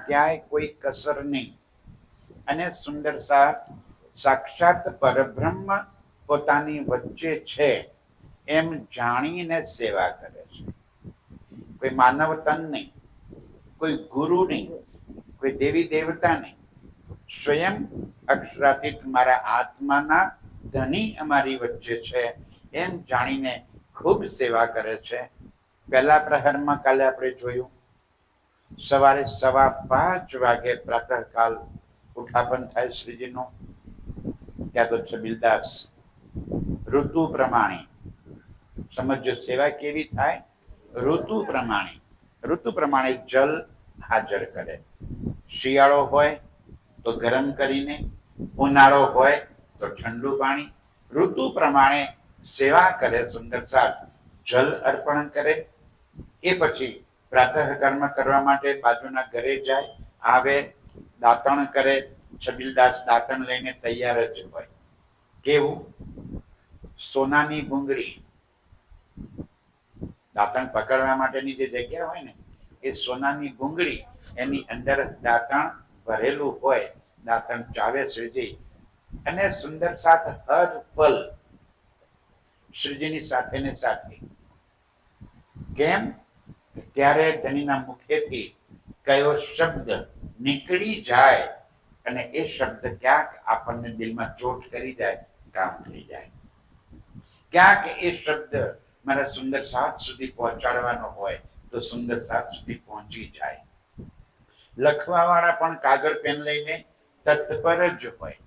ક્યાંય કોઈ કસર નહીં અને સુંદર સાક્ષાત પરબ્રહ્મ પોતાની વચ્ચે છે એમ જાણીને સેવા કરે છે. કોઈ માનવ તન નહીં, કોઈ ગુરુ નહીં, કોઈ દેવી દેવતા નહીં, સ્વયં અક્ષરાતીત મારા આત્માના ધની અમારી વચ્ચે છે એમ જાણીને ખૂબ સેવા કરે છે. પહેલા પ્રહરમાં કાલે આપણે જોયું, સવારે 5:15 વાગે પ્રાતઃકાલ ઉઠાપન થાય શ્રીજીનું. ત્યાં તો છબીલદાસ ઋતુ પ્રમાણે સમજો સેવા કેવી થાય. ઋતુ પ્રમાણે જલ હાજર કરે. શિયાળો હોય તો ગરમ કરીને, ઉનાળો હોય તો ઠંડુ પાણી. ઋતુ પ્રમાણે સેવા કરે. સુંદર સાથ જલ અર્પણ કરે. એ પછી પ્રાતઃ કર્મ કરવા માટે બાજુના ઘરે જાય, આવે, દાંતણ કરે. છબીલદાસ દાંતણ લઈને તૈયાર જ હોય. કેવું? સોનાની ગુંગળી. દાંતણ પકડવા માટેની જે જગ્યા હોય ને, એ સોનાની ગુંગળી, એની અંદર દાંતણ ભરેલું હોય. દાંતણ ચાવે શ્રીજી. અને સુંદર સાથ હર પલ શ્રીજીની સાથે ને સાથે. કેમ? ત્યારે ધણીના મુખેથી કયો શબ્દ નીકળી જાય અને એ શબ્દ ક્યાંક આપણને દિલમાં ચોટ કરી જાય, કામ થઈ જાય. ક્યાંક એ શબ્દ મારા સુંદર સાથ સુધી પહોંચાડવાનો હોય તો સુંદર સાથ સુધી પહોંચી જાય. લખવા વાળા પણ કાગળ પેન લઈને તત્પર જ હોય.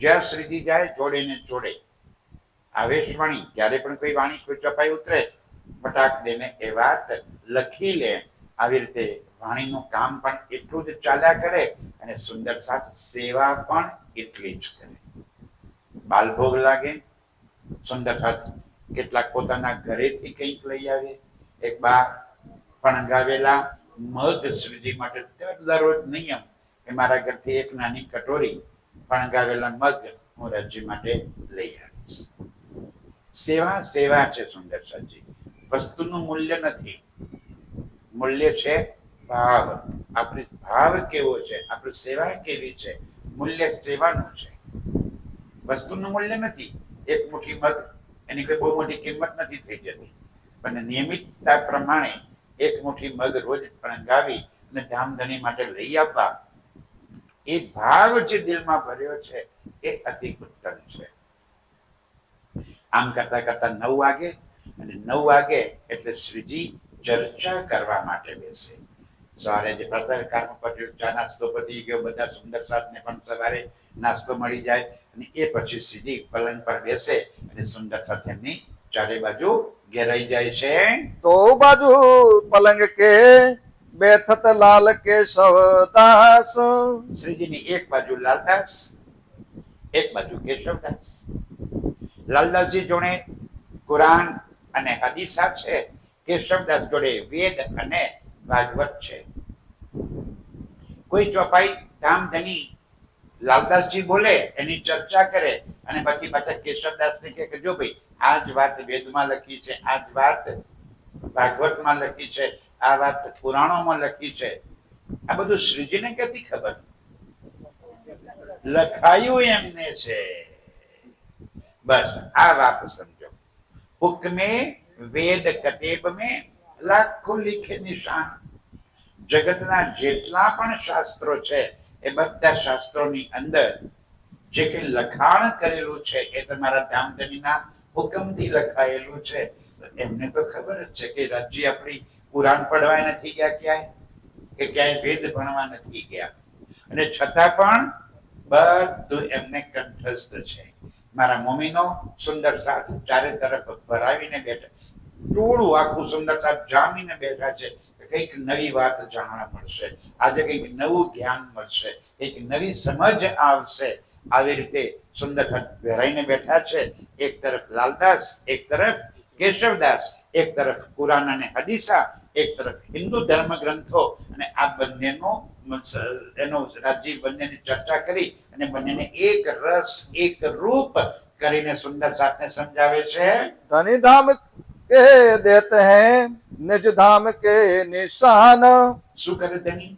જ્યાં શ્રીજી જાય જોડે ને જોડે. આવેશવાણી, જ્યારે પણ કોઈ વાણી કોઈ ચોપાઈ ઉતરે, ફટાક દઈને એ વાત લખી લે. આવી રીતે વાણીનું કામ પણ એટલું જ ચાલ્યા કરે અને સુંદર સાથ સેવા પણ એટલી જ કરે. બાલભોગ લાગે, સુંદર સાથ કેટલાક પોતાના ઘરેથી કંઈક લઈ આવે. એક બા ફણગાવેલા મગ શ્રીજી માટે દરરોજ નિયમ કે મારા ઘરથી એક નાની કટોરી ફણગાવેલા મગ હું રજી માટે લઈ આવીશ. સેવા છે સુંદર સાથજી. વસ્તુનું મૂલ્ય નથી, મૂલ્ય છે ભાવ. આપણી ભાવ કેવો છે, આપણી સેવા કેવી છે, મૂલ્ય સેવાનું છે. વસ્તુનું મૂલ્ય નથી. એક મુઠ્ઠી મગ, એની કોઈ બહુ મોટી કિંમત નથી થઈ જતી, પણ નિયમિતતા પ્રમાણે એક મુઠ્ઠી મગ રોજ ફણગાવી અને ધામધની માટે લઈ આપવા, એ ભાવ જે દિલમાં ભર્યો છે એ અતિ ઉત્તમ છે. આમ કરતા કરતા 9 વાગે, અને 9 વાગે એટલે શ્રીજી ચર્ચા કરવા માટે બેસે. સવારે જે પ્રાતઃકાળ પત્યું, ચા નાસ્તો પતી ગયો, બધા સુંદર સાથને પણ સવારે નાસ્તો મળી જાય અને એ પછી શ્રીજી પલંગ પર બેસે અને સુંદર સાથ એમની ચારે બાજુ ઘેરાઈ જાય છે. તો બાજુ પલંગ કે બેઠત લાલ કેશવદાસ. શ્રીજીની એક બાજુ લાલદાસ, એક બાજુ કેશવદાસ. લાલદાસજી જોડે કુરાન અને હદીસા છે. કેશવદાસ જોડે વેદ અને ભાગવત છે. કોઈ ચોપાઈ ધામધની લાલદાસજી બોલે, એની ચર્ચા કરે અને પછી પાછા કેશવદાસને કે જો ભાઈ, આ જ વાત વેદમાં લખી છે, આ જ વાત ભાગવતમાં લખી છે, આ વાત પુરાણોમાં લખી છે. આ બધું શ્રીજીને ક્યાંથી ખબર? લખાયું એમને છે. બસ આ વાત સમજો. હુક્મે વેદ કતેબ में લાખો લીખે નિશાન. જગતના જેટલા પણ શાસ્ત્રો છે એ બધા શાસ્ત્રોની અંદર જે કંઈ લખાણ કરેલું છે એ તમારા ધામધનીના હુકમથી લખાયેલું છે. એમને તો ખબર જ છે કે રાજ્ય આપણી કુરાન પડવા નથી ગયા ક્યાંય, કે ક્યાંય વેદ ભણવા નથી ગયા, અને છતાં પણ બધું એમને કંઠસ્થ છે. મારા મમ્મીનો સુંદર સાથ ચારે તરફ ભરાવીને બેઠા, ટોળું આખું સુંદર સાથ જામીને બેઠા છે. કંઈક નવી વાત જાણવા મળશે, આજે કંઈક નવું જ્ઞાન મળશે, કંઈક નવી સમજ આવશે. આવી રીતે સુંદર સાથ ભરાઈને બેઠા છે. એક તરફ લાલદાસ, એક તરફ કેશવદાસ, એક તરફ કુરાન અને હદીસા, એક તરફ હિન્દુ ધર્મ ગ્રંથો, અને આ બંનેનો એનો રાજીવ બંનેની ચર્ચા કરી અને બંનેને એક રસ, એક રૂપ કરીને સુંદર સાથને સમજાવે છે. ધની ધામ કે દેતે હૈ નિજ ધામ કે નિશાન. શું કરે ધની?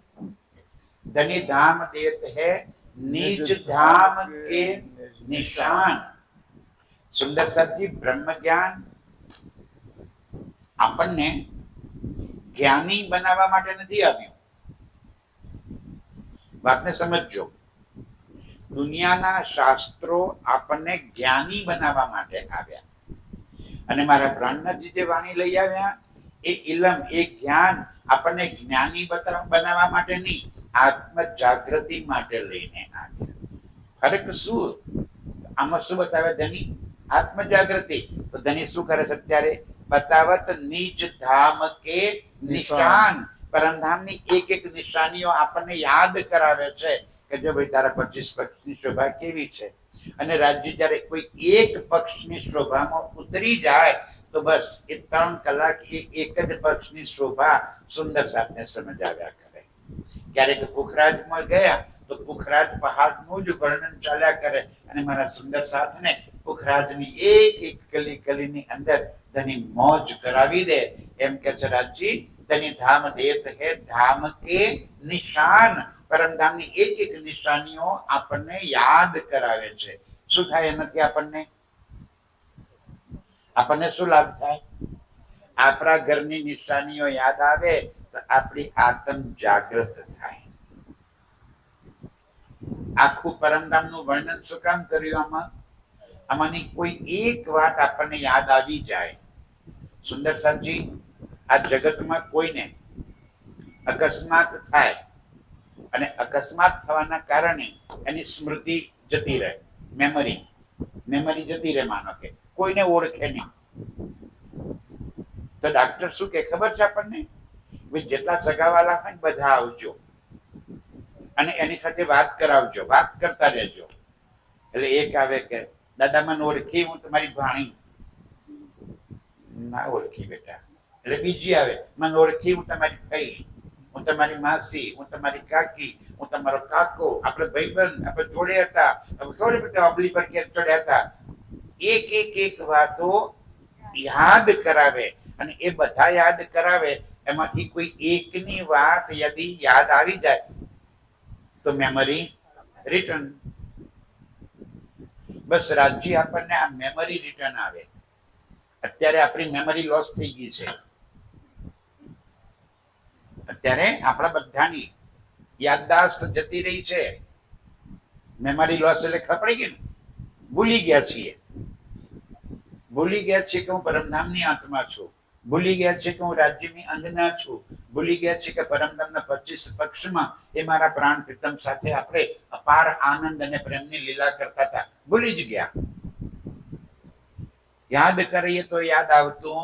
धनी धाम देत है निज धाम के निशान. સુંદર સાહેબજી, બ્રહ્મ જ્ઞાન આપણને જ્ઞાની બનાવવા માટે નથી આવ્યું. વાતને સમજજો. દુનિયાના શાસ્ત્રો આપણને જ્ઞાની બનાવવા માટે આવ્યા, અને મારા પ્રાણનાથજી જે વાણી લઈ આવ્યા એ ઇલમ, એ જ્ઞાન આપણને જ્ઞાની બનાવવા માટે નહીં, આત્મ જાગૃતિ માટે લઈને આવ્યા. ફરક શું? આમાં શું બતાવે ધની? આત્મ જાગૃતિ. તો ધની શું કરે છે અત્યારે? બતાવત નિજ ધામ કે નિશાન. પરમધામની એક એક નિશાનીઓ આપણને યાદ કરાવે છે કે જો ભાઈ તારા 25 પક્ષની શોભા કેવી છે. અને રાજ્ય જયારે કોઈ એક પક્ષની શોભામાં ઉતરી જાય તો બસ એ 3 કલાક એ એક જ પક્ષની શોભા સુંદર સાથે સમજાવ્યા કરે. ક્યારેક પુખરાજમાં ગયા તો પુખરાજ પહાડનું જ વર્ણન ચાલ્યા કરે, અને મારા સુંદર સાથને પુખરાજની એક એક કલી કલીની અંદર ધની મોજ કરાવી દે. એમ કે છે રાજજી, ધની ધામ દેત હે ધામ કે નિશાન. પરમધામની એક એક નિશાનીઓ આપણને યાદ કરાવે છે. શું થાય એનાથી? આપણને શું લાભ થાય? આપણા ઘરની નિશાનીઓ યાદ આવે તો આપણી આત્મ જાગૃત થાય. આખું પરમધામનું વર્ણન શું કામ કર્યું? આમાંની કોઈ એક વાત આપણને યાદ આવી જાય. સુંદર સાહેબજી, આ જગતમાં કોઈને અકસ્માત થાય અને અકસ્માત થવાના કારણે એની સ્મૃતિ જતી રહે, મેમરી જતી રહે. માનો કે કોઈને ઓળખે નહીં, તો ડાક્ટર શું કે ખબર છે આપણને? જેટલા સગાવાલા હોય બધા આવજો અને એની સાથે વાત કરાવજો, વાત કરતા રહેજો. એટલે એક આવે કે દાદા મને ઓળખી, હું તમારી ભાણી. ના ઓળખી બેટા. એટલે બીજી આવે, મને ઓળખી, હું તમારી ભાઈ, હું તમારી માસી, હું તમારી કાકી, હું તમારો કાકો, આપણે ભાઈબંધ, આપણે જોડે હતા, ખબર બેટા અબલી પર કે ચડ્યા હતા. એક વાતો યાદ કરાવે, અને એ બધા યાદ કરાવે એમાંથી કોઈ એકની વાત યદી યાદ આવી જાય તો મેમરી રિટર્ન. બસ રાજજી, આપણને આ મેમરી રિટર્ન આવે. અત્યારે આપણી મેમરી લોસ થઈ ગઈ છે. અત્યારે આપણા બધાની યાદદાસ્ત જતી રહી છે. મેમરી લોસ એટલે ખબર પડી ગઈ ને? ભૂલી ગયા છીએ કે હું પરમધામની આત્મા છું. ભૂલી ગયા છે કે હું રાજ્યની અંગના છું. ભૂલી ગયા છે કે પરમધામના 25 પક્ષમાં એ મારા પ્રાણ પ્રીતમ સાથે આપણે અપાર આનંદ અને પ્રેમની લીલા કરતા હતા. ભૂલી જ ગયા. યાદ કરીએ તો યાદ આવતું.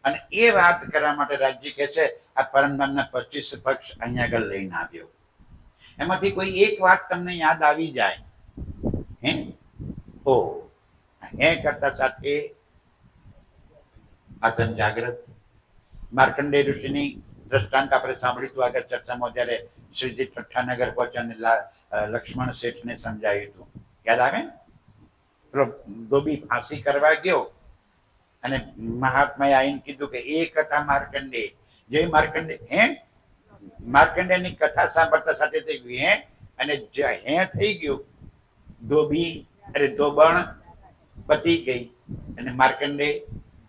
અને એ વાત કરવા માટે રાજ્ય કહે છે આ પરમધામના 25 પક્ષ અહીંયા આગળ લઈને આવ્યો. એમાંથી કોઈ એક વાત તમને યાદ આવી જાય, હે કરતા સાથે આત્મ જાગૃત. માર્કંડેય ઋષિની દ્રષ્ટાંત આપણે સાંભળ્યું હતું આગળ ચર્ચામાં, જ્યારે શ્રીજી ઠઠ્ઠાનગર પહોંચ્યા અને લક્ષ્મણ શેઠને સમજાવ્યું હતું. યાદ આવે? પેલો ધોબી ફાંસી કરવા ગયો અને મહાત્માએ આવીને કીધું કે એ કથા માર્કંડેય, જે માર્કંડેયની કથા સાંભળતા સાથે થઈ ગયું અને થઈ ગયું. ધોબણ પતી ગઈ અને માર્કંડેય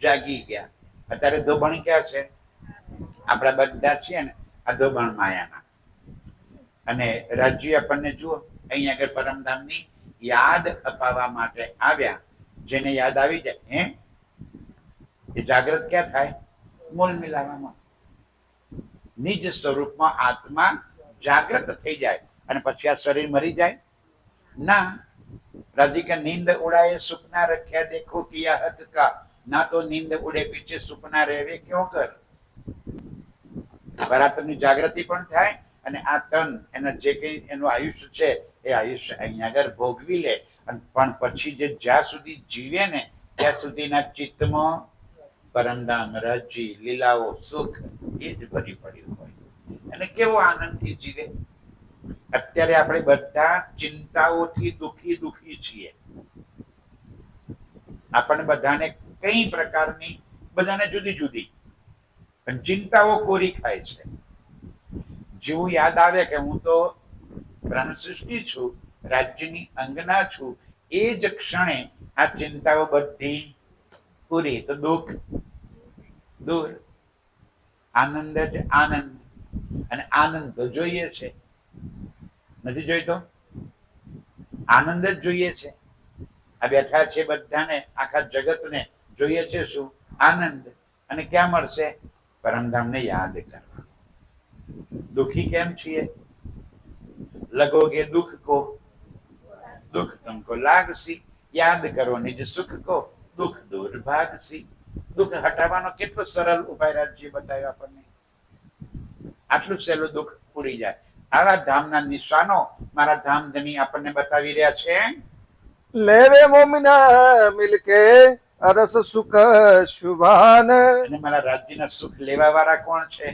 જાગી ગયા. અત્યારે ધોબણ ક્યાં છે? આપણા બધા છીએ ને આ ધોબણ માયાના. અને રાજ્ય આપણને જુઓ અહીંયા આગળ પરમધામની યાદ અપાવવા માટે આવ્યા. જેને યાદ આવી જાય એ જાગૃત ક્યાં થાય? મૂળ મિલાવામાં. નિજ સ્વરૂપમાં આત્મા જાગૃત થઈ જાય અને પછી આ શરીર મરી જાય ના. राजी का नींद उड़ाए सुपना रख्या देखो किया हक का, ना तो नींद उड़े पीछे सुपना रहवे क्यों कर. પરાત્મની જાગૃતિ પણ થાય અને આ તન એના જે કંઈ એનું આયુષ્ય છે એ આયુષ્ય અહીંયા આગળ ભોગવી લે. અને પણ પછી જે જ્યાં સુધી જીવે ને ત્યાં સુધીના ચિત્તમાં પરમધામ, રાજ્ય, લીલાઓ, સુખ એ જ ભરી પડ્યું હોય અને કેવો આનંદથી જીવે. અત્યારે આપણે બધા ચિંતાઓથી દુખી છીએ. આપણને બધાને કઈ પ્રકારની, બધાને જુદી જુદી પણ ચિંતાઓ કોરી ખાય છે. જેવું યાદ આવે કે હું તો પ્રાણ સૃષ્ટિ છું, રાજ્યની અંગના છું, એ જ ક્ષણે આ ચિંતાઓ બધી પૂરી. તો દુઃખ દૂર, આનંદ જ આનંદ. અને આનંદ તો જોઈએ છે, નથી જોઈતો? આનંદ જ જોઈએ છે. આ બેઠા છે બધાને, આખા જગતને જોઈએ છે શું? આનંદ. અને ક્યાં મળશે? પરમધામને યાદ કરવા. દુઃખી કેમ છીએ? લગોગે દુઃખ કો, દુઃખ તુમકો લાગસી. યાદ કરો નિજ સુખ કો, દુઃખ દૂર ભાગસી. દુઃખ હટાવવાનો કેટલો સરળ ઉપાય રાજ્ય બતાવ્યો આપણને. આટલું સહેલું દુઃખ ઉડી જાય. આવા ધામના નિશાનો મારા ધામધની આપણને બતાવી રહ્યા છે. લેવે મોમિના મિલકે અરસ સુખ શુભાન. અને મારા રાજ્યના સુખ લેવા વાળા કોણ છે?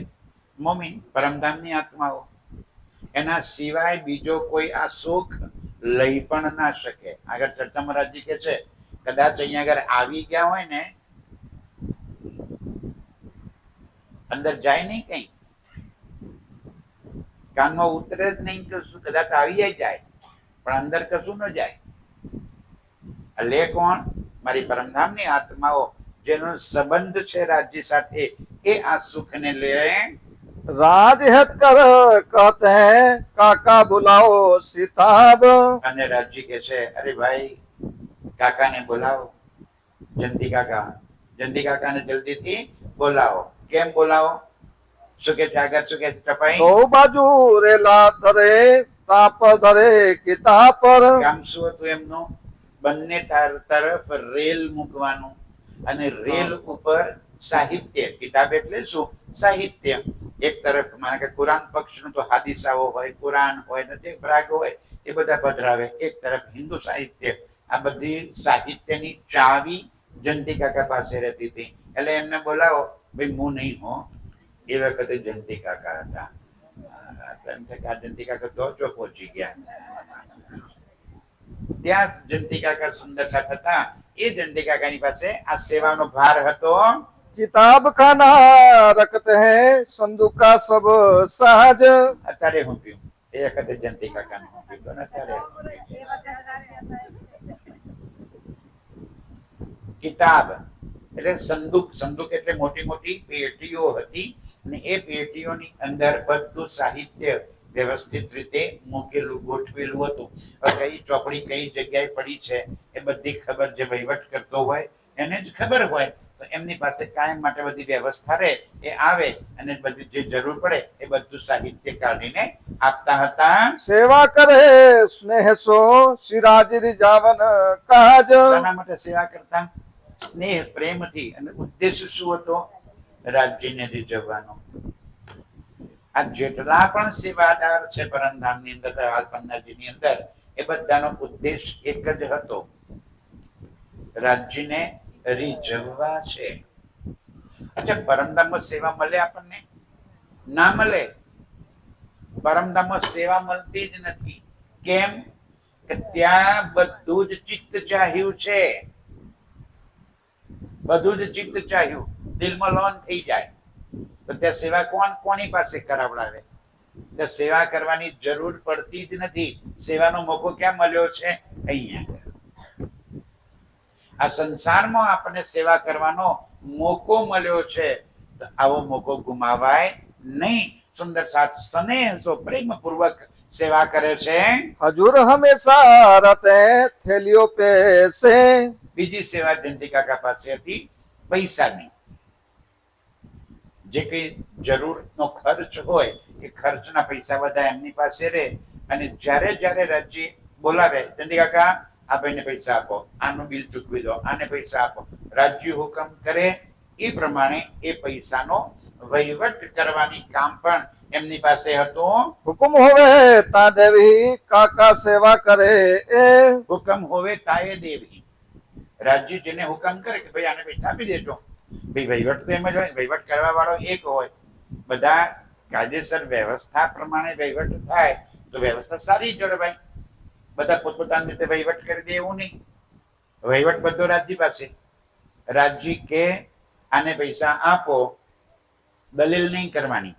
મોમિન, પરમધામની આત્માઓ. એના સિવાય બીજો કોઈ આ સુખ લઈ પણ ના શકે. આગળ ચર્ચામાં રાજ્ય કે છે, કદાચ અહીંયા આગળ આવી ગયા હોય ને, અંદર જાય નહીં, કઈ કાનમાં ઉતરે જ નહીં, કશું. કદાચ આવી જાય પણ અંદર કશું ન જાય. લે કોણ? મારી પરમધામની આત્માઓ, જેનો સંબંધ છે રાજ્ય સાથે, એ આ સુખને લે. राज हित कर कहते हैं काका बुलाओ सिताब. અને રાજ્ય કે છે, અરે ભાઈ, કાકાને બોલાવો, જંતી કાકા. જંતી કાકાને જલ્દીથી બોલાવો. કેમ બોલાવો? શું કે છે આગળ? શું કે છે ટપાઈ? તો બાજુ રેલા ધરે તાપ ધરે કિતાબ પર. કામ શું હતું એમનું? બંને તરફ રેલ મૂકવાનું, અને રેલ ઉપર સાહિત્ય. કિતાબ એટલે શું? સાહિત્ય. એક તરફ માને કે કુરાન પક્ષનું તો હાદિસાઓ હોય, કુરાન હોય ને જે ભાગ હોય એ બધા પધરાવે. એક તરફ હિન્દુ સાહિત્ય. આ બધી સાહિત્યની ચાવી જંતી કાકા પાસે રહેતી હતી. એટલે એમને બોલાવો. ભાઈ હું નહીં હો. એ વખતે જંતી કાકા હતા. જંતી કાકા તો પહોંચી ગયા. ત્યાં જંતી કાકા સુંદર સાથ હતા. એ જંતી કાકાની પાસે આ સેવાનો ભાર હતો. किताब खाना रखते हैं संदूक का सब सहज. અત્યારે હું પીવું, એ વખતે જંતી કાકા હું પીતો ને અત્યારે કિતાબ એટલે સંદૂક. સંદૂક એટલે મોટી મોટી પેટીઓ હતી, અને એ પેટીઓની અંદર બધું સાહિત્ય વ્યવસ્થિત રીતે મૂકેલું, ગોઠવેલું હતું. હવે કઈ ચોપડી કઈ જગ્યાએ પડી છે એ બધી ખબર જે વહીવટ કરતો હોય એને જ ખબર હોય. તો એમની પાસે કાયમ માટે બધી વ્યવસ્થા રહે. એ આવે અને બધી જે જરૂર પડે એ બધું સાહિત્ય કાઢીને આપતા હતા. सेवा करे स्नेह सो सिराज रिजावन काज. શાના માટે સેવા કરતા? સ્નેહ, પ્રેમથી. અને ઉદ્દેશ શું હતો? રાજ્યને રીઝવવાનો. આ જેટલા પણ સેવાદાર છે પરમધામની અંદર, પન્નાજીની અંદર, એ બધાનો ઉદ્દેશ એક જ હતો, રાજ્યને રીઝવવા છે. અચ્છા, પરમધામમાં સેવા મળે આપણને? ના મળે. પરમધામમાં સેવા મળતી જ નથી. કેમ? કે ત્યાં બધું જ ચિત્ત ચાહ્યું છે. બધું જ ચિત્ત ચાહ્યું, દિલમાં લોન થઈ જાય. તો ત્યાં સેવા કોની પાસે કરાવડાવે? ત્યાં સેવા કરવાની જરૂર પડતી જ નથી. સેવાનો મોકો ક્યાં મળ્યો છે? અહીંયા. આ સંસારમાં આપણને સેવા કરવાનો મોકો મળ્યો છે, તો આવો મોકો ગુમાવાય નહીં. સુંદર સાથ સ્નેહ સો પ્રેમ પૂર્વક સેવા કરે છે. हजूर हमेशा रहते हैं थैलियों पे से. બીજી સેવા જયંતી કાકા પાસે હતી પૈસાની. જે કઈ જરૂરનો ખર્ચ હોય એ ખર્ચના પૈસા બધા એમની પાસે રહે. અને જ્યારે જ્યારે રાજ્ય બોલાવે, જયંતી કાકા આ ભાઈને પૈસા આપો, આનું બિલ ચૂકવી દો, આને પૈસા આપો, રાજ્ય હુકમ કરે એ પ્રમાણે એ પૈસાનો વહીવટ કરવાની કામ પણ એમની પાસે હતું. हुकुम होवे ता देवी काका सेवा કરે એ. હુકમ હોવે તાએ દેવી. રાજ્ય જેને હુકમ કરે કે ભાઈ આને પૈસા આપી દેજો, ભાઈ વહીવટ તો એમ જ હોય. વહીવટ કરવા વાળો એક હોય. બધા કાયદેસર વ્યવસ્થા પ્રમાણે વહીવટ થાય તો વ્યવસ્થા સારી જળવાય. બધા પોતપોતાની રીતે વહીવટ કરી દે એવું નહીં. વહીવટ બધો રાજ્ય પાસે. રાજ્ય કે આને પૈસા આપો, દલીલ નહીં કરવાની.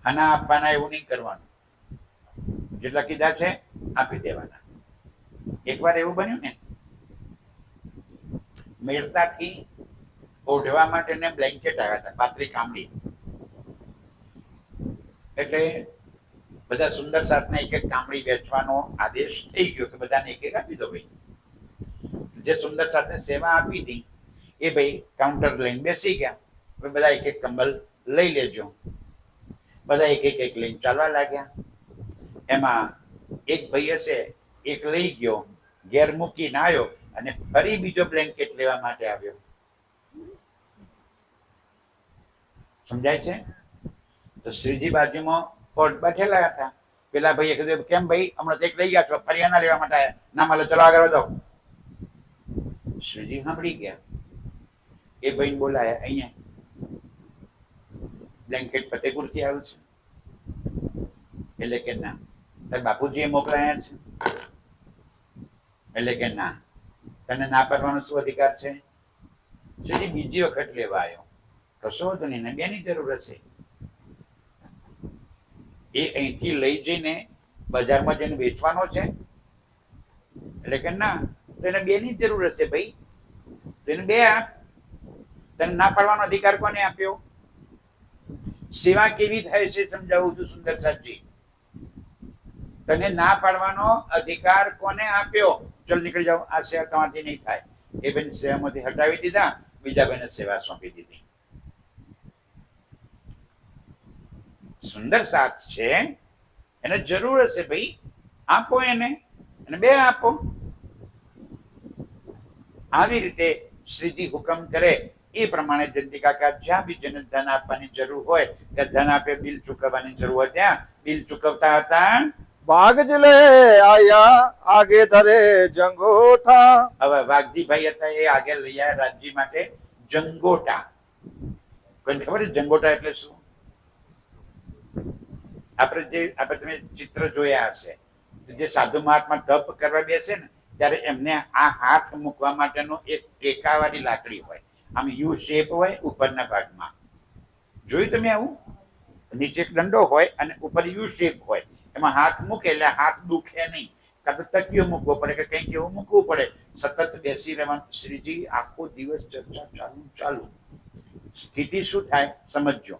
આના આપવાના એવું નહીં કરવાનું. જેટલા કીધા છે આપી દેવાના. એકવાર એવું બન્યું ને, મેળતાથી ઓઢવા માટે ને બ્લેન્કેટ આવ્યા હતા, પાતળી કામડી. એટલે બધા સુંદર સાથને એક એક કામડી વેચવાનો આદેશ થઈ ગયો કે બધાને એક એક આપી દો ભાઈ. જે સુંદર સાથને સેવા આપી હતી એ ભાઈ કાઉન્ટર લઈને બેસી ગયા. હવે બધા એક એક કંબલ લઈ લેજો. બધા એક એક લઈને ચાલવા લાગ્યા. એમાં એક ભાઈ હશે, એક લઈ ગયો, ઘેર મૂકીને આવ્યો અને ફરી બીજો બ્લેન્કેટ લેવા માટે આવ્યો. સમજાય છે? તો શ્રીજી બાજુમાં કોર્ટ બેઠેલા હતા. પેલા ભાઈએ કીધું, કેમ ભાઈ, હમણાં એક લઈ ગયા છો, ફરી આના લેવા માટે આવ્યા? ના માલે, ચલો આગળ વધો. શ્રીજી સાંભળી ગયા. એ ભાઈ બોલાયા, અહીંયા બ્લેન્કેટ ફતેપુરથી આવ્યું છે. એટલે કે ના. તાર બાપુજીએ મોકલાયા છે? એટલે કે ના. તને ના કરવાનો શું અધિકાર છે? શ્રીજી બીજી વખત લેવા આવ્યો. કશો હતો નહીં, એને બેની જરૂર હશે. એ અહીંથી લઈ જઈને બજારમાં જઈને વેચવાનો છે? એટલે કે ના, તો એને બેની જરૂર હશે ભાઈ. તો એને બે આપ. તને ના પાડવાનો અધિકાર કોને આપ્યો? સેવા કેવી થાય છે સમજાવું છું સુંદર સાજી. તને ના પાડવાનો અધિકાર કોને આપ્યો? ચલ નીકળી જાઓ, આ સેવા તમારથી નહીં થાય. એ બેન સેવામાંથી હટાવી દીધા, બીજા બેને સેવા સોંપી દીધી. સુંદર સાથ છે, એને જરૂર હશે ભાઈ, આપો એને, અને બે આપો. આવી રીતે શ્રીજી હુકમ કરે એ પ્રમાણે જયંતિ કાકા જ્યાં બી જેને ધન આપવાની જરૂર હોય ત્યાં ધન આપે. બિલ ચૂકવવાની જરૂર હોય ત્યાં બિલ ચૂકવતા હતા. बाग जिले आया आगे धरे जंगोठा. હવે વાઘજીભાઈ હતા, એ આગળ લઈ આવ્યા રાજજી માટે જંગોટા. કોઈને ખબર છે જંગોટા એટલે શું? આપણે તમે ચિત્ર જોયા હશે, જે સાધુ મહાત્મા તપ કરવા બેસે ને ત્યારે એમને આ હાથ મૂકવા માટેનો એક ટેકાવાળી લાકડી હોય. આમ યુ શેપ હોય ઉપરના ભાગમાં. જોયું તમે આવું? નીચે એક દંડો હોય અને ઉપર યુ શેપ હોય. એમાં હાથ મૂકે એટલે હાથ દુખે નહીં. કાં તો તકિયો મૂકવો પડે કે કંઈક એવું મૂકવું પડે. સતત બેસી રહેવાનું. શ્રીજી આખો દિવસ ચર્ચા ચાલુ. સ્થિતિ શું થાય સમજજો.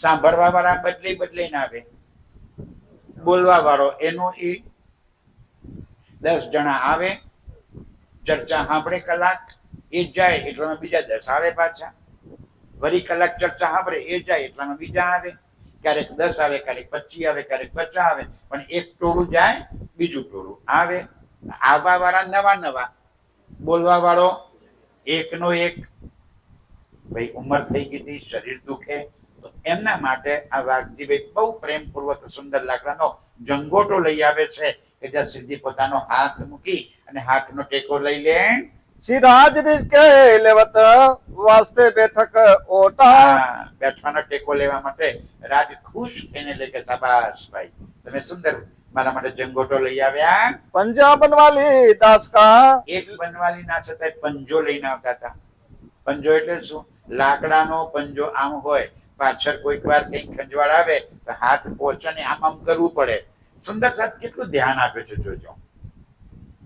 સાંભળવા વાળા બદલાઈને આવે, બોલવા વાળો એનો એ 10 જણા આવે, ચર્ચા સાંભળે કલાક, એ જાય એટલામાં બીજા 10 આવે પાછા. વળી કલાક ચર્ચા સાંભળે, એ જાય એટલામાં બીજા આવે. ક્યારેક 10 આવે, ક્યારેક 25 આવે, ક્યારેક 50 આવે. પણ એક ટોળું જાય, બીજું ટોળું આવે. આવવા વાળા નવા, બોલવા વાળો એકનો એક. ભાઈ ઉંમર થઈ ગઈ હતી, શરીર દુખે, તો એમના માટે આ વાઘજીભાઈ બહુ પ્રેમપૂર્વક સુંદર લાકડાનો જંગોટો લઈ આવે છે કે જ્યાં શ્રીજી પોતાનો હાથ મૂકી અને હાથનો ટેકો લઈ લે. सिराज के लेवत वास्ते बैठक ओटा. બેઠવાનો ટેકો લેવા માટે રાજ ખુશ થઈને લે કે શાબાશ ભાઈ, તમે સુંદર મારા માટે જંગોટો લઈ આવ્યા. पंजा बनवाली दास का. એક બનવાલી ના છતાંય પંજો લઈને આવતા હતા. પંજો એટલે શું? લાકડાનો પંજો આમ હોય, પાછળ કોઈક વાર કઈક ખંજવાળ આવે તો હાથ પહોંચે ને આમ કરવું પડે. સુંદર સાથ કેટલું ધ્યાન આપે છે જોજો.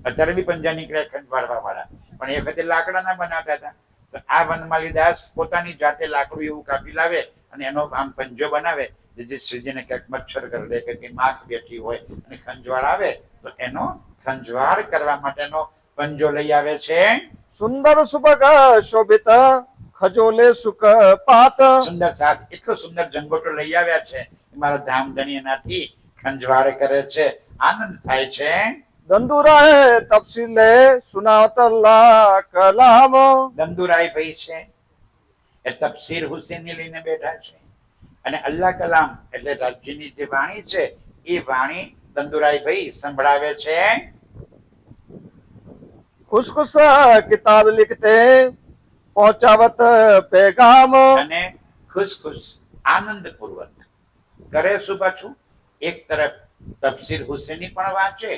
અત્યારે બી પંજા નીકળે ખંજવાળવા વાળા, પણ એ વખતે લાકડાના બનાવતા હતા. તો આ વનમાલી દાસ પોતાની જાતે લાકડું એવું કાપી લાવે અને એનો આમ પંજો બનાવે. જે શ્રીજીને ક્યાંક મચ્છર કરી દે કે માખ બેઠી હોય અને ખંજવાળ આવે તો એનો ખંજવાળ કરવા માટેનો પંજો લઈ આવે છે. सुंदर सुबग शोभित खजोले सुख पात. સુંદર સાથ એટલો સુંદર જંગોટો લઈ આવ્યા છે. મારો ધામધણી એનાથી ખંજવાળ કરે છે, આનંદ થાય છે. दंदुराय तपसीले सुनावतल्ला कलाम. દંદુરાય ભાઈ છે એ તફસીર હુસેનને લઈને બેઠા છે અને અલ્લાહ કલામ એટલે રાજ્યની જે વાણી છે એ વાણી દંદુરાય ભાઈ સંભળાવે છે. खुश खुश किताब लिखते पहुंचावत पैगाम. અને ખુશ ખુશ આનંદ પૂર્વક કરે શું પાછું? એક તરફ તફસીર હુસેની પણ વાંચે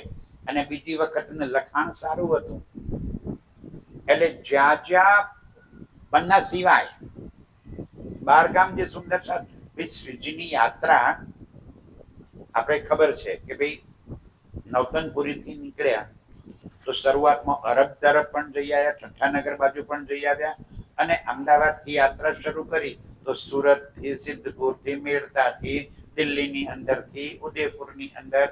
અને બીજી વખત લખાણ સારું હતું. એટલે જ્યાં જ્યાં પન્ના સિવાય 12 ગામ જે સુંદર સાથ શ્રીજીની યાત્રા આપણે ખબર છે કે ભાઈ નવતનપુરી થી નીકળ્યા તો શરૂઆતમાં અરબ તરફ પણ જઈ આવ્યા, ઠઠ્ઠાનગર બાજુ પણ જઈ આવ્યા, અને અમદાવાદ થી યાત્રા શરૂ કરી તો સુરત થી, સિદ્ધપુર થી, મેરતા થી, દિલ્હીની અંદર થી, ઉદયપુરની અંદર,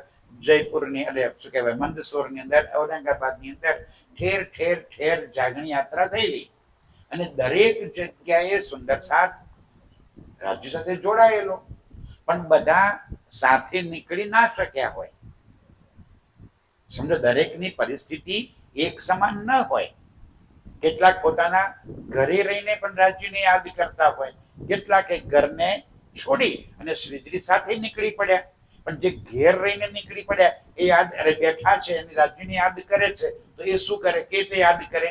જયપુરની એટલે શું કહેવાય મંદસોરની અંદર, ઔરંગાબાદની અંદર ઠેર ઠેર ઠેર જાગણી યાત્રા થયેલી. અને દરેક જગ્યાએ સુંદર સાથ રાજ્ય સાથે જોડાયેલો, પણ બધા સાથે નીકળી ના શક્યા હોય. સમજો, દરેકની પરિસ્થિતિ એક સમાન ન હોય. કેટલાક પોતાના ઘરે રહીને પણ રાજ્યને યાદ કરતા હોય, કેટલાક ઘરને છોડી અને શ્રીજી સાથે નીકળી પડ્યા. પણ જે ઘેર રહીને નીકળી પડ્યા એ યાદ અરે બેઠા છે અને રાજ્યને યાદ કરે છે, તો એ શું કરે કે તે યાદ કરે.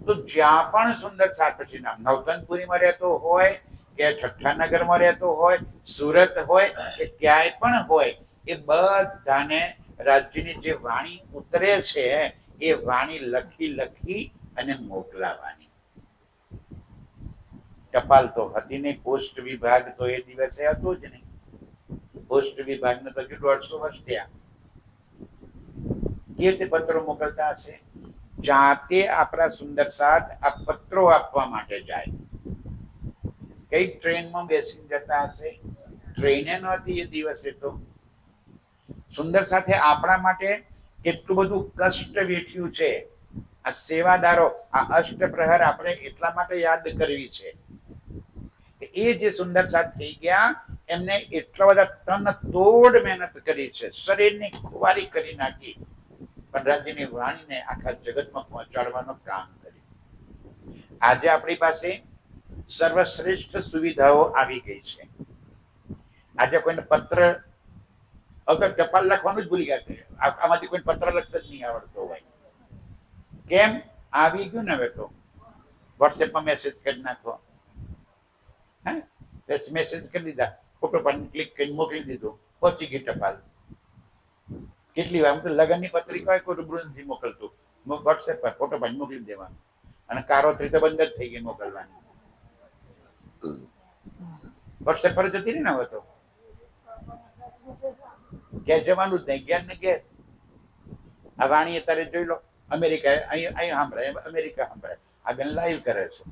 તો જ્યાં પણ સુંદર સાથ પછી નવતનપુરીમાં રહેતો હોય કે ઠઠ્ઠાનગરમાં રહેતો હોય, સુરત હોય કે ક્યાંય પણ હોય, એ બધાને રાજ્યની જે વાણી ઉતરે છે એ વાણી લખી લખી અને મોકલાવાની. ટપાલ તો હતી નહીં, પોસ્ટ વિભાગ તો એ દિવસે હતો જ નહીં. પોસ્ટ વિભાગને તો હજુ 150 વર્ષ થયા. કેવી રીતે પત્રો મોકલતા હશે? જાતે આપણા સુંદર સાથ આ પત્રો આપવા માટે જાય. કઈ ટ્રેનમાં બેસીને જતા હશે? ટ્રેને નહોતી એ દિવસે. તો સુંદર સાથે આપણા માટે કેટલું બધું કષ્ટ વેઠ્યું છે. આ સેવાદારો, આ અષ્ટપ્રહર આપણે એટલા માટે યાદ કરવી છે કે એ જે સુંદર સાથ થઈ ગયા, એમને એટલા બધા તન તોડ મહેનત કરી છે, શરીરની ખુવારી કરી નાખી, પણ રાજ્યની વાણીને આખા જગતમાં પહોંચાડવાનું કામ કર્યું. આજે આપણી પાસે સર્વશ્રેષ્ઠ સુવિધાઓ આવી ગઈ છે. આજે કોઈને પત્ર અગર ટપાલ લખવાનું જ ભૂલી ગયા, આમાંથી કોઈ પત્ર લખતા જ નહીં આવડતો હોય. કેમ? આવી ગયું ને હવે તો વોટ્સએપમાં મેસેજ કરી નાખો, મેસેજ કરી દીધા, ફોટો પાડીને ક્લિક કરી મોકલી દીધું, પહોંચી ગઈ ટપાલ. કેટલી વાર તો લગ્નની પત્રિકા હોય કોઈ રૂબરૂ નથી મોકલતું, વોટ્સએપ પર ફોટો પાડી મોકલી દેવાનું. અને કારોતરી તો બંધ જ થઈ ગઈ મોકલવાની. વોટ્સએપ પર જતી રહી ને હવે તો ઘેર જવાનું જ નહીં, ઘેર ને ઘેર. આ વાણી અત્યારે જોઈ લો, અમેરિકા અહીં સાંભળાય, અમેરિકા સાંભળાય. આ બેન લાઈવ કરે છે.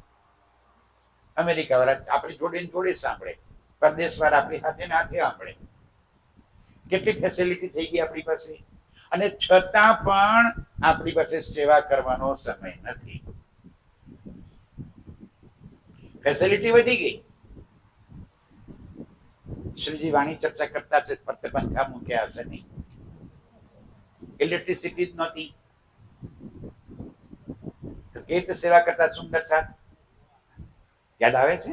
અમેરિકા વાળા આપણી જોડે જોડે સાંભળે, પરદેશ વાળા આપણી હાથે ને હાથે સાંભળે. કેટલી ફેસિલિટી થઈ ગઈ આપણી પાસે, અને છતાં પણ આપણી પાસે સેવા કરવાનો સમય નથી. ફેસિલિટી વધી ગઈ. શ્રીજી વાણી ચર્ચા કરતા છે, ફક્ત પંખા મૂક્યા હશે નહીં, ઇલેક્ટ્રિસિટી જ નહોતી. તો કેવી રીતે સેવા કરતા સુંદર સાથ? યાદ આવે છે?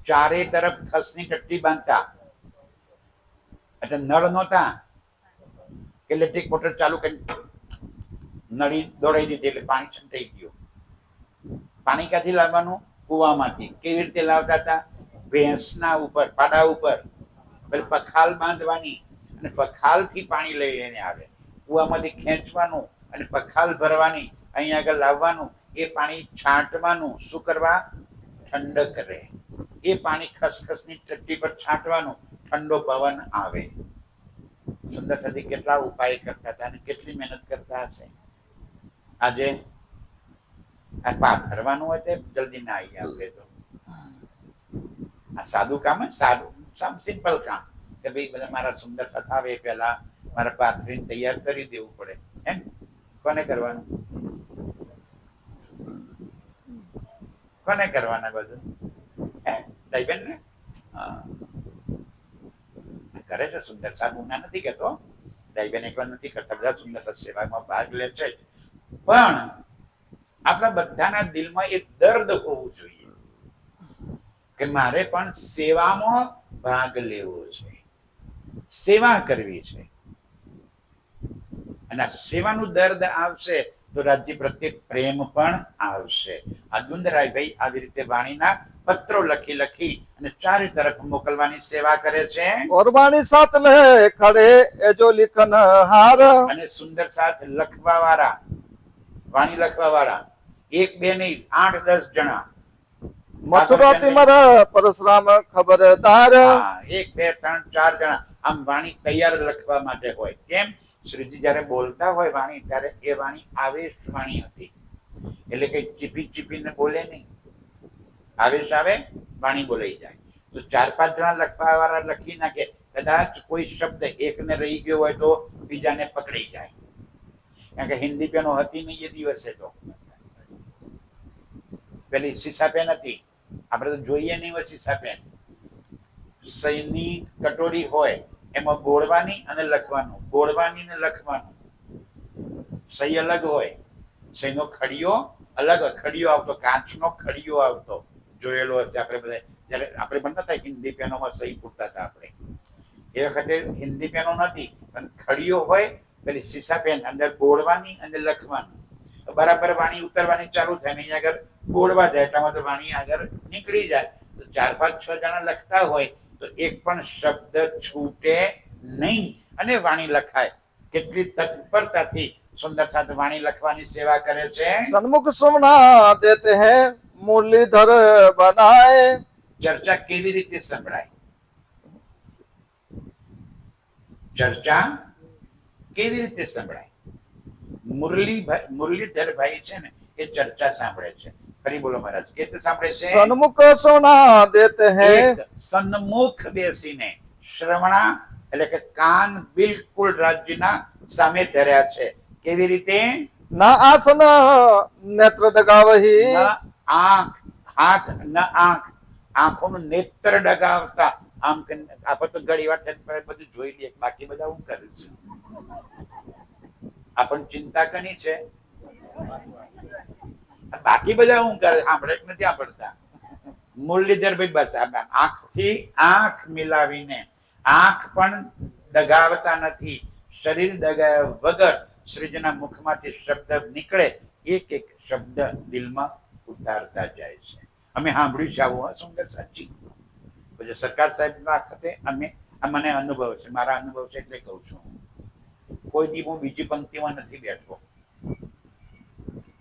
ચારે તરફ ખસની ટટ્ટી બાંધતા. એટલે નળ નહોતા, ઇલેક્ટ્રિક મોટર ચાલુ કરી નળી દોડાઈ દીધી એટલે પાણી છંટાઈ ગયું. પાણી ક્યાંથી લાવવાનું? કુવામાંથી. કેવી રીતે લાવતા હતા? ભેંસના ઉપર, પાડા ઉપર પખાલ બાંધવાની અને પખાલથી પાણી લઈ લઈને આવે. કુવામાંથી ખેંચવાનું અને પખાલ ભરવાની, અહીંયા આગળ લાવવાનું, એ પાણી છાંટવાનું. શું કરવા? ઠંડક રહે. એ પાણી ખસખસની ટટ્ટી પર છાંટવાનું, ઠંડો પવન આવે. સુંદર સાથે કેટલા ઉપાય કરતા હતા અને કેટલી મહેનત કરતા હશે. આજે આ પાથરવાનું હોય તે જલ્દી ના આવી આપણે તો. આ સાદું કામ જ સારું, સિમ્પલ કામ કે ભાઈ બધા મારા સુંદર સાથ આવે પહેલા મારા પાથરીને તૈયાર કરી દેવું પડે. એમ કોને કરવાનું? કોને કરવાના બધું? બેન ને કરે છે સુંદર સાથ. હું ના નથી કહેતો, બેન એકલા નથી કરતા, બધા સુંદર સાથ સેવામાં ભાગ લે છે. પણ આપણા બધાના દિલમાં એક દર્દ હોવું જોઈએ કે મારે પણ સેવામાં ભાગ લેવો છે, સેવા કરવી છે. અને આ સેવાનું દર્દ આવશે તો રાજ્ય પ્રત્યે પ્રેમ પણ આવશે. આ દુંદરાયભાઈ આવી રીતે વાણીના પત્રો લખી લખી અને ચારે તરફ મોકલવાની સેવા કરે છે. और वाणी साथ ले खड़े ए जो लिखन हार. અને સુંદર સાથ લખવા વાળા, વાણી લખવા વાળા એક બે નહીં 8-10 જણા મથુરાથી મર પરશુરામ ખબરદાર. હા, 1 2 3 4 જણા આમ વાણી તૈયાર લખવા માટે હોય. કેમ? શ્રીજી જયારે બોલતા હોય વાણી ત્યારે એ વાણી આવેશ વાણી હતી, એટલે કઈ ચીપી ચીપીને બોલે નહીં. આવેશ આવે, વાણી બોલાઈ જાય. તો 4 5 જણા લખવા વાળા લખી નાખે, કદાચ કોઈ શબ્દ એકને રહી ગયો હોય તો બીજાને પકડી જાય. કારણ કે હિન્દી પેનો હતી નહીં એ દિવસે, તો પેલી સીસા પેન હતી, આપણે તો જોઈએ નહીં હોય સીસા પેન. સહીની કટોરી હોય એમાં બોળવાની અને લખવાનું, બોળવાની ને લખવાનું. સહી અલગ હોય, સહીનો ખડીયો અલગ, ખડીયો આવતો, કાચનો ખડીયો આવતો, જોયેલો હશે આપણે બધા. જયારે આપણે ભણતા હતા હિન્દી પેનોમાં સહી પૂરતા હતા આપણે, એ વખતે હિન્દી પેનો નથી, પણ ખડીયો હોય, પેલી સીસા પેન, અંદર બોળવાની અને લખવાનું. બરાબર વાણી ઉતરવાની ચાલુ થાય ને અહીંયા આગળ બોળવા જાય એટલામાં તો વાણી આગળ નીકળી જાય. તો 4 5 6 જણા લખતા હોય તો એક પણ શબ્દ છૂટે નહીં અને વાણી લખાય. કેટલી તત્પરતાથી સુંદર સાથે વાણી લખવાની સેવા કરે છે. સન્મુખ સુમના દેતે હૈ મુરલીધર બનાए. ચર્ચા કેવી રીતે સંભળાય? ચર્ચા કેવી રીતે સંભળાય? મુરલીધરભાઈ છે ને એ ચર્ચા સાંભળે છે. ફરી બોલો મહારાજ, એ તો સાંભળે છે. સન્મુખ સુમના દેતે હૈ. સન્મુખ બેસીને, શ્રવણા એટલે કે કાન બિલકુલ રાજ્યના સામે ધર્યા છે. કેવી રીતે? ના આસન નેત્ર ડગાવહી. આંખ, હાથ ન આંખ, આંખોનું નેત્ર ડગાવતા. આમ આપણે તો ઘણી વાર બધું જોઈ લઈએ, બાકી બધા હું કરું છું. આપણને ચિંતા કની છે? બાકી બધા હું કરે, સાંભળે નથી સાંભળતા. મુરલીધરભાઈ બસ આંખથી આંખ મિલાવીને, આંખ પણ ડગાવતા નથી. શરીર ડગાવ્યા વગર શ્રીજીના મુખમાંથી શબ્દ નીકળે, એક એક શબ્દ દિલમાં ઉતારતા જાય છે. અમે સાંભળ્યું છે આવું, સુંદર સાચી. પછી સરકાર સાહેબ ના વખતે મને અનુભવ છે, મારા અનુભવ છે એટલે કહું છું. કોઈ દી હું બીજી પંક્તિમાં નથી બેઠો,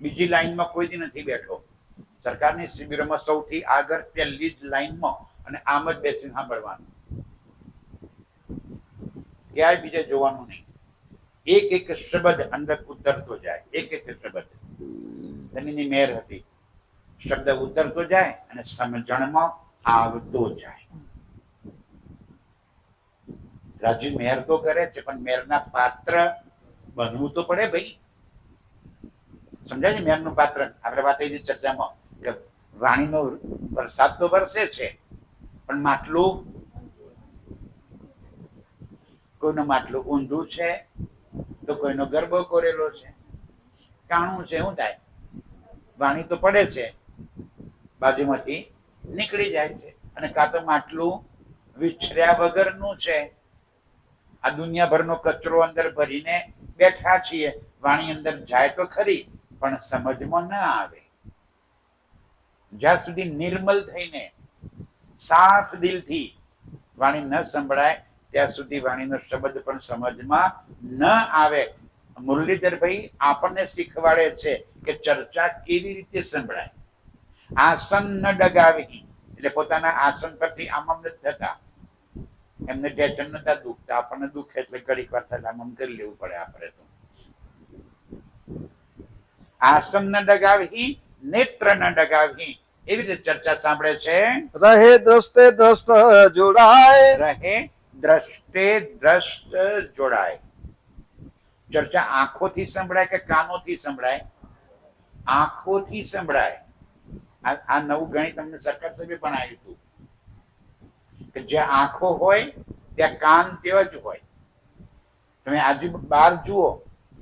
બીજી લાઈનમાં કોઈ દી નથી બેઠો. સરકારની શિબિરમાં સૌથી આગળ પહેલી જ લાઈનમાં, અને આમ જ બેસીને સાંભળવાનું, ક્યાંય બીજે જોવાનું નહીં. એક એક શબ્દ અંદર ઉતરતો જાય, એક એક શબ્દ. તેની મેર હતી, શબ્દ ઉતરતો જાય અને સમજણમાં આવતો જાય. રાજુ મેર તો કરે છે, પણ મેરના પાત્ર બનવું તો પડે ભાઈ. સમજાય છે મેરનું પાત્ર? આપણે વાત થઈ હતી ચર્ચામાં કે વાણીનો વરસાદ તો વરસે છે, પણ માટલું, કોઈનું માટલું ઊંધું છે તો કોઈનો ગરબો કોરેલો છે, કાણું છે. શું થાય? વાણી તો પડે છે, બાજુમાંથી નીકળી જાય છે. અને કાં તો માટલું વિછર્યા વગરનું છે. આ દુનિયાભરનો કચરો અંદર ભરીને બેઠા છીએ, વાણી અંદર જાય તો ખરી, પણ સમજમાં ન આવે. જ્યાં સુધી નિર્મલ થઈને સાફ દિલથી વાણી ન સંભળાય ત્યાં સુધી વાણીનો શબ્દ પણ સમજમાં ન આવે. મુરલીધરભાઈ આપણને શીખવાડે છે કે ચર્ચા કેવી રીતે સંભળાય. આસન ન ડગાવી, એટલે પોતાના આસન પરથી આમ નથી થતા. એમને ટેન્શન નતા દુખતા, આપણને દુખે એટલે ઘડીક વાર થતા આમ કરી લેવું પડે આપણે તો. આસન ન ડગાવી, નેત્ર ન ડગાવી, એવી રીતે ચર્ચા સાંભળે છે. રહે દ્રષ્ટે દ્રષ્ટ જોડાય. રહે દ્રષ્ટે દ્રષ્ટ જોડાય. ચર્ચા આંખોથી સંભળાય કે કાનોથી સંભળાય? આંખોથી સંભળાય. આ નવું ગણિત તમને સરકાર સાહેબે પણ આવ્યું હતું કે જ્યાં આંખો હોય ત્યાં કાન તેવા જ હોય. તમે આજુ બહાર જુઓ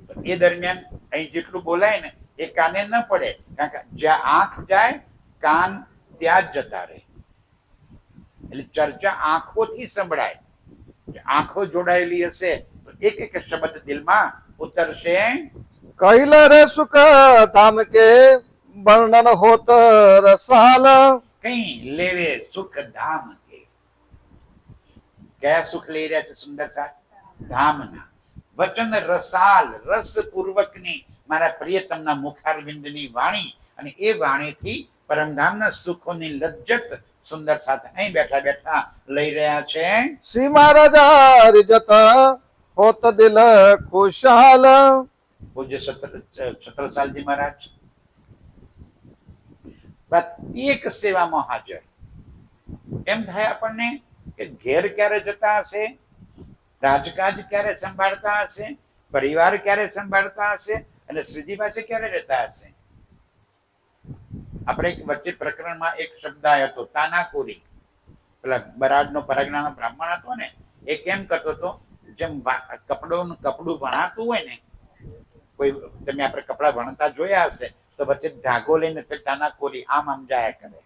તો એ દરમિયાન અહીં જેટલું બોલાય ને એ કાને ન પડે, કારણ કે જ્યાં આંખ જાય કાન ત્યાં જ જતા રહે. એટલે ચર્ચા આંખોથી સંભળાય. આંખો જોડાયેલી હશે તો એક એક શબ્દ દિલમાં ઉતરશે. કૈલ રે સુખ ધામ કે વર્ણન હોત રસાલ. કઈ લેવે સુખ ધામ કે. કયા સુખ લઈ રહ્યા છે? સુંદર સા ધામના. વચન રસાલ, રસ પૂર્વકની મારા પ્રિયતમના મુખારવિંદની વાણી, અને એ વાણીથી પરમધામના સુખોની લજ્જત સુંદર સાથે અહીં બેઠા બેઠા લઈ રહ્યા છે. श्री महाराजा रिजत होत दिल खुशहाल પૂજ્ય છત્રસાલજી મહારાજ પ્રત્યેક સેવામાં હાજર. એમ થાય આપણને કે ઘેર ક્યારે જતા હશે, રાજકાજ ક્યારે સંભાળતા હશે, પરિવાર ક્યારે સંભાળતા હશે અને શ્રીજી પાસે ક્યારે રહેતા હશે. આપણે એક વચ્ચે પ્રકરણમાં એક શબ્દ આવ્યો હતો તાનાકોરી. પેલા બરાડનો પરગણાનો બ્રાહ્મણ હતો ને, એ કેમ કરતો હતો, જેમ કપડું વણાતું હોય ને, કોઈ તમે આપણે કપડા વણતા જોયા હશે તો વચ્ચે ધાગો લઈને તાનાકોરી આમ આમ જાયા કરે.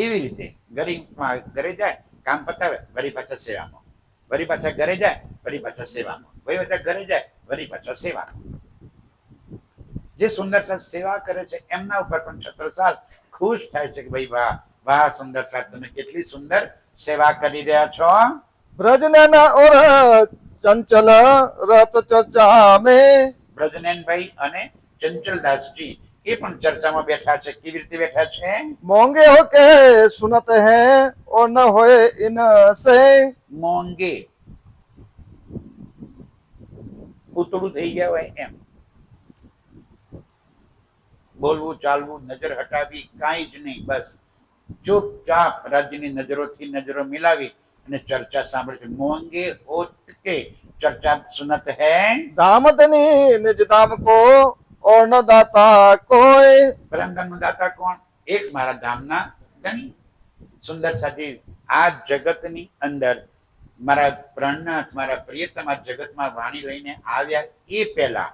એવી રીતે ઘરે જાય, કામ પતાવે, વળી પાછા સેવામાં, વળી પાછા ઘરે જાય, વળી પાછા સેવામાં, વળી પાછા ઘરે જાય, વળી પાછા સેવામાં. જે સુંદર સાથ સેવા કરે છે એમના ઉપર પણ છત્રસાલ ખુશ થાય છે કે ભાઈ વાહ વાહ સુંદર સાથ, તમે કેટલી સુંદર સેવા કરી રહ્યા છો. ब्रजनन और चंचल रत चर्चा में બ્રજનેનભાઈ અને ચંચલદાસજી એ પણ ચર્ચામાં બેઠા છે. કેવી રીતે બેઠા છે? मोंगे होके सुनत हैं और न होए इनसे મોંગે, પૂતળું થઈ ગયા હોય એમ, બોલવું ચાલવું નજર હટાવી કાંઈ જ નહીં, બસ ચૂપચાપ રાજ્યની નજરોથી નજરો મિલાવી અને ચર્ચા સાંભળે છે. મોંગે હોત કે ચર્ચા સુનત હૈ. दामदनी निज दाम को और न दाता कोई પરમધામનો દાતા કોણ? એક મારા ધામના ધણી. સુંદર સાથી આ જગતની અંદર મારા પ્રાણનાથ, મારા પ્રિયતમ આ જગતમાં વાણી લઈને આવ્યા એ પહેલા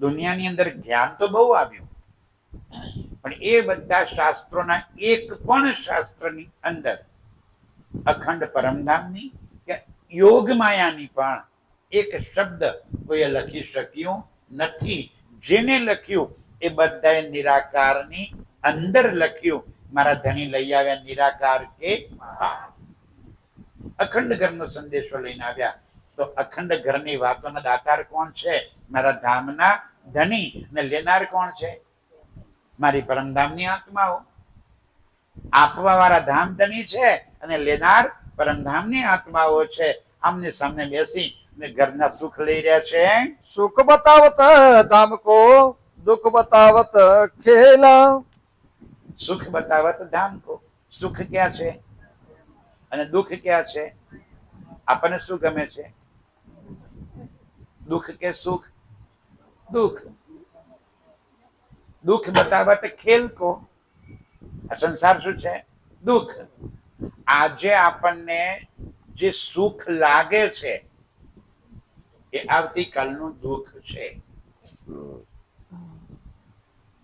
દુનિયાની અંદર જ્ઞાન તો બહુ આવ્યું, પણ એ બધા શાસ્ત્રોના એક પણ શાસ્ત્રની અંદર અખંડ પરમધામની કે યોગ માયાની પણ એક શબ્દ કોઈએ લખી શક્યું નથી. જેને લખ્યું એ બધાએ નિરાકારની અંદર લખ્યું. મારા ધણી લઈ આવ્યા નિરાકાર કે અખંડ ઘરનો સંદેશો લઈને આવ્યા. તો અખંડ ઘરની વાતોના દાતાર કોણ છે? મારા ધામના ધણી. અને લેનાર કોણ છે? મારી પરમધામની આત્માઓ. આપવા વાળા ધામ ધણી છે અને લેનાર પરમધામની આત્માઓ છે. આમને સામને બેસી અને ઘરના સુખ લઈ રહ્યા છે. सुख बतावत दाम को दुख बतावत खेला સુખ બતાવત ધામ કો. સુખ ક્યાં છે અને દુઃખ ક્યાં છે? આપણને શું ગમે છે? દુઃખ કે સુખ? દુઃખ. દુઃખ બતાવત ખેલ કો. આ સંસાર શું છે? દુઃખ. આજે આપણને જે સુખ લાગે છે એ આવતીકાલનું દુઃખ છે.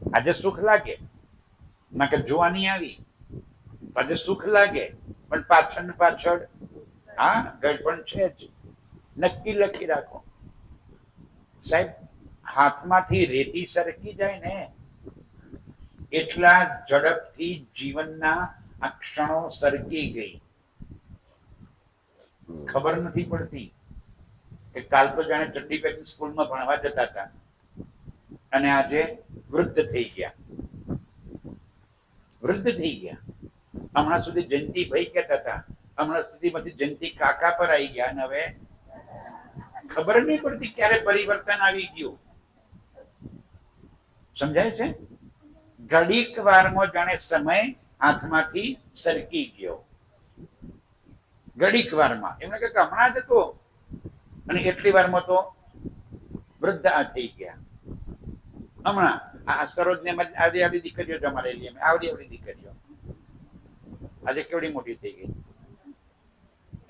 આજે સુખ લાગે ના કે જોવાની આવી, આજે સુખ લાગે પણ પાછળ ને પાછળ હા ગડપણ છે જ. નક્કી લખી રાખો સાહેબ, હાથમાંથી રેતી સરકી જાય ને એટલા ઝડપથી જીવનના આ ક્ષણો સરકી ગઈ. ખબર નથી પડતી કે કાલ તો જાણે ચડ્ડી પહેરીને સ્કૂલમાં ભણવા જતા હતા અને આજે વૃદ્ધ થઈ ગયા. વૃદ્ધ થઈ ગયા. હમણાં સુધી જયંતિ ભાઈ કહેતા હતા, હમણાં સુધીમાંથી જયંતિ કાકા પર આવી ગયા અને હવે ખબર નહીં પડતી ક્યારે પરિવર્તન આવી ગયું. સમજાય છે? ઘડીક વારમાં જાણે સમય હાથમાંથી સરકી ગયો. ઘડીક વારમાં એમને કે હમણાં જ હતો અને એટલી વારમાં તો વૃદ્ધ આ થઈ ગયા. હમણાં આ સરોજને આવડી આવડી દીકરીઓ જમાડેલી, અમે આવડી આવડી દીકરીઓ આજે કેવડી મોટી થઈ ગઈ.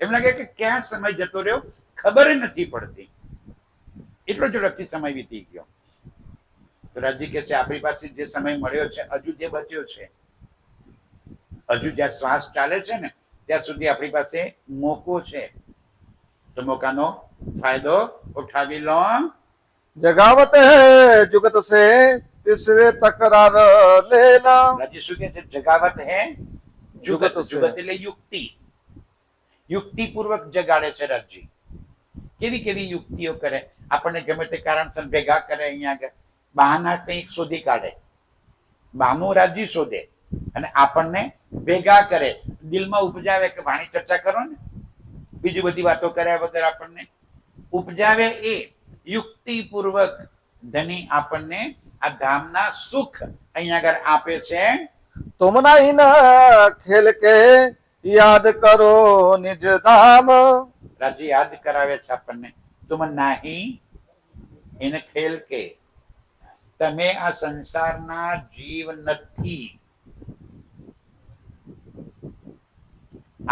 એમ લાગે કે ક્યાં સમય જતો રહ્યો ખબર નથી પડતી. એટલો ઝડપથી સમય વીતી ગયો. તો રાજી કે છે આપણી પાસે જે સમય મળ્યો છે હજુ જે બચ્યો છે, હજુ જ્યાં શ્વાસ ચાલે છે ને ત્યાં સુધી આપણી પાસે મોકો છે. તો મોકાનો ફાયદો ઉઠાવી લો. जगावत है जुगत से तीसरे तकरार लेला રાજી શું કે છે? જગાવત હે જુગત. જુગત છે. જુગત એટલે યુક્તિ. યુક્તિપૂર્વક જગાડે છે રાજી. કેવી કેવી યુક્તિઓ કરે, આપણને ગમે તે કારણસર ભેગા કરે. અહીંયા આગળ બહાના કંઈક શોધી કાઢે, બહાનું રાજ્ય શોધે અને આપણને ભેગા કરે, દિલમાં ઉપજાવે કે વાણી ચર્ચા કરો ને, બીજી બધી વાતો કર્યા વગર આપણને ઉપજાવે, એ યુક્તિપૂર્વક ધની આપણને આ ધામના સુખ અહીંયા આગળ આપે છે. तुम नहीं न खेल के याद करो निज धाम. રાજ્ય યાદ કરાવે છે આપણને, તુમ નહીં ઇન ખેલ કે, તમે આ સંસારના જીવ નથી,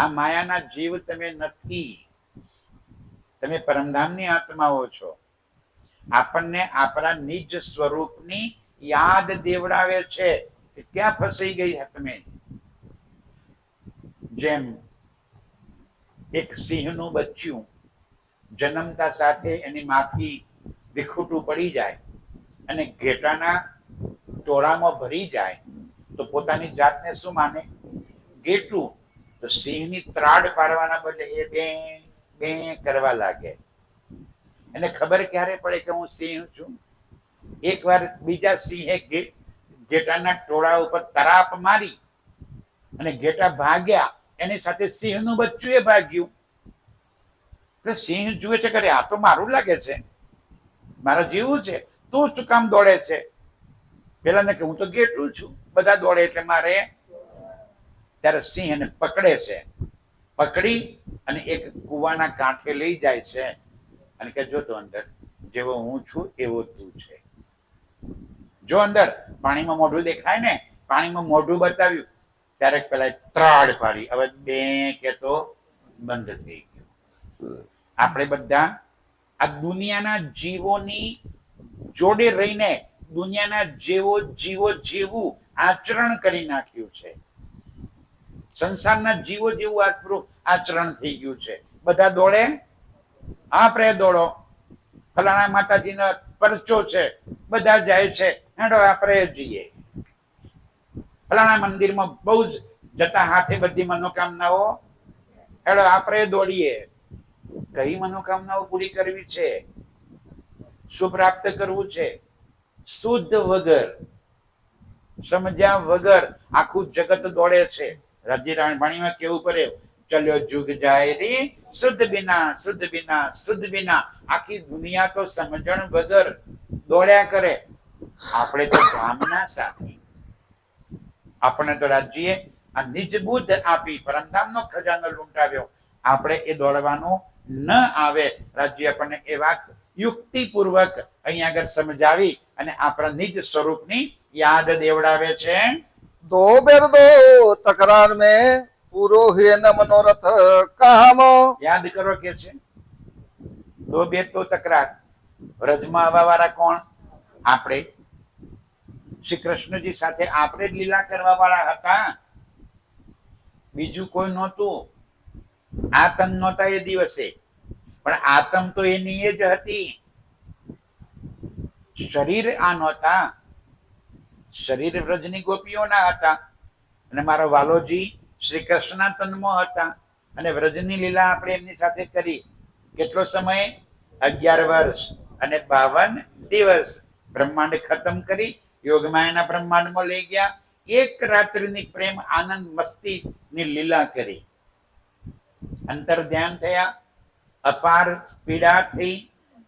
આ માયાના જીવ તમે નથી, તમે પરમધામની આત્માઓ છો. આપણને આપણા નિજ સ્વરૂપની યાદ દેવડાવે છે કે ક્યાં ફસાઈ ગઈ તમે. જેમ એક સિંહનું બચ્ચું જન્મતા સાથે એની માથી વિખૂટું પડી જાય અને ઘેટાના ટોળામાં ભરી જાય તો પોતાની જાતને શું માને? ઘેટું. તો સિંહની ત્રાડ પાડવાના બદલે એ બે બે કરવા લાગે. એને ખબર ક્યારે પડે કે હું સિંહ છું? એકવાર બીજા સિંહે ઘેટાના ટોળા ઉપર તરાપ મારી અને ઘેટા ભાગ્યા, એની સાથે સિંહનું બચ્ચું એ ભાગ્યું. એટલે સિંહ જુએ છે કે આ તો મારું લાગે છે, મારા જેવું છે, તું શું કામ દોડે છે? પેલા ને કે હું તો ઘેટું છું, બધા દોડે એટલે મારે. ત્યારે સિંહ એને પકડે છે, પકડી અને એક કુવાના કાંઠે લઈ જાય છે અને કે જો તો અંદર જેવો હું છું એવો તું છે. જો અંદર પાણીમાં મોઢું દેખાય ને, પાણીમાં મોઢું બતાવ્યું ત્યારે પેલા ત્રાડ પાડી, હવે બે કે તો બંધ થઈ ગયું. આપણે બધા આ દુનિયાના જીવોની જોડે રહીને દુનિયાના જીવો જેવું આચરણ કરી નાખ્યું છે. સંસારના જીવો જેવું આપણું આચરણ થઈ ગયું છે. બધા દોડે, આપણે દોડો. ફલાણા માતાજીનો પરચો છે, બધા જાય છે, હેડો આપણે જઈએ. ફલાણા મંદિરમાં બહુ જ જતા હાથે બધી મનોકામનાઓ, હેડો આપણે દોડીએ. કઈ મનોકામનાઓ પૂરી કરવી છે? શું પ્રાપ્ત કરવું છે? શુદ્ધ વગર, સમજ્યા વગર આખું જગત દોડે છે. રાજ્ય રાણીમાં કેવું પડે? ચલ્યો જુગ જાય રે શુદ્ધ બિના, શુદ્ધ બિના, શુદ્ધ બિના. આખી દુનિયા તો સમજણ વગર દોડ્યા કરે. આપણે તો ધામના સાથી, આપણે તો રાજ્ય આ નિજ બુદ્ધ આપી પરમધામનો ખજાનો લૂંટાવ્યો. આપણે એ દોડવાનું ન આવે. રાજ્ય આપણને એ વાત યુક્તિપૂર્વક અહીંયા આગળ સમજાવી અને આપણા નિજ સ્વરૂપની યાદ દેવડાવે છે. दो बेर दो तकरार में पूरो हुए न मनोरथ काम. યાદ કરો કે છે દો બે તો તકરાર. વ્રજમાં આવવા વાળા કોણ? આપણે. શ્રી કૃષ્ણજી સાથે આપણે જ લીલા કરવા વાળા હતા, બીજું કોઈ નહોતું. આતમ નહોતા એ દિવસે, પણ આતમ તો એની જ હતી. શરીર આ નહોતા, શરીર વ્રજની ગોપીઓના હતા અને મારો વાલોજી શ્રી કૃષ્ણ તન્મો હતા અને વ્રજની લીલા આપણે એમની સાથે કરી. કેટલો સમય? 11 વર્ષ અને 52 દિવસ. બ્રહ્માંડ ખતમ કરી યોગમાયાના બ્રહ્માંડમાં લઈ ગયા. એક રાત્રિની પ્રેમ આનંદ મસ્તીની લીલા કરી. અંતર ધ્યાન થયા, અપાર પીડા થઈ,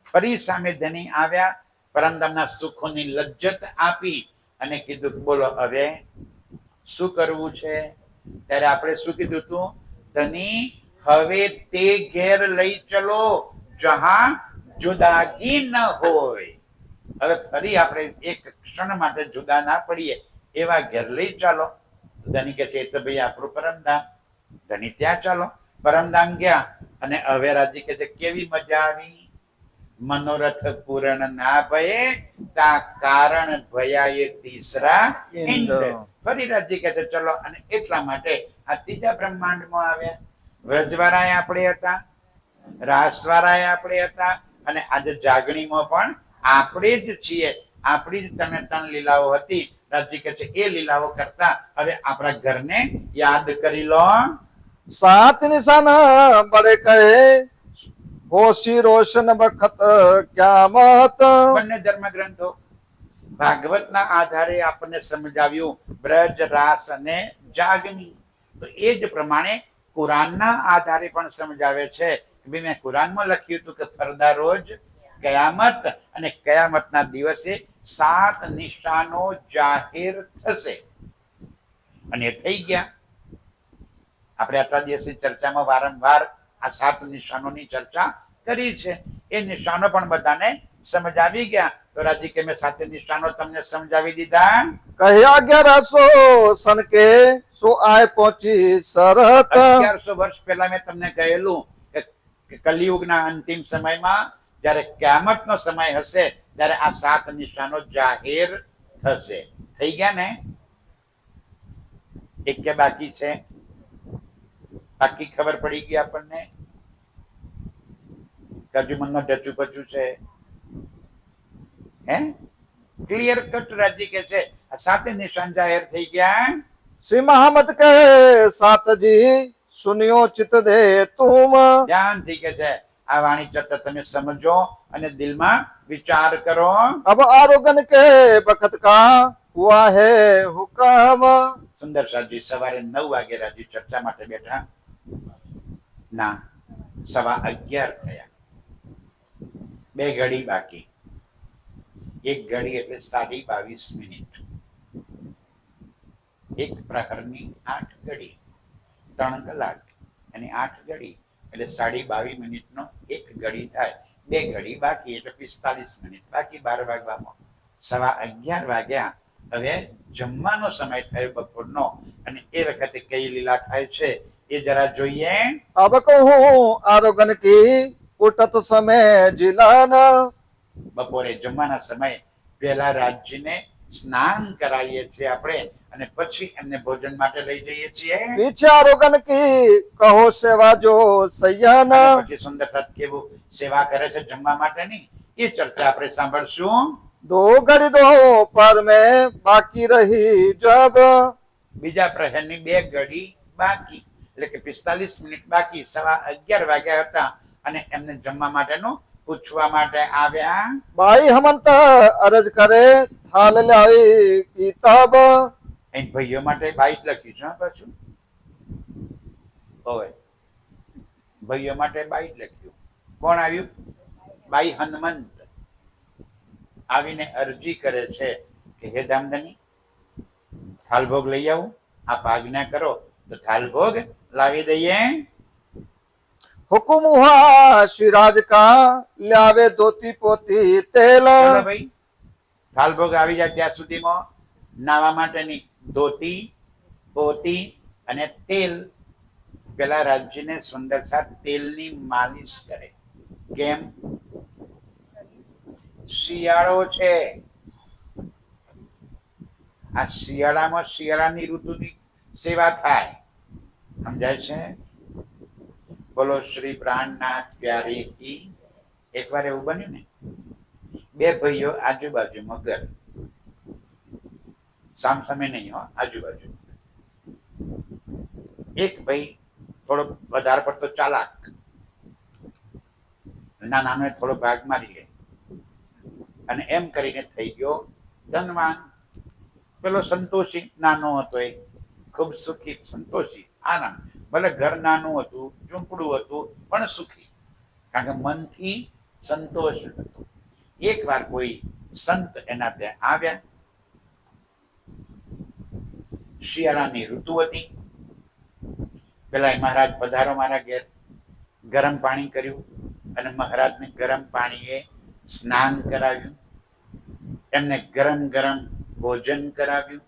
ફરી સામે ધની આવ્યા, પરમધામના સુખોની લજ્જત આપી અને કીધું બોલો હવે શું કરવું છે? ત્યારે આપણે શું કીધું તું? ધની હવે તે ઘેર લઈ ચલો જહાં જુદાગી ન હોય. હવે ફરી આપણે એક ક્ષણ માટે જુદા ના પડીએ એવા ઘેર લઈ ચાલો. ધની કે છે તો ભાઈ આપણું પરમધામ. ધની ત્યાં ચાલો. પરમધામ ગયા અને હવે રાજી કે છે કેવી મજા આવી? મનોરથ પૂરણ ના ભયે તા કારણ ભયાએ તીસરા ઇન્દ્ર. ફરી રાજી કે છે ચલો. અને એટલા માટે આ ત્રીજા બ્રહ્માંડમાં આવ્યા. વ્રજવાળાએ આપણે હતા, રાસવાળાએ આપણે હતા અને આજે જાગણીમાં પણ આપણે જ છીએ. આપણી જ તને ત્રણ લીલાઓ હતી. રાજી કે છે એ લીલાઓ કરતા હવે આપણા ઘરને યાદ કરી લો. सात निशान बड़े कहे होशी रोशन बखत क्या मत. બંને ધર્મ ગ્રંથો ભાગવતના આધારે આપણને સમજાવ્યું બ્રજ રાસ અને જાગની. તો એ જ પ્રમાણે કુરાનના આધારે પણ સમજાવે છે કે ભાઈ મેં કુરાનમાં લખ્યું હતું કે ફરદા રોજ કયામત અને કયામતના દિવસે 7 નિશાનો જાહેર થશે અને એ થઈ ગયા. આપણે આટલા દિવસની ચર્ચામાં વારંવાર આ 7 નિશાનોની ચર્ચા કરી છે. એ નિશાનો પણ બધાને સમજાવી ગયા. તો રાજી કે મેં 7 નિશાનો તમને સમજાવી દીધા. કહ્યા 1100 સન કે સો આય પહોંચી સરહદ. 1100 વર્ષ પહેલા મેં તમને કહેલું કે કલિયુગના અંતિમ સમયમાં જ્યારે ક્યામતનો સમય હશે ત્યારે આ 7 નિશાનો જાહેર થશે. થઈ ગયા ને? એક કે બાકી છે? બાકી ખબર પડી ગઈ આપણને? હજુ મનમાં ડચું પચું છે? હે? ક્લિયર કટ રાજી કે છે આ 7 નિશાન જાહેર થઈ ગયા. શ્રી મહામત કહે સાતજી સુનિયો ચિત દે તુમ. ધ્યાનથી કે છે આ વાણી ચર્ચા તમે સમજો અને દિલમાં વિચાર કરો. अब आरोगन के बखत का हुआ है हुक्म. સુંદર સાજી સવારે 9 વાગે રાજી ચર્ચા માટે બેઠા. ના, 11:15 થયા. 2 ઘડી બાકી. 1 ઘડી એટલે 22:30. 1 પ્રહરની 8 ઘડી, 3 કલાક અને 8 ઘડી એટલે 22:30 1 ઘડી થાય. 2 ઘડી બાકી એટલે 45 બાકી. 12 વાગવામાં 11:15 વાગ્યા. હવે જમવાનો સમય થયો બપોરનો અને એ વખતે કઈ લીલા થાય છે એ જરા જોઈએ. अब कहूँ आरोगन की उठत समय जिलन. બપોરે જમવાના સમય પહેલા રાજ્યને સ્નાન કરાવીએ છીએ આપણે અને પછી એમને ભોજન માટે લઈ જઈએ છીએ. पीछे आरोगन की कहो सेवा जो सयन. અને પછી સુંદર સાથ કેવું સેવા કરે છે જમવા માટેની એ ચર્ચા આપણે સાંભળશું. 2 घड़ी दोपहर में बाकी रही जब. બીજા પ્રહરની 2 ઘડી બાકી એટલે કે 45 બાકી. 11:15 વાગ્યા હતા અને એમને જમવા માટેનું પૂછવા માટે આવ્યા. बाई हमंत अरज करे थाल लावी किताब. અહીં ભાઈઓ માટે બાઈ જ લખ્યું છે હો પાછું. હોય ભાઈઓ માટે બાઈ જ લખ્યું. કોણ આવ્યું? બાઈ હનુમંત આવીને અરજી કરે છે કે હે દામદની થાલભોગ લઈ આવું, આપ આજ્ઞા કરો તો થાલભોગ લાવી દઈએ. हुकुम हुआ शिराज का लावे धोती पोती तेल. ચલો ભાઈ, થાલભોગ આવી જાય ત્યાં સુધીમાં નાવા માટેની ધોતી, પોતી અને તેલ. પેલા રાજ્યને સુંદર સાથ તેલની માલિશ કરે. કેમ? શિયાળો છે. આ શિયાળામાં શિયાળાની ઋતુની સેવા થાય. સમજાય છે? બોલો શ્રી પ્રાણનાથ પ્યારી કી. એકવાર એવું બન્યું ને, 2 ભાઈઓ આજુબાજુમાં ઘર, સામસામે નહીં હો, આજુબાજુ. એક ભાઈ થોડો વધારે પડતો ચાલાક, નાનાનો થોડો ભાગ મારી લે અને એમ કરીને થઈ ગયો ધનવાન. પેલો સંતોષી નાનો હતો, એ ખૂબ સુખી, સંતોષી, આનંદ. ભલે ઘર નાનું હતું, ઝૂંપડું હતું, પણ સુખી, કારણ કે મનથી સંતોષ હતો. એક વાર કોઈ સંત એના ત્યાં આવ્યા. શિયાળાની ઋતુ હતી. પેલા મહારાજ પધારો મારા ઘેર. ગરમ પાણી કર્યું અને મહારાજને ગરમ પાણીએ સ્નાન કરાવ્યું. એમને ગરમ ગરમ ભોજન કરાવ્યું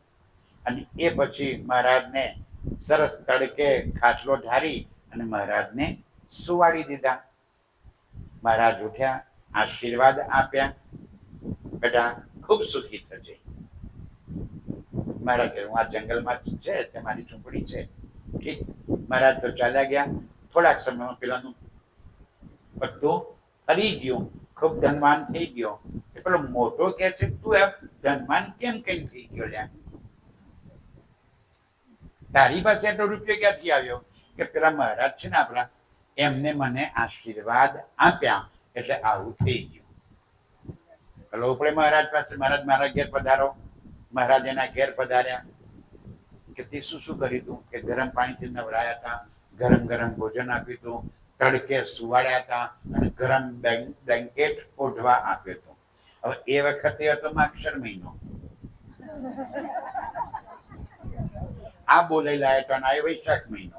અને એ પછી મહારાજને સરસ તડકે ખાટલો ઢારી અને મહારાજને સુવાડી દીધા. મહારાજ ઉઠ્યા, આશીર્વાદ આપ્યા, બેટા ખૂબ સુખી થજે. મહારાજ કહ્યું આ જંગલમાં છે તે મારી ઝૂંપડી છે. ઠીક. મહારાજ તો ચાલ્યા ગયા. થોડાક સમયમાં પેલાનું બધું ફરી ગયું, ખૂબ ધનવાન થઈ ગયો. એ પેલો મોટો કે છે તું એમ ધનવાન કેમ કેમ થઈ ગયો? લ્યા તારી પાસે એટલો રૂપિયો ક્યાંથી આવ્યો? કે પેલા મહારાજ છે ને આપણા, એમને મને આશીર્વાદ આપ્યા એટલે આવું થઈ ગયું. પેલો ઉપડે મહારાજ પાસે, મહારાજ મારા ઘેર પધારો. મહારાજ એના ઘેર પધાર્યા. કે તે શું શું કર્યું તું? કે ગરમ પાણીથી નવડાયા હતા, ગરમ ગરમ ભોજન આપ્યું હતું, તડકે સુવાડ્યા હતા અને ગરમ બ્લેન્કેટ ઓઢવા આપ્યો હતો. હવે એ વખતે હતો માક્ષર મહિનો. આ બોલેલા હતો અને આ વૈશાખ મહિનો.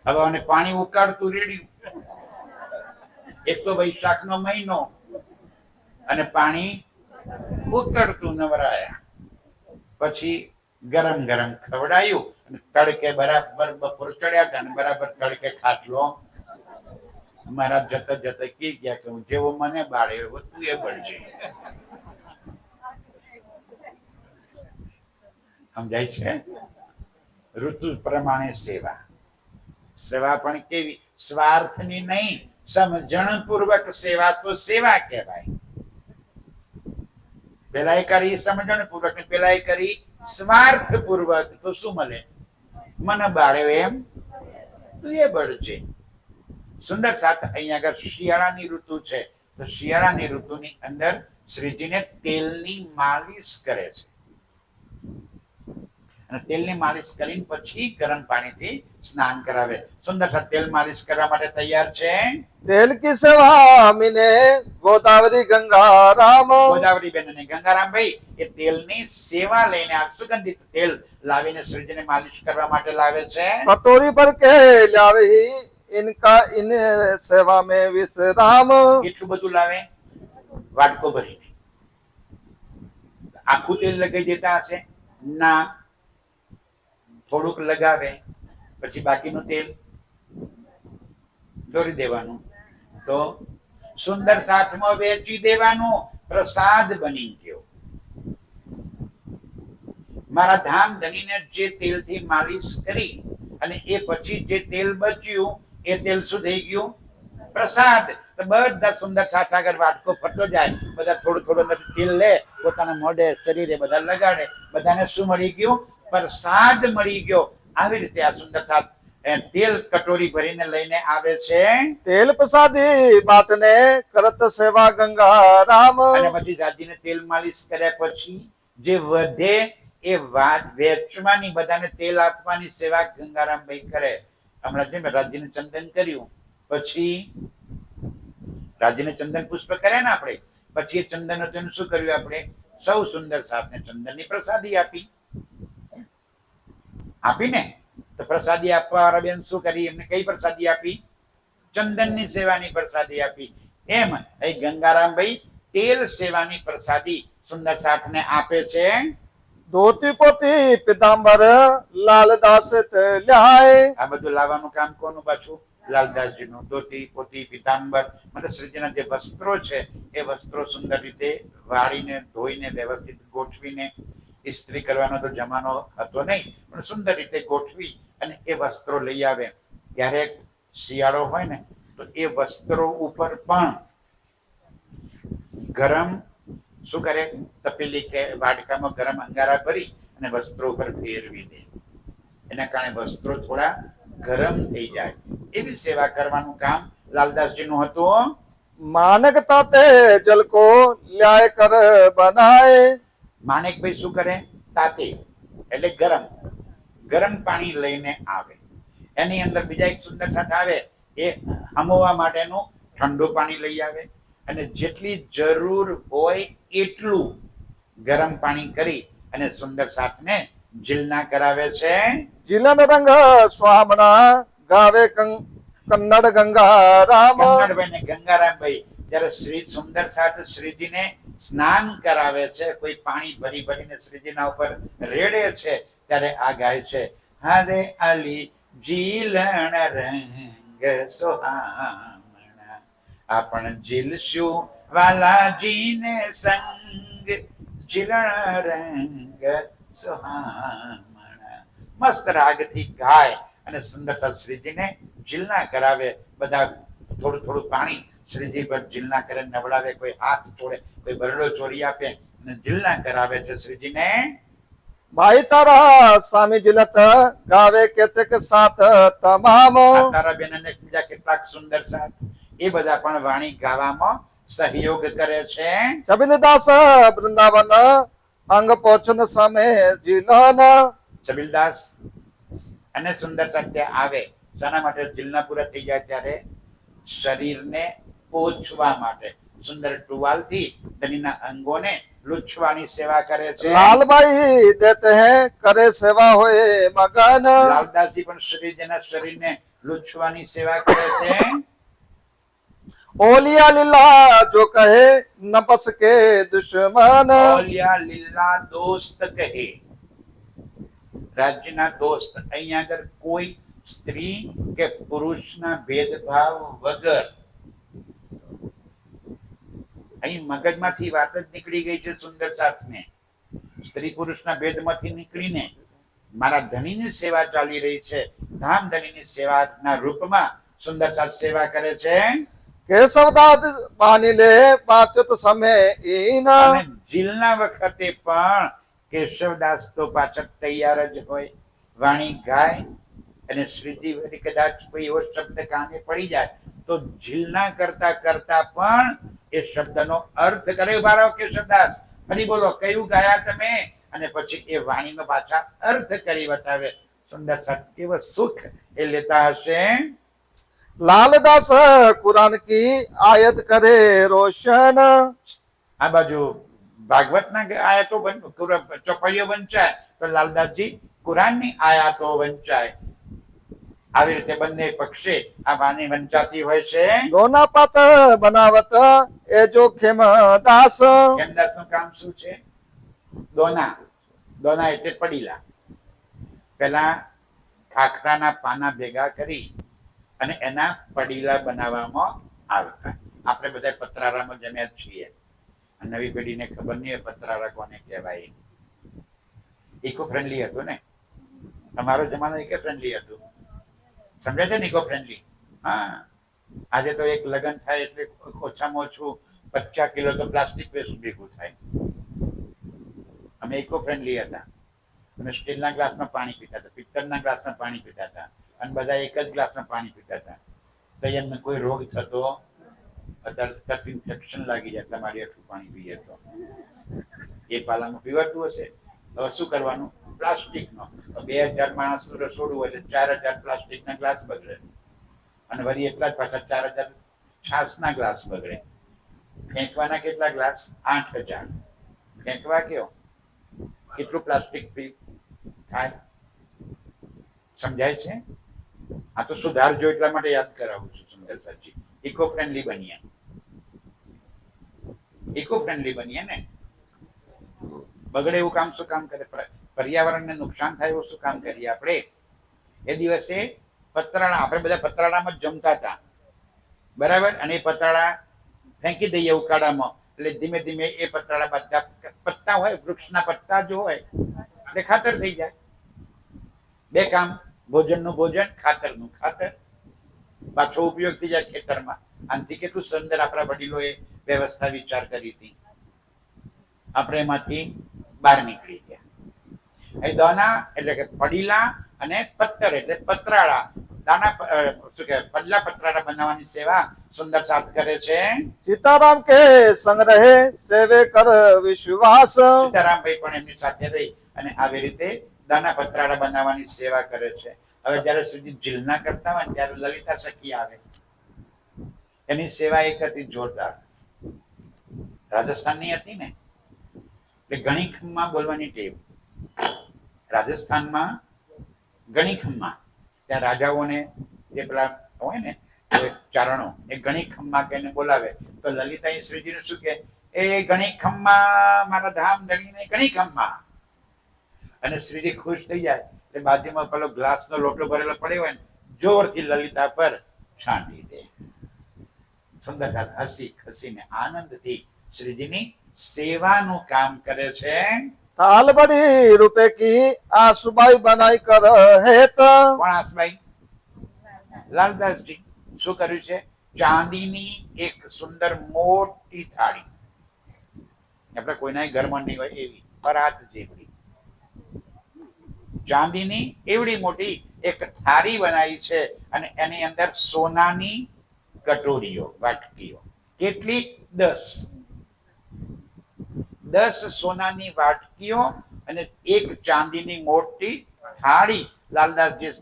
હવે અને પાણી ઉકાળતું રેડ્યું. એક તો વૈશાખ નો મહિનો અને પાણી ઉકળતું નવરાયા. પછી ગરમ ગરમ ખવડાયું અને તડકે બરાબર બપોર ચડ્યા હતા અને બરાબર તડકે ખાટલો. મારા જતા જતા કી ગયા કે જેવો મને બાળે એવો તું એ બળજે. સમજાય છે? ઋતુ પ્રમાણે સેવા. સેવા પણ કેવી? સ્વાર્થની નહીં, સમજણ પૂર્વક સેવા તો સેવા કહેવાય. પેલા કરી સમજણ પૂર્વક, પેલા કરી સ્વાર્થ પૂર્વક, તો શું મળે? મને બાળ્યો એમ તું એ બળજે. સુંદર સાથ. અહીંયા આગળ શિયાળાની ઋતુ છે, તો શિયાળાની ઋતુની અંદર શ્રીજીને તેલની માલિશ કરે છે અને તેલની માલિશ કરીને પછી ગરમ પાણીથી સ્નાન કરાવે. સુંદર સાથ. તેલ માલિશ કરવા માટે તૈયાર છે. तेल की सेवा मिने गोदावरी गंगा राम. ગોદાવરી બેન અને ગંગારામ ભાઈ એ તેલની સેવા લઈને આ સુગંધિત તેલ લાવીને શ્રીજીને માલિશ કરવા માટે લાવે છે. कटोरी भर के लावे ही इनका इन सेवा में विश्राम. કેટલું બધું લાવે? વાટકો ભરીને. આખું તેલ લગાવી દેતા હશે? ના, થોડુંક લગાવે, પછી બાકીનું તેલ દોરી દેવાનું, તો સુંદર સાથમાં વેચી દેવાનું. પ્રસાદ બની ગયો. મારા ધામ ધનીને જે તેલથી માલિશ કરી અને એ પછી જે તેલ બચ્યું એ તેલ શું થઈ ગયું? પ્રસાદ. તો બધા સુંદર સાથ આગળ વાટકો ફરતો જાય, બધા થોડું થોડું તેલ લે, પોતાના મોઢે શરીરે બધા લગાડે, બધાને શું મળી ગયું? પ્રસાદ મળી ગયો. આવી રીતે આ સુંદર સાથ તેલ કટોરી ભરીને લઈને આવે છે. तेल प्रसादी बाटने करत सेवा गंगा राम. અને પછી રાજીને તેલ માલિશ કર્યા પછી જે વધે એ વેચવાની, બધાને તેલ આપવાની સેવા ગંગારામભાઈ કરે. હમણાં જેમ રાજીને ચંદન કર્યું, પછી રાજીને ચંદન પુષ્પ કરે ને આપણે, પછી એ ચંદન હતું શું કર્યું? આપણે સૌ સુંદર સાથને ચંદનની પ્રસાદી આપીને. તો પ્રસાદી આપવા વાળા બેન શું કરી? એમને કઈ પ્રસાદી આપી? ચંદનની સેવાની પ્રસાદી આપી. એમ એ ગંગારામભાઈ તેલ સેવાની પ્રસાદી સુંદર સાથને આપે છે. धोती पोती पीताम्बर लालदास ल्याए. આ બધું લાવવાનું કામ કોનું? પાછું લાલદાસજીનું. ધોતી પોતી પીતાંબર મતલબ શ્રીજીના જે વસ્ત્રો છે એ વસ્ત્રો સુંદર રીતે વાળીને ધોઈને વ્યવસ્થિત ગોઠવીને, ઇસ્ત્રી કરવાનો તો જમાનો હતો નહીં, પણ સુંદર રીતે ગોઠવી અને એ વસ્ત્રો લઈ આવે. ક્યારેક શિયાળો હોય ને તો એ વસ્ત્રો ઉપર પણ ગરમ શું કરે? તપેલી કે વાડકામાં ગરમ અંગારા ભરી અને વસ્ત્રો ઉપર ફેરવી દે. એના કારણે વસ્ત્રો થોડા ગરમ થઈ જાય. એવી સેવા કરવાનું કામ લાલદાસજીનું હતું. मानक ताते जल को ल्याय कर बनाए. માણેકભાઈ શું કરે? તાતે એટલે ગરમ ગરમ પાણી લઈને આવે. એની અંદર બીજા એક સુંદર સાથ આવે, એ હમવા માટેનું ઠંડુ પાણી લઈ આવે અને જેટલી જરૂર હોય એટલું ગરમ પાણી કરી અને સુંદર સાથને જીલના કરાવે છે. जिलन रंग स्वामना गावे कन्नड़ गंगा राम. કન્નડભાઈ ને ગંગારામભાઈ જ્યારે શ્રી સુંદર સાથ શ્રીજીને સ્નાન કરાવે છે, કોઈ પાણી ભરી ભરીને શ્રીજીના ઉપર રેડે છે, ત્યારે આ ગાય છે. હારે અલી જીલણ રંગ સોહામણા, આપણ જીલશું વાલાજીને સંગ, જીલણ રંગ સોહામણા. મસ્ત રાગથી ગાય અને સુંદર સાથ શ્રીજીને જીલના કરાવે. બધા થોડું થોડું પાણી શ્રીજી પર જીલના કરે, નવડાવે, કોઈ હાથ છોડે, કોઈ બરડો ચોરી આપે અને જીલના કરાવે છે શ્રીજીને. भाई तारा स्वामी जिलत गावे केतक साथ तमाम. તારા બેન અને બીજા કેટલાક સુંદર સાથ એ બધા પણ વાણી ગાવામાં સહયોગ કરે છે. છબીલદાસ વૃંદાવન અંગ પહોંચન સામે જીલન છબીલદાસ અને સુંદર સત્ય આવે શાના માટે? જીલના પૂરા થઈ જાય ત્યારે શરીરને પોછવા માટે સુંદર ટુવાલથી ધણીના અંગોને લૂછવાની સેવા કરે છે. લાલભાઈ દેતે હે કરે સેવા હોય મગન લાલદાસજી પણ શ્રીજીના શરીરને લૂછવાની સેવા કરે છે. ઓલિયા લીલા જો કહે નપસ કે દુશ્મન ઓલિયા લીલા દોસ્ત કહે, રાજ્યના દોસ્ત. અહીંયા આગળ કોઈ સ્ત્રી કે પુરુષના ભેદભાવ વગર અહીં મગજમાંથી વાત જ નીકળી ગઈ છે સુંદર સાથને. સ્ત્રી પુરુષના ભેદમાંથી નીકળીને મારા ધણીની સેવા ચાલી રહી છે. ધામ ધણીની સેવાના રૂપમાં સુંદર સાથ સેવા કરે છે. કેશવદાસ માની લે પાચત સમય ઈન અને જીલના વખતે પણ કેશવદાસ તો પાછળ તૈયાર જ હોય. વાણી ગાય અને શ્રીજી વળી કદાચ કોઈ એવો શબ્દ કાને પડી જાય તો જીલના કરતા કરતા પણ એ શબ્દનો અર્થ કરે. ઉભા કેશવદાસ, ફરી બોલો કયું ગાયા તમે? અને પછી એ વાણીનો પાછા અર્થ કરી બતાવે. સુંદર સાથ કેવો સુખ એ લેતા હશે. લાલદાસ કુરાન કી આયત કરે રોશન આ બાજુ ભાગવતના આયાતો ચોપડીઓ વંચાય તો લાલદાસજી કુરાનની આયાતો વંચાય. આવી રીતે બંને પક્ષે આ વાણી વંચાતી હોય છે. દોના પાત બનાવત એ જો ખેમદાસ ખેમદાસ નું કામ શું છે? દોના. દોના એટલે પડીલા. પેલા ખાખરાના પાના ભેગા કરી અને એના પડીલા બનાવવામાં આવતા. આપણે બધા પતરારામાં જમ્યા જ છીએ. નવી પેઢીને ખબર નહીં હોય પતરારા કોને કહેવાય. ઇકો ફ્રેન્ડલી હતું ને, તમારો જમાનો ઇકો ફ્રેન્ડલી હતું. સમજે છે ને ઇકો ફ્રેન્ડલી? હા, આજે તો એક લગ્ન થાય એટલે ઓછામાં ઓછું 50 કિલો તો પ્લાસ્ટિક વેસ્ટ ભેગું થાય. અમે ઇકો ફ્રેન્ડલી હતા. અમે સ્ટીલના ગ્લાસમાં પાણી પીતા હતા, પિત્તળના ગ્લાસમાં પાણી પીતા હતા અને બધા એક જ ગ્લાસમાં પાણી પીતા હતા. તો એમને કોઈ રોગ થતો તરત ઇન્ફેક્શન લાગી જાય તમારી આટલું પાણી પીએ તો. એ પાલામાં પીવાતું હશે તો શું કરવાનું? પ્લાસ્ટિકનો. 2000 માણસનું રસોડું હોય એટલે 4000 પ્લાસ્ટિકના ગ્લાસ બગડે અને વળી એટલા જ પાછા 4000 છાસના ગ્લાસ બગડે. ફેંકવાના કેટલા ગ્લાસ? 8000. ફેંકવા કયો? કેટલું પ્લાસ્ટિક થાય સમજાય છે? આ તો સુધારજો એટલા માટે યાદ કરાવું છું સુંદર સરજી. ઇકો ફ્રેન્ડલી બનીએ. ઇકો ફ્રેન્ડલી બનીએ ને. બગડે એવું કામ શું કામ કરે? પર્યાવરણને નુકસાન થાય એવું શું કામ કરીએ આપણે? એ દિવસે પતરાળા, આપણે બધા પતરાળામાં જ જમતા હતા, બરાબર? અને એ પતરાળા ફેંકી દઈએ ઉકાળામાં એટલે ધીમે ધીમે એ પતરાળા બધા પત્તા હોય, વૃક્ષના પત્તા જો હોય એટલે ખાતર થઈ જાય. બે કામ, ભોજનનું ભોજન, ખાતરનું ખાતર. પાછો ઉપયોગ થઈ જાય ખેતરમાં. આનાથી કેટલું સુંદર આપણા વડીલોએ વ્યવસ્થા વિચાર કરી હતી. આપણે એમાંથી બહાર નીકળી ગયા. એ દાના એટલે કે પડીલા અને પત્તર એટલે પતરાળા. દાના શું કે પડલા પતરાળા બનાવવાની સેવા સુંદર સાથ કરે છે. સીતારામ કે સંગ રહે સેવે કર વિશ્વાસ સીતારામભાઈ પણ એમની સાથે રહી અને આવી રીતે દાના પતરાળા બનાવવાની સેવા કરે છે. હવે જયારે સુધી જીલના કરતા હોય ત્યારે લલિતા સખી આવે. એની સેવા એક હતી જોરદાર. રાજસ્થાનની હતી ને એટલે ઘણી ખમ્મા બોલવાની ટેવ. રાજસ્થાનમાં ઘણી ખમ્મા, ત્યાં રાજાઓને જે પેલા હોય ને ચારણો એ ઘણી ખમ્મા કહીને બોલાવે તો લલિતા શ્રીજીને શું કે? એ ઘણી ખમ્મા મારા ધામ ધણીને ઘણી ખમ્મા. અને શ્રીજી ખુશ થઈ જાય એટલે બાજુમાં પેલો ગ્લાસનો લોટો ભરેલો પડ્યો હોય ને જોરથી લલિતા પર છાંટી દે. સુંદર હસી ખસીને આનંદથી શ્રીજીની સેવાનું કામ કરે છે. તાલ બડી રૂપે કી આસુબાઈ બનાઈ કર હેત. કોણ આસબાઈ? લાલદાસજી. શું કર્યું છે? ચાંદીની એક સુંદર મોટી થાળી, આપણે કોઈના ઘરમાં નહીં હોય એવી પરાત જેવડી ચાંદીની એવડી મોટી એક થાળી બનાવી છે અને એની અંદર સોનાની કટોરીઓ વાટકીઓ. કેટલી? 10 સોનાની વાટકીઓ અને એક ચાંદીની મોટી થાળી લાલદાસજી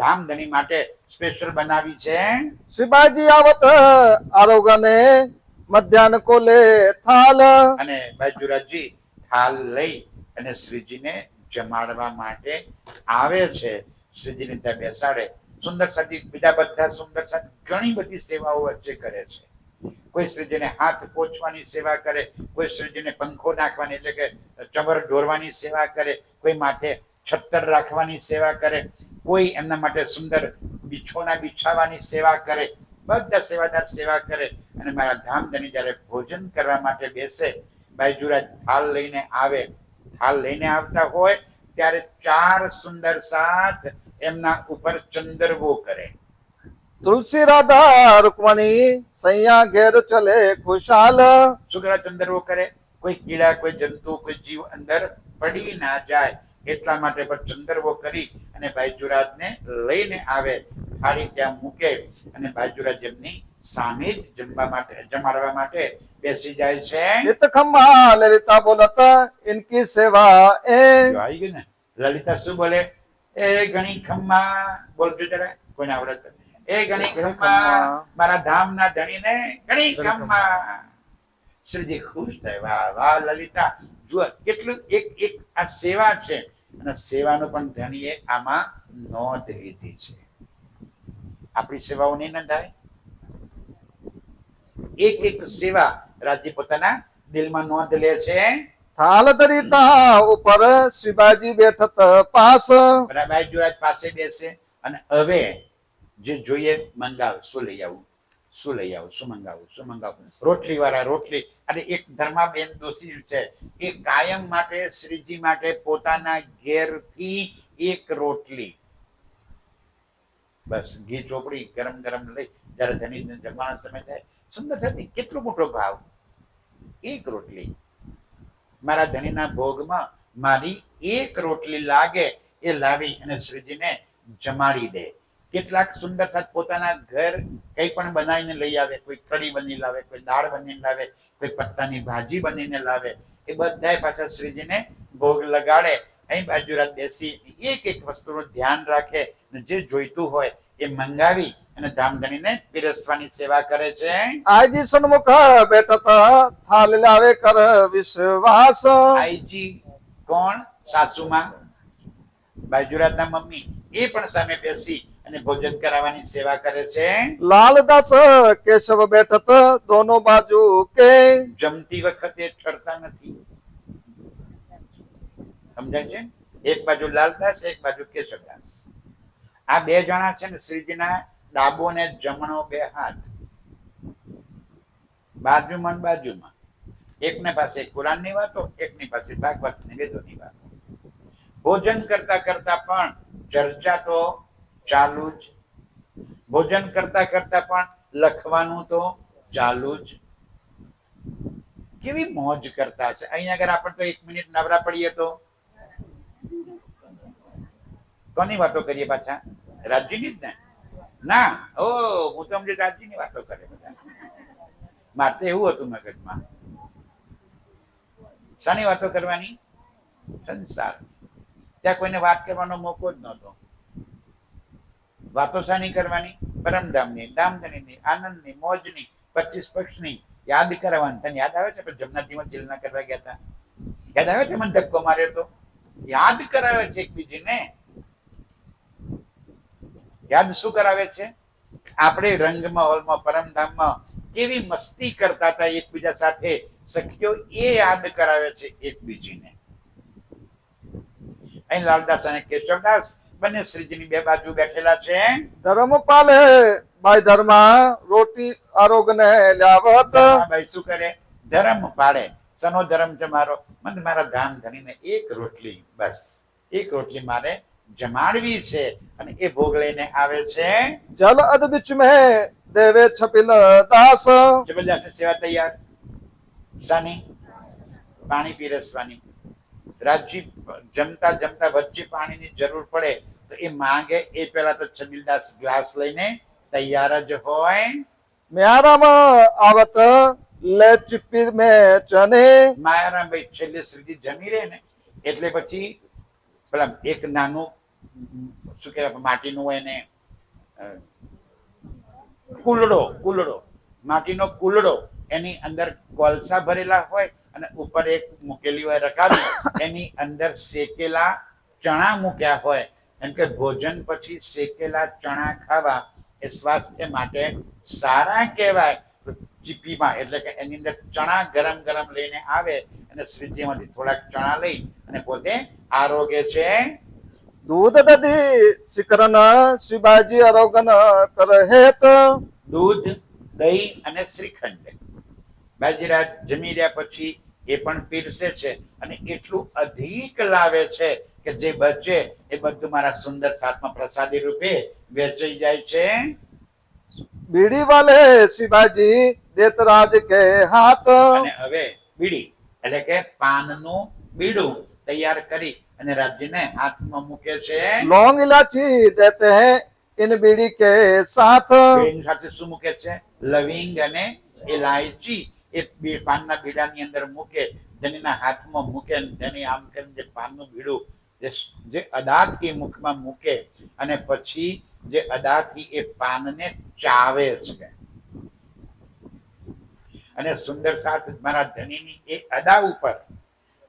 ધામધણી માટે સ્પેશિયલ બનાવી છે. शिवाजी आवत आरोगने मध्यान्ह को ले थाल અને બાજુરાજી થાલ લઈ અને શ્રીજીને જમાડવા માટે આવે છે. શ્રીજીને ત્યાં બેસાડે. સુંદર સાથી બીજા બધા સુંદર સાથી ઘણી બધી સેવાઓ વચ્ચે કરે છે. કોઈ શ્રીજીને હાથ પોછવાની સેવા કરે, કોઈ શ્રીજીને પંખો નાખવાની એટલે કે ચમર ઢોરવાની સેવા કરે, કોઈ માથે છત્તર રાખવાની સેવા કરે, કોઈ એમના માટે સુંદર બિછોના બિછાવવાની સેવા કરે. બધા સેવાદાર સેવા કરે. અને મારા ધામધણી જ્યારે ભોજન કરવા માટે બેસે, બાયજુરાજ થાળ લઈને આવે. થાળ લઈને આવતા હોય ત્યારે 4 સુંદર સાથ એમના ઉપર ચંદરવો કરે. तुलसी राधा रुक्मणी सैया घेर चले खुशाल શું કરે? ચંદરવો કરે. કોઈ કીડા, કોઈ જંતુ, કોઈ જીવ અંદર પડી ના જાય એટલા માટે પર ચંદરવો કરી અને બાયજુરાજને લઈને આવે. થાળી ત્યાં મૂકે અને બાયજુરાજ એમની સામે જ જમાડવા માટે બેસી જાય છે. नित खम्मा ललिता बोलत इनकी सेवा ए જો આવી ગયું ને. લલિતા શું બોલે? એ ગણી ખમ્મા. બોલજો જરા, કોઈને આવડત? એ ગણી ખમ્મા, મારા ધામના ધણીને ગણી ખમ્મા. શ્રીજી ખુશ થાય. વાહ વાહ લલિતા, જુઓ કેટલું એક એક આ સેવા છે. અને સેવાનું પણ ધણીએ આમાં નોંધ લીધી છે. આપણી સેવાઓ નહીં નોંધાય? એક એક સેવા રાજ્ય પોતાના દિલમાં નોંધ લે છે. थाल दरिता ऊपर शिवाजी बैठत पास બાયજુરાજ પાસે બેસે અને હવે જે જોઈએ મંગાવ. શું લઈ આવું? શું લઈ આવું? શું મંગાવું? શું મંગાવું? રોટલી વાળા રોટલી. અને એક ધર્માબેન દોશી છે, એ કાયમ માટે શ્રીજી માટે પોતાના ઘેરથી એક રોટલી, બસ ઘી ચોપડી ગરમ ગરમ લઈ જયારે ધણી જમવાનો સમય થાય. સુંદર થતી કેટલો મોટો ભાવ. એક રોટલી મારા ધણીના ભોગમાં મારી એક રોટલી લાગે એ લાવી અને શ્રીજીને જમાડી દે. કેટલાક સુંદર સાથ પોતાના ઘર કંઈ પણ બનાવીને લઈ આવે. કોઈ કઢી બની લાવે, કોઈ દાળ બનીને લાવે, કોઈ પત્તાની ભાજી બનીને લાવે. એ બધાય પાછા શ્રીજીને ભોગ લગાડે. અહીં બાજુરાજ બેસી એક એક વસ્તુનું ધ્યાન રાખે અને જે જોઈતું હોય એ મંગાવી અને ધામધણીને પીરસવાની સેવા કરે છે. आजी सन्मुख बैठत थाल लावे कर विश्वास આઈજી કોણ? સાસુમાં, બાજુરાજના મમ્મી. એ પણ સામે બેસી અને ભોજન કરાવવાની સેવા કરે છે. लालदास केशव बैठत दोनों बाजू के જમતી વખતે ઠરતા નથી. સમજાય છે? એક બાજુ લાલદાસ, એક બાજુ કેશવદાસ. આ બે જણા છે ને શ્રીજીના ડાબો ને જમણો બે હાથ, બાજુમાં ને બાજુમાં. એકને પાસે કુરાનની વાતો, એકની પાસે ભાગવતની વેદોની વાતો. ભોજન કરતા કરતા પણ ચર્ચા તો ચાલુ જ. ભોજન કરતા કરતા પણ લખવાનું તો ચાલુ જ. કેવી મોજ કરતા છે. અહીંયા આગળ આપણે તો 1 મિનિટ નવરા પડીએ તો કોની વાતો કરીએ પાછા? રાજ્યની જ ને? ના, ઓ હું તો સમજુ રાજ્યની વાતો કરે બધા. મારે તો એવું હતું મગજમાં. શાની વાતો કરવાની? સંસાર. ત્યાં કોઈને વાત કરવાનો મોકો જ નહોતો. વાતો શાની કરવાની? પરમધામની, ધામધણીની, આનંદની, મોજની, 25 પક્ષની યાદ કરાવવાની. તને યાદ આવે છે પણ જમનાજીમાં ચિલના કરવા ગયા હતા? યાદ આવે છે? મને ધક્કો માર્યો તો યાદ કરાવે છે એકબીજીને. યાદ શું કરાવે છે? આપણે રંગમાં હોલમાં પરમધામમાં કેવી મસ્તી કરતા હતા એકબીજા સાથે સખીઓ, એ યાદ કરાવે છે એકબીજીને. અહીં લાલદાસ અને કેશવદાસ બંને શ્રીજીની બે બાજુ બેઠેલા છે. धर्मपाल भाई धर्मा रोटी आरोग ने लावत ધર્માભાઈ શું કરે? ધર્મ પાડે. સનો ધર્મ છે મારો? મને મારા ધામ ધણીને એક રોટલી, બસ એક રોટલી મારે જમાડવી છે. અને એ ભોગ લઈને આવે છે. जल अद बिच में देवे छपिल दास જબરદસ્ત સેવા તૈયાર. શાની? પાણી પીરસવાની. રાજજી જમતા જમતા વચ્ચે પાણીની જરૂર પડે તો એ માંગે એ પેલા તો છબીલદાસ ગ્લાસ લઈને તૈયાર જ હોય. म्याराम आवत ले चिप्पी में चने માયારામ ભાઈ છેલ્લે શ્રીજી જમી રહે ને એટલે પછી પેલા એક નાનું શું કહેવાય માટીનું હોય ને કુલડો માટીનો કુલડો એની અંદર કોલસા ભરેલા હોય અને ઉપર એક મૂકેલી હોય રકાબી એની અંદર શેકેલા ચણા મૂક્યા હોય એમ કે ભોજન પછી શેકેલા ચણા ખાવા એ સ્વાસ્થ્ય માટે સારા કહેવાય. ચીપીમાં એટલે કે એની અંદર ચણા ગરમ ગરમ લઈને આવે અને શ્રીજીમાંથી થોડાક ચણા લઈ અને પોતે આરોગે છે. दूध दधी शिकरन शिवाजी अरोगन कर हेत દૂધ દહીં અને શ્રીખંડ બાજીરાજ જમી રહ્યા પછી એ પણ પીરસે છે અને એટલું અધિક લાવે છે કે જે બચે એ બધું મારા સુંદર સાતમા પ્રસાદી રૂપે વેચાઈ જાય છે. बीड़ी वाले शिवाजी देत राज के हाथ અને હવે બીડી એટલે કે પાનનું બીડું તૈયાર કરી અને રાજ્યને હાથમાં મૂકે છે. लौंग इलायची देते हैं इन बीड़ी के साथ બીડીની સાથે શું મૂકે છે? લવિંગ અને ઇલાયચી એ પાનના બીડાની અંદર મૂકે, ધણીના હાથમાં મૂકે અને ધણી આમ કરીને જે પાનનું બીડું જે અદાથી મુખમાં મૂકે અને પછી જે અદાથી એ પાનને ચાવે છે. અને સુંદર સાથ મારા ધણીની એ અદા ઉપર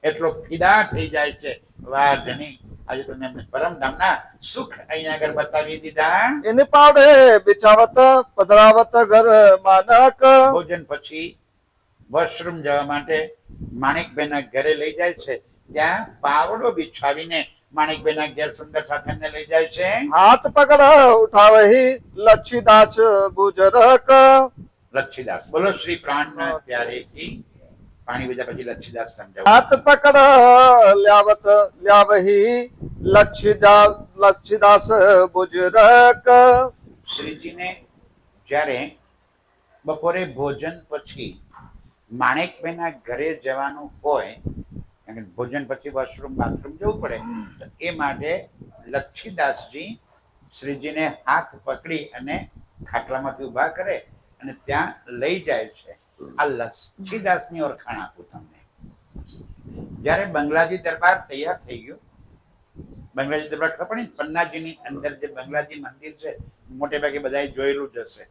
એટલો ફિદા થઈ જાય છે. વાહ ધણી, આજે તમે અમને પરમધામના સુખ અહીંયા આગળ બતાવી દીધા. इन पावड़े बिछावत पधरावत घर मानक ભોજન પછી વોશરૂમ જવા માટે માણેકબેનના ઘરે લઈ જાય છે. ત્યાં પાવડો બિછાવીને માણેકબેનના ઘેર સુંદર સાથે એમને લઈ જાય છે. हाथ पकड़ उठावे ही लच्छीदास बुजरक લચ્છીદાસ બોલો શ્રી પ્રાણના પ્યારે કી. પાણી બીજા પછી લચ્છીદાસ સમજાવો. हाथ पकड़ ल्यावत ल्यावही लच्छीदास बुजरक શ્રીજીને જ્યારે બપોરે ભોજન પછી માણેકબેનના ઘરે જવાનું હોય, કારણ કે ભોજન પછી વોશરૂમ બાથરૂમ જવું પડે, તો એ માટે લચ્છીદાસજી શ્રીજીને હાથ પકડી અને ખાટલામાંથી ઊભા કરે અને ત્યાં લઈ જાય છે. આ લચ્છીદાસની ઓળખાણ આપું તમને. જ્યારે બંગલાજી દરબાર તૈયાર થઈ ગયો, બંગલાજી દરબાર ખબર ને પન્નાજીની અંદર જે બંગલાજી મંદિર છે, મોટે ભાગે બધાએ જોયેલું જ હશે.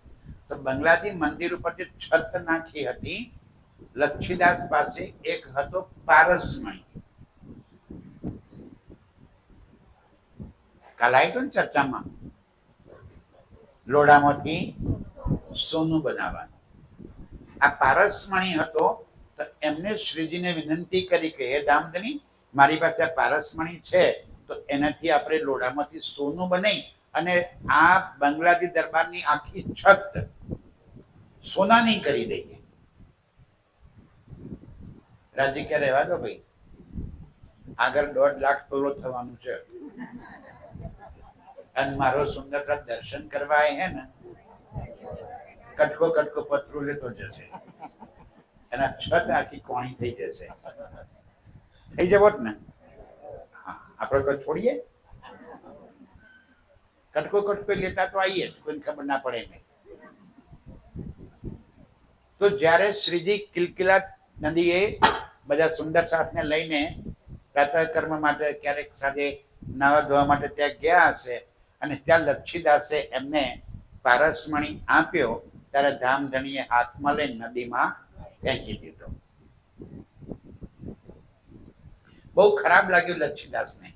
તો બંગલાજી મંદિર ઉપર જે છત નાખી હતી, લચ્છીદાસ પાસે એક હતો પારસમણી. કાલ આવ્યું ને ચર્ચામાં, લોડામાંથી સોનું બનાવવાનું. આ પારસમણી હતો. તો એમને શ્રીજીને વિનંતી કરી કે હે દામધણી, મારી પાસે આ પારસમણી છે, તો એનાથી આપણે લોડામાંથી સોનું બનાવી અને આ બંગલાજી દરબારની આખી છત સોનાની કરી દઈએ. રાજી કે રહેવા દો ભાઈ, આગળ 1.5 લાખ તોલો થવાનું છે અને મારો સુંદર સા દર્શન કરવા હે ને, કટકો કટકો પથરું લેતો જશે, એના છત આખી કોણી થઈ જશે. થઈ જવો જ ને? હા, આપણે કોઈ છોડીએ? કટકો કટકો લેતા તો આવીએ, કોઈને ખબર ના પડે નહીં. તો જ્યારે શ્રીજી કિલકિલા નદીએ બધા સુંદર સાથને લઈને પ્રાતઃકર્મ માટે ક્યારેક સાંજે નાવા ધોવા માટે ત્યાં ગયા હશે અને ત્યાં લચ્છીદાસે એમને પારસમણી આપ્યો, ત્યારે ધામધણીએ હાથમાં લઈને નદીમાં ફેંકી દીધો. બહુ ખરાબ લાગ્યું લચ્છીદાસને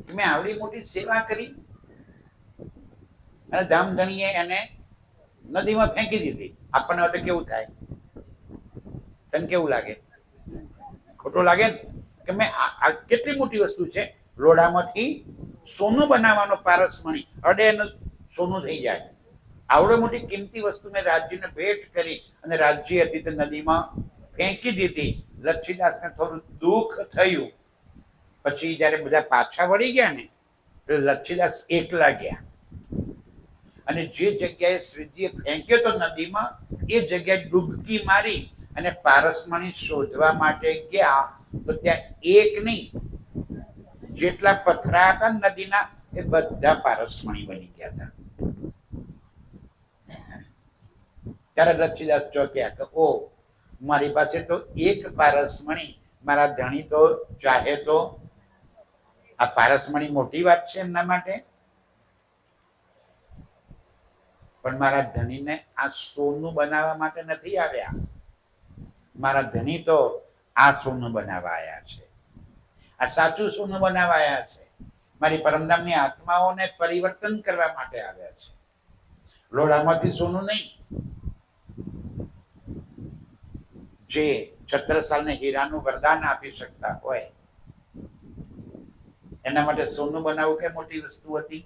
કે મેં આવડી મોટી સેવા કરી અને ધામધણીએ એને નદીમાં ફેંકી દીધી. આપણને હવે કેવું થાય? તને કેવું લાગે? ખોટું લાગે ને? કે મેં આ કેટલી મોટી વસ્તુ છે, લોડામાંથી સોનું બનાવવાનો પારસમણી અડે સોનું થઈ જાય. આવડો મોટી કિંમતી વસ્તુ મેં રાજ્યને ભેટ કરી અને રાજ્ય હતી તે નદીમાં ફેંકી દીધી. લચ્છીદાસને થોડું દુઃખ થયું. પછી જયારે બધા પાછા વળી ગયા ને, એટલે લચ્છીદાસ એકલા ગયા અને જે જગ્યાએ શ્રીજીએ ફેંક્યો તો નદીમાં, એ જગ્યાએ ડૂબકી મારી અને પારસમણી શોધવા માટે ગયા. તો ત્યાં એક નહીં, જેટલા પથરા હતા નદીના એ બધા પારસમણી બની ગયા હતા. ત્યારે લચ્છીદાસ ચોક્યા કે ઓ, મારી પાસે તો એક પારસમણી, મારા ધણી તો ચાહે તો આ પારસમણી મોટી વાત છે એમના માટે, પણ મારા ધણીને આ સોનું બનાવવા માટે નથી આવ્યા. મારા ધણી તો આ સોનું બનાવવા આવ્યા છે, આ સાચું સોનું બનાવવા આવ્યા છે, મારી પરમધામની આત્માઓને પરિવર્તન કરવા માટે આવ્યા છે, લોડામાંથી સોનું નહીં. જે છત્રસાલને હીરાનું વરદાન આપી શકતા હોય એના માટે સોનું બનાવવું કે મોટી વસ્તુ હતી.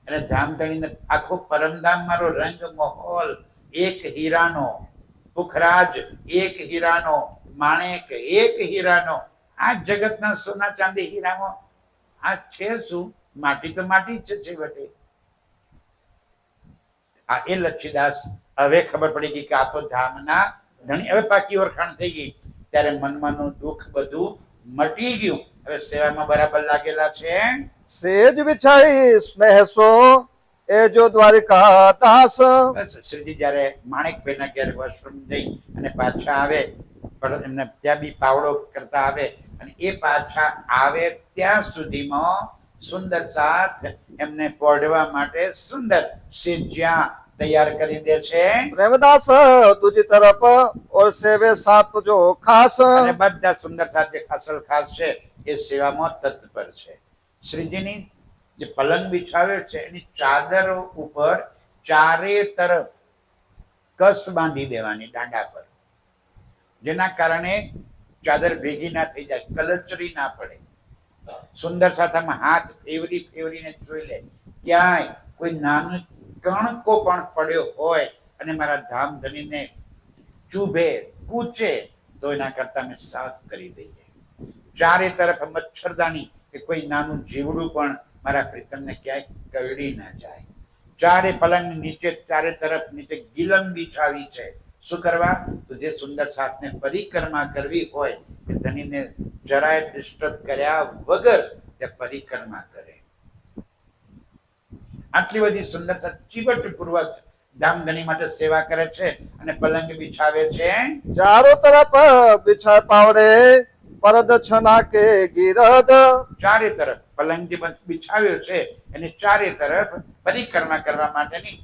અને ધામધણીને આખો પરમધામ મારો રંગ મહોલ એક હીરાનો, પુખરાજ એક હીરાનો, માણેક એક હીરાનો, આ જગતના સોના ચાંદી હીરામાં આ છે શું? માટી તો માટી જ છે છેવટે. આ એ લચ્છીદાસ હવે ખબર પડી ગઈ કે આ તો ધામના ધણી. હવે પાકી ઓળખાણ થઈ ગઈ. ત્યારે મનમાંનું દુઃખ બધું મટી ગયું. હવે સેવામાં બરાબર લાગેલા છે. સેજ વિછાઈ સ્નેહ સો એ જો દ્વારિકા દાસ. બસ શ્રીજી જયારે માણેકભાઈના ઘેર વોશરૂમ જઈ અને પાછા આવે, પણ એમને ત્યાં બી પાવડો કરતા આવે, અને એ પાછા આવે ત્યાં સુધીમાં સુંદર સાથ એમને પોઢવા માટે સુંદર સિજ્યા તૈયાર કરી દે છે. પ્રેમદાસ તુજી તરફ ઓર સેવે સાત જો ખાસ. અને બધા સુંદર સાથ જે ખાસલ ખાસ છે એ સેવામાં તત્પર છે. શ્રીજીની જે પલંગ બિછાવ્યો છે એની ચાદરો ઉપર ચારે તરફ કસ બાંધી દેવાની દાંડા પર, જેના કારણે ચાદર ભેગી ના થઈ જાય, કલચરી ના પડે. સુંદર સાથામાં હાથ ફેવરી ફેવરીને જોઈ લે, ક્યાંય કોઈ નાનો કણકો પણ પડ્યો હોય અને મારા ધામધણીને ચૂભે કૂચે તો એના કરતા અમે સાફ કરી દઈએ. ચારે તરફ મચ્છરદાની કે કોઈ નાનું જીવડું પણ મારા પ્રીતમને ક્યાંય કરડી ના જાય. ચારે પલંગ નીચે ચારે તરફ નીચે ગિલમ બિછાવી છે. શું કરવા? તો જે સુંદર સાથને પરિક્રમા કરવી હોય એ ધણીને જરાય ડિસ્ટર્બ કર્યા વગર તે પરિક્રમા કરે. આટલી બધી સુંદર સાથ ચીવટપૂર્વક ધામધણી માટે સેવા કરે છે અને પલંગ બિછાવે છે. ચારો તરફ બિછાય પાવડે પરદ છના કે ગીરદ. ચારે તરફ પલંગ જે બિછાવ્યો છે એની ચારે તરફ પરિક્રમા કરવા માટેની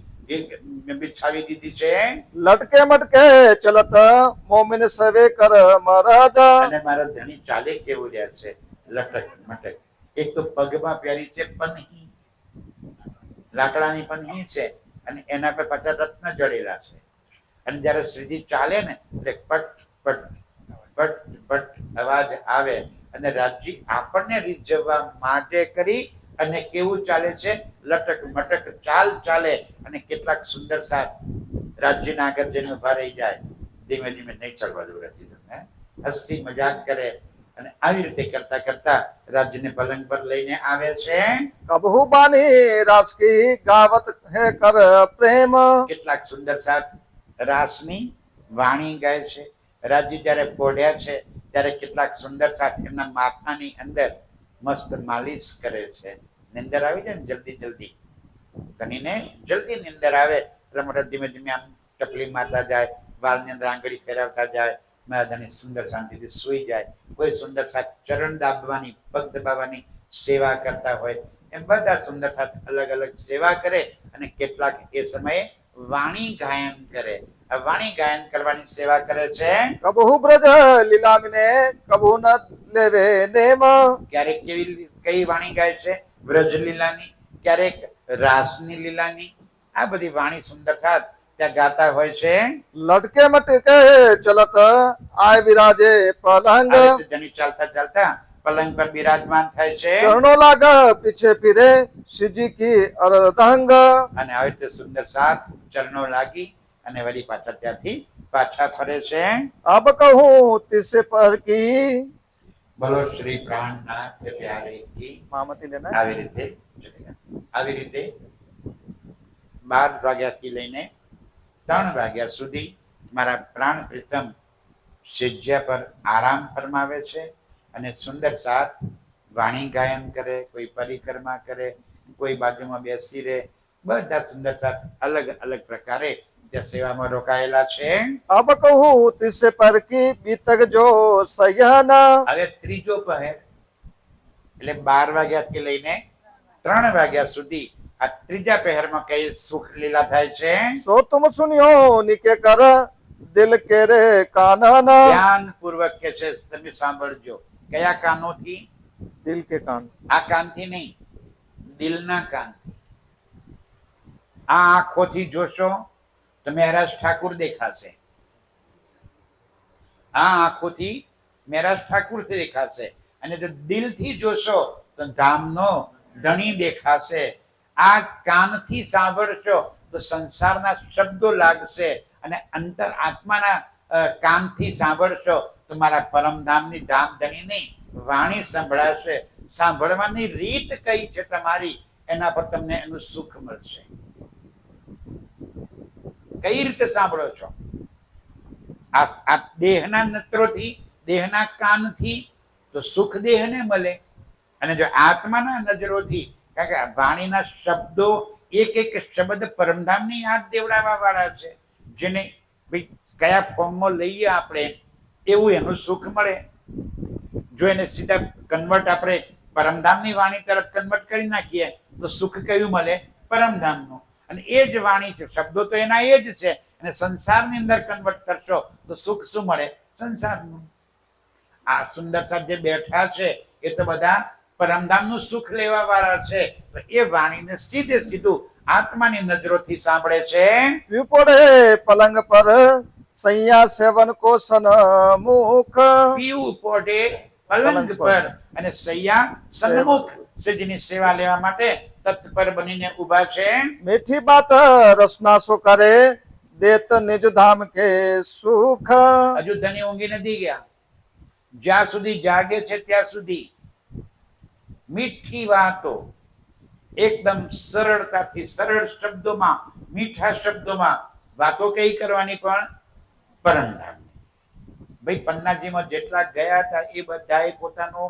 બિછાવી દીધી છે. લટકે મટકે ચલત મોમિન સવે કર મરદ. અને મારા ધણી ચાલે કેવું રહ્યા છે, લટક મટક. એક તો પગમાં પહેરી છે પન્હી, લાકડાની પન્હી છે, અને એના પર પાછા રત્ન જડેલા છે. અને જયારે શ્રીજી ચાલે ને એટલે પટ પટ પટ પટ અવાજ આવે, અને રાજજી આપણને રીઝવવા માટે કરી અને કેવું ચાલે છે, લટક મટક ચાલ ચાલે. અને કેટલાક સુંદર સાથ રાજ્યના આગળ જઈને ઉભા રહી જાય, ધીમે ધીમે નહીં ચાલવા દઉં રાજ્ય તમને, હસતી મજાક કરે. અને આવી રીતે કરતા કરતા રાજ્યને પલંગ પર લઈને આવે છે. કબહુ બાની રાસ કી ગાવત હે કર પ્રેમ. કેટલાક સુંદર સાથ રાસની વાણી ગાય છે. રાજ્ય જયારે પોઢ્યા છે ત્યારે કેટલાક સુંદર સાથ એમના માથાની અંદર મસ્ત માલિશ કરે છે. નિંદર આવી જાય ને જલ્દી જલ્દી, ધણીને જલ્દી નિંદર આવે એટલે મોટા ધીમે ધીમે આમ ટપલી મારતા જાય, વાળની અંદર આંગળી ફેરવતા જાય, મારા ધણી સુંદર શાંતિથી સુઈ જાય. કોઈ સુંદર સાથ ચરણ દાબવાની, પગ દબાવવાની સેવા કરતા હોય. એમ બધા સુંદર સાથ અલગ અલગ સેવા કરે. અને કેટલાક એ સમયે વાણી ગાયન કરે. આ વાણી ગાયન કરવાની સેવા કરે છે. કબહુ બ્રજ લીલામીને કબહુ ન લેવે નેમ. ક્યારેક કેવી કઈ વાણી ગાય છે? વ્રજ લીલાની, ક્યારેક રાસની લીલાની. આ બધી વાણી સુંદર સાથ ત્યાં ગાતા હોય છે. લટકે મટકે ચલત આય વિરાજે પલંગ. આ રીતે ધણી ચાલતા ચાલતા પલંગ પર બિરાજમાન થાય છે. ચરણો લાગ પીછે ફિરે શ્રીજી કી અર્ધંગ. અને આવી રીતે સુંદર સાથ ચરણો લાગી અને વળી પાછા ત્યાંથી પાછા ફરે છે. અબ કહું તિસે પર કી. બોલો શ્રી પ્રાણનાથ પ્યારે કી. મામતી લેના. આવી રીતે 12 વાગ્યાથી લઈને 3 વાગ્યા સુધી મારા પ્રાણ પ્રીતમ સિજ્જા પર આરામ ફરમાવે છે. અને સુંદર સાથ વાણી ગાયન કરે, કોઈ પરિક્રમા કરે, કોઈ બાજુમાં બેસી રહે. બધા સુંદર સાથ અલગ અલગ પ્રકારે તે સેવામાં રોકાયેલા છે. अब कहूँ तिससे पर की बीतक जो सयन હવે ત્રીજો પહેર એટલે 12 વાગ્યાથી લઈને 3 વાગ્યા સુધી આ ત્રીજા પહેરમાં કઈ સુખ લીલા થાય છે. सो तुम सुनियो निके कर दिल के रे कानन ધ્યાન પૂર્વક કે છે તમે સાંભળજો. કયા કાનોથી? दिल के कान આ કાનથી નહીં, દિલના કાનથી. આ આંખોથી જોશો તો મહારાજ ઠાકુર દેખાશે. આ આંખોથી મહારાજ ઠાકુર દેખાશે. અને જો દિલથી જોશો તો ધામનો ધણી દેખાશે. આ કાનથી સાંભળશો તો સંસારના શબ્દો લાગશે. અને અંતર આત્માના કાનથી સાંભળશો તો મારા પરમધામની ધામ ધણીની વાણી સંભળાશે. સાંભળવાની રીત કઈ છે તમારી, એના પર તમને એનું સુખ મળશે. કઈ રીતે સાંભળો છો? આ દેહના નેત્રોથી, દેહના કાનથી તો સુખ દેહને મળે. અને જો આત્માના નજરોથી, કારણ કે વાણીના શબ્દો એક એક શબ્દ પરમધામની યાદ દેવડાવવા વાળા છે. જેને ભાઈ કયા ફોર્મમાં લઈએ આપણે એવું એનું સુખ મળે. જો એને સીધા કન્વર્ટ આપણે પરમધામની વાણી તરફ કન્વર્ટ કરી નાખીએ તો સુખ કયું મળે? પરમધામનું. અને એ જ વાણી છે, શબ્દો તો એના એ જ છે. અને સંસારની અંદર કન્વર્ટ કરશો તો સુખ શું મળે? સંસારનું. આ સુંદર સાહેબ જે બેઠા છે એ તો બધા પરમધામનું સુખ લેવા વાળા છે. તો એ વાણીને સીધે સીધું આત્માની નજરોથી સાંભળે છે. વિપોડે પલંગ પર સૈયા સેવન કો સન્મુખ પીવું પોઢે પલંગ પર અને સૈયા સન્મુખ સેજની સેવા લેવા માટે તત્પર બનીને ઊભા છે. મીઠી બાત રસના સો કરે દેત નિજ ધામ કે સુખ હજુ ધણી ઊંઘી નથી ગયા. જ્યાં સુધી જાગે છે ત્યાં સુધી મીઠી વાતો એકદમ સરળતાથી, સરળ શબ્દોમાં, મીઠા શબ્દોમાં વાતો કઈ કરવાની? પણ પરમધામની. ભાઈ પન્નાજીમાં જેટલા ગયા હતા એ બધાએ પોતાનો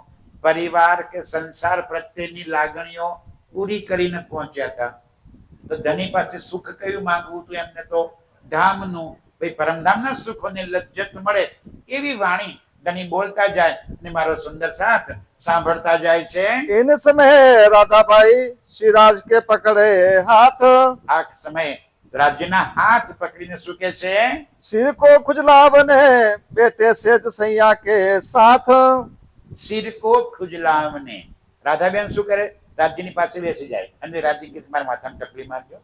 પરિવાર કે સંસાર પ્રત્યેની લાગણીઓ પૂરી કરીને પહોંચ્યા હતા. તો ધની પાસે સુખ કયું માંગવું હતું? એમને તો ધામનું, ભાઈ પરમધામના સુખોને લજ્જત મળે એવી વાણી ધની બોલતા જાય અને મારો સુંદર સાથ સાંભળતા જાય છે. इन समय राधाबाई सिराज के पकड़े हाथ આ સમયે રાજ્યના હાથ પકડીને શું કે છે? सिर को खुजलावने बेटे सेज सैया के साथ સિર કો ખુજલાવને. રાધાબેન શું કરે? રાજ્યની પાસે બેસી જાય અને રાજ્ય કે તમારા માથામાં ટપલી મારજો.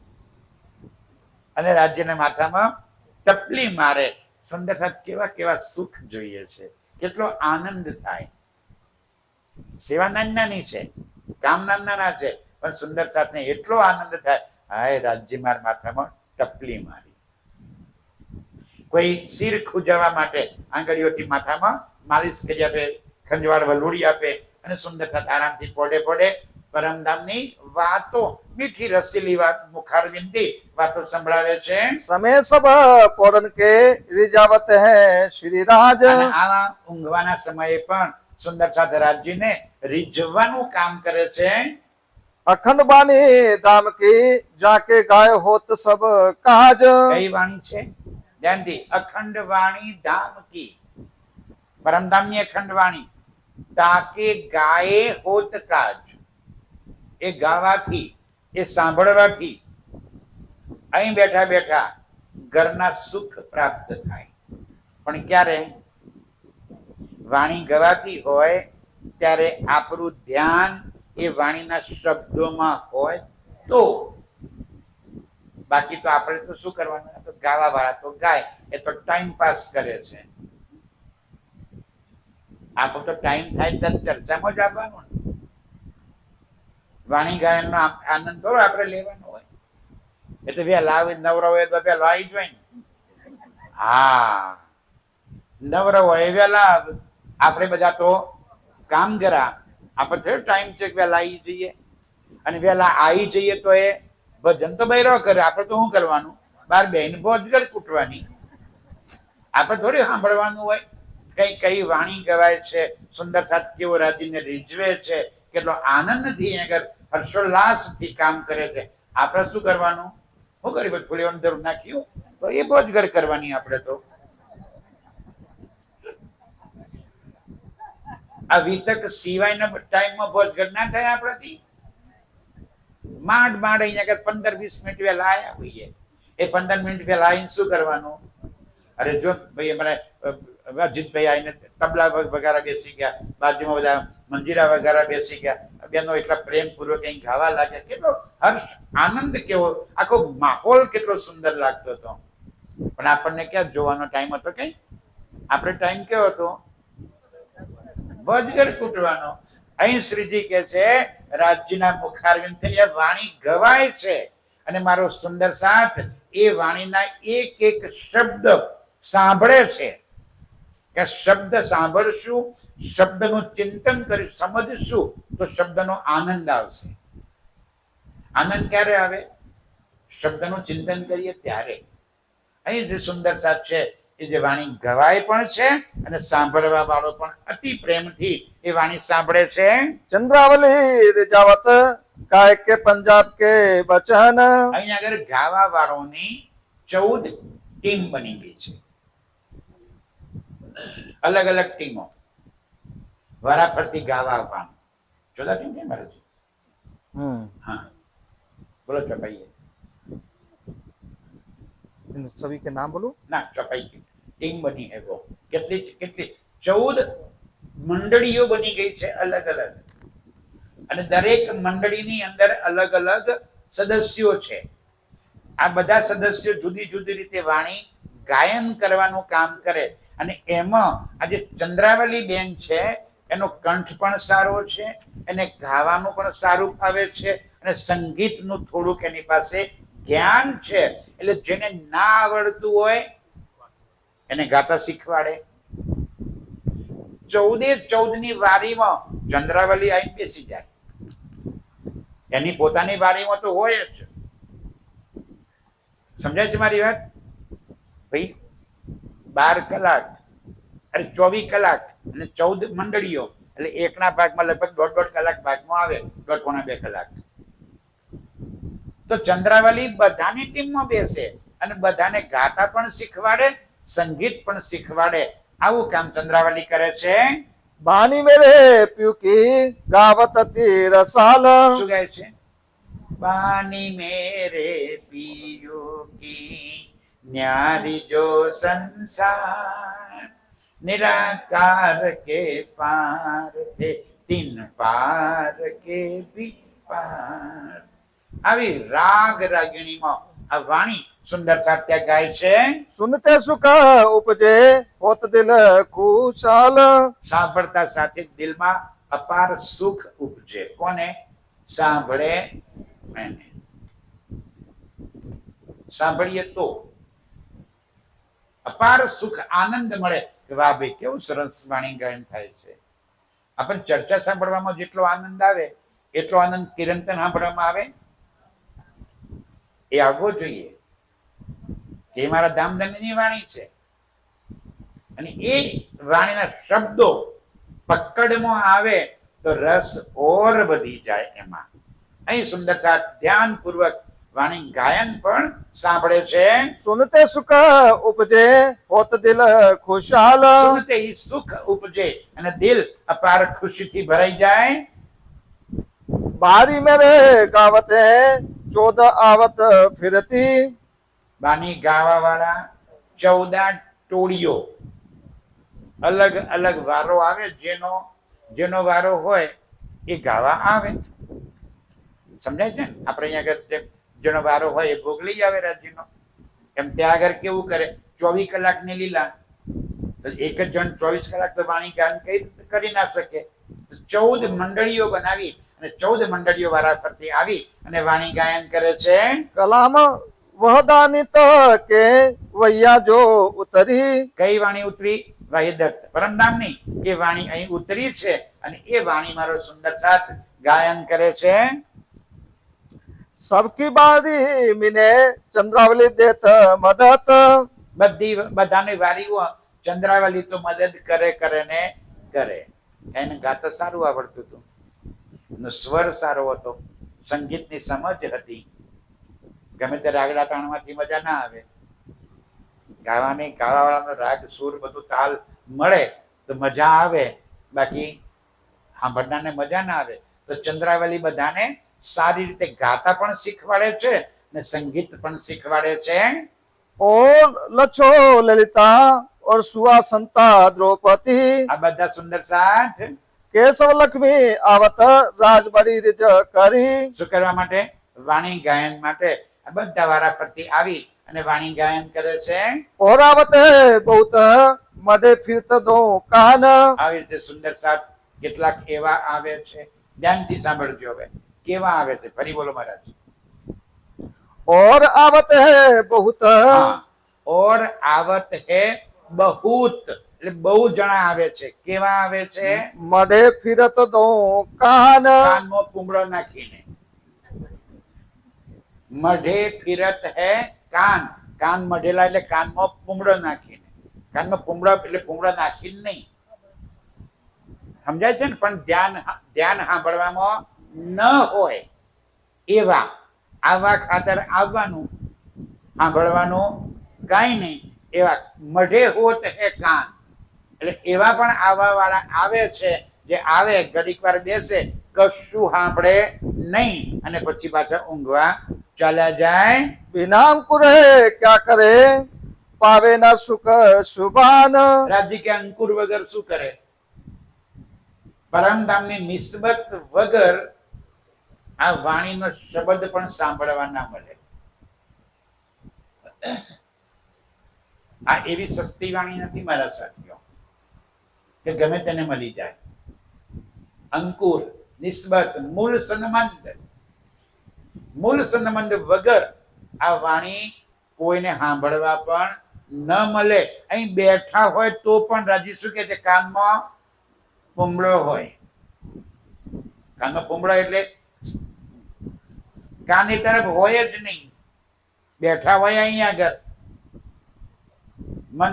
અને રાજ્યના માથામાં ટપલી મારે. સુંદર સાથ કેવા કેવા સુખ જોઈએ છે, કેટલો આનંદ થાય. સેવા નાની છે, કામ નાના છે, પણ સુંદર સાથને એટલો આનંદ થાય. હાય રાજ્ય માર માથામાં ટપલી મારી. કોઈ સિર ખુજાવવા માટે આંગળીઓથી માથામાં માલિશ કરી આપે, ખંજવાળ વલુડી આપે અને સુંદર સાથ આરામથી પોડે પોડે પરમધામની વાતો, મીઠી રસીલી વાત, મુખાર વિનતી વાતો સંભળાવે છે. समय सब पोड़न के रिजावत है श्री राज અને આ ઊંઘવાના સમયે પણ સુંદર સાથ રાજ્યને રીઝવવાનું કામ કરે છે. अखंड बानी धाम की जाके गाय होत सब काज કઈ વાણી છે? ધ્યાનથી. અખંડ વાણી ધામ કી, પરમધામની અખંડ વાણી. તાકે ગાયે હોત કાજ. એ ગાવાથી, એ સાંભળવાથી અહીં બેઠા બેઠા ઘરના સુખ પ્રાપ્ત થાય. પણ ક્યારે? વાણી ગવાતી હોય ત્યારે આપણું ધ્યાન એ વાણીના શબ્દોમાં હોય તો. બાકી તો આપણે તો શું કરવાનું? તો ગાવા વાળા તો ગાય, એ તો ટાઈમ પાસ કરે છે. આપણો તો ટાઈમ થાય ત્યારે ચર્ચામાં જ આવવાનું. વાણી ગાયનનો આનંદ થોડો આપણે લેવાનો હોય. એ તો વહેલા આવે, નવરો હોય તો વહેલો આવી જ હોય ને. હા, નવરો હોય વહેલા આવે. આપણે બધા તો કામ કરા, આપણે થોડો ટાઈમ છે કે વહેલા આવી જઈએ. અને વહેલા આવી જઈએ તો એ ભજન તો બૈરો કરે, આપણે તો શું કરવાનું? બાર બેન ભોજગળ કૂટવાની. આપણે થોડી સાંભળવાનું હોય કઈ કઈ વાણી ગવાય છે, સુંદર સાથ કેવો રાજ્યને રીઝવે છે, કેટલો આનંદથી આગળ હર્ષોલ્લાસથી કામ કરે છે. આપણે શું કરવાનું? શું કરી? ફૂલીઓની જરૂર નાખ્યું તો તો એ બોજગર કરવાની આપણે તો. આ વિતક સિવાયના ટાઈમમાં બોજગર ના થાય આપણાથી. માંડ અહીંયા આગળ 15-20 મિનિટ વહેલા આવ્યા હોઈએ. એ 15 મિનિટ વહેલા આવીને શું કરવાનું? અરે જો ભાઈ અમારે અજીતભાઈ આવીને તબલા વગારા બેસી ગયા, બાજુમાં બધા મંજીરા વગારા બેસી ગયા, બેનો એટલા પ્રેમપૂર્વક કઈ ગાવા લાગ્યા, કેટલો હર્ષ આનંદ, કેવો આખો માહોલ કેટલો સુંદર લાગતો હતો. પણ આપણને ક્યાં જોવાનો ટાઈમ હતો? કઈ આપણે ટાઈમ કેવો હતો? બોજગર કૂટવાનો. અહીં શ્રીજી કે છે રાજ્યના મુખારવિંદથી એ વાણી ગવાય છે અને મારો સુંદર સાથ એ વાણીના એક એક શબ્દ સાંભળે છે. કે શબ્દ સાંભળશું, શબ્દનું ચિંતન કરી સમજશું તો શબ્દનો આનંદ આવશે. આનંદ ક્યારે આવે? શબ્દનું ચિંતન કરીએ ત્યારે. અહીં જે સુંદર સાથ છે એ જે વાણી ગવાય પણ છે અને સાંભળવા વાળો પણ અતિ પ્રેમથી એ વાણી સાંભળે છે. चंद्रावली रिजावत काय के पंजाब के बचन અહીંયા આગળ ગાવા વાળોની 14 ટીમ બની ગઈ છે. અલગ અલગ ટીમો વારાફરતી ગાવા આવવાનું. જોડા ટીમ છે મારે. હા બોલો ચોપાઈએ. इन सभी के नाम बोलो. ના ચોપાઈ ટીમ બની है वो. કેટલી કેટલી 14 મંડળીઓ બની ગઈ છે અલગ અલગ, અને દરેક મંડળીની અંદર અલગ અલગ સદસ્યો છે. આ બધા સદસ્યો જુદી જુદી રીતે વાણી ગાયન કરવાનું કામ કરે. અને એમાં આજે ચંદ્રાવલી બેન છે એનો કંઠ પણ સારો છે, એને ગાવાનું પણ સારું ફાવે છે, અને સંગીતનું થોડુંક એની પાસે જ્ઞાન છે. એટલે જેને ના આવડતું હોય એને ગાતા શીખવાડે. 14 ની વારીમાં ચંદ્રાવલી આવી બેસી જાય. એની પોતાની વારીમાં તો હોય જ. સમજાય છે મારી વાત? ભાઈ 12 કલાક અરે 24 કલાક અને 14 મંડળીઓ એટલે એકના ભાગમાં લગભગ 1.5 કલાક ભાગમાં આવે, 1.5-2 કલાક. તો ચંદ્રાવલી બધાની ટીમમાં બેસે અને બધાને ગાતા પણ શીખવાડે, સંગીત પણ શીખવાડે. આવું કામ ચંદ્રાવલી કરે છે. बानी मेरे प्यू की गावत ती रसाल શું કહે છે? बानी मेरे पियो की न्यारी जो संसार निराकार के पार थे तीन पार के भी पार. આવી રાગ રાગિણીમાં આ વાણી સુંદર સાત્ય ગાય છે. सुनते सुख उपजे होत दिल खुशाल સાંભળતા સાથે દિલમાં અપાર સુખ ઉપજે. કોને? સાંભળે એને. સાંભળીએ તો અપાર સુખ આનંદ મળે કે વાહ ભાઈ કેવું સરસ વાણી ગાયન થાય છે. આપણને ચર્ચા સાંભળવામાં જેટલો આનંદ આવે એટલો આનંદ કિરંતન સાંભળવામાં આવે. એ આવવો જોઈએ કે મારા ધામધનની વાણી છે અને એ વાણીના શબ્દો પકડમાં આવે તો રસ ઓર વધી જાય એમાં. અહીં સુંદર સાથ ધ્યાનપૂર્વક વાણી ગાયન પણ સાંભળે છે. सुनते सुख उपजे होत दिल खुशाल સુનતે ઈ સુખ ઉપજે અને દિલ અપાર ખુશીથી ભરાઈ જાય. बारी मेरे गावत है 14 आवत फिरती બાની ગાવા વાળા 14 ટોળીઓ અલગ અલગ વારો આવે. જેનો વારો હોય એ ગાવા આવે. સમજાય છે ને? આપણે અહીંયા આગળ જેનો વારો હોય એ ભોગ લઈ આવે રાજ્યનો. એમ ત્યાં આગળ કેવું કરે? 24 કલાકની લીલા. તો એક જ જણ 24 કલાક તો વાણી ગાન કઈ રીતે કરી ના શકે? 14 મંડળીઓ બનાવી અને 14 મંડળીઓ વાળા પરથી આવી અને વાણી ગાયન કરે છે. कलाम वह दानित के वैया जो उतरी કઈ વાણી ઉતરી? વાહિદત્ત પરમ નામની એ વાણી અહીં ઉતરી છે અને એ વાણી મારો સુંદર સાથ ગાયન કરે છે. सबकी बारी मिने चंद्रावली देत मदत બધાની વારીઓ ચંદ્રાવલી તો મદદ કરે ને કરે. એને ગાતા સારું આવડતું હતું, એનો સ્વર સારો હતો, સંગીતની સમજ હતી. ગમે તે રાગડા તાણમાંથી મજા ના આવે. ગાવાવાળાનો રાગ સુર બધું તાલ મળે તો મજા આવે, બાકી સાંભળનારને મજા ના આવે. તો ચંદ્રાવલી બધાને સારી રીતે ગાતા પણ શીખવાડે છે ને સંગીત પણ શીખવાડે છે. और लच्छो ललिता और सुहासंता द्रौपदी આ બધા સુંદર સાથ केशव लक्ष्मी आवत राजबड़ी रिज करी શું કરવા માટે? વાણી ગાયન માટે. આ બધા વારાફરતી આવી અને વાણી ગાયન કરે છે. और आवत बहुत मडे फिरत दो कान આવી રીતે સુંદર સાથ કેટલાક એવા આવે છે, ધ્યાનથી સાંભળજો. હવે કેવા આવે છે ફરી બોલો મહારાજ. और आवत है बहुत हाँ, और आवत है बहुत એટલે બહુ જણા આવે છે. કેવા આવે છે? मडे फिरत दो कान કાનમાં પૂંગળો નાખીને. મઢે ફિરત હે કાન, કાન મઢેલા એટલે કાનમાં પૂંગળો નાખીને. કાનમાં પૂંગળો એટલે પૂંગળો નાખીને નહીં, સમજાય છે ને? પણ ધ્યાન સાંભળવામાં ન હોય એવા, આવા ખાતર આવવાનું, સાંભળવાનું કાંઈ નહીં એવા. મઢે હોત હે કાન એટલે એવા પણ આવા વાળા આવે છે, જે આવે ઘડીક વાર બેસે, કશું સાંભળે નહીં અને પછી પાછા ઊંઘવા ચાલ્યા જાય. बिना अंकुर क्या करे पावे ना सुख सुभान રાજ્ય કે અંકુર વગર શું કરે? પરમધામની નિસ્બત વગર આ વાણીનો શબ્દ પણ સાંભળવા ના મળે. આ એવી સસ્તી વાણી નથી મારા સાથીઓ કે ગમે તેને મળી જાય. અંકુર, નિસ્બત, મૂળ સંબંધ, મૂળ સંબંધ વગર આ વાણી કોઈને સાંભળવા પણ ન મળે. અહીં બેઠા હોય તો પણ રાજી શું કે છે? કાનમાં પૂંગળો હોય. કાનમાં પૂંગળો એટલે કાનની તરફ હોય જ નહીં. બેઠા હોય અહીંયા આગળ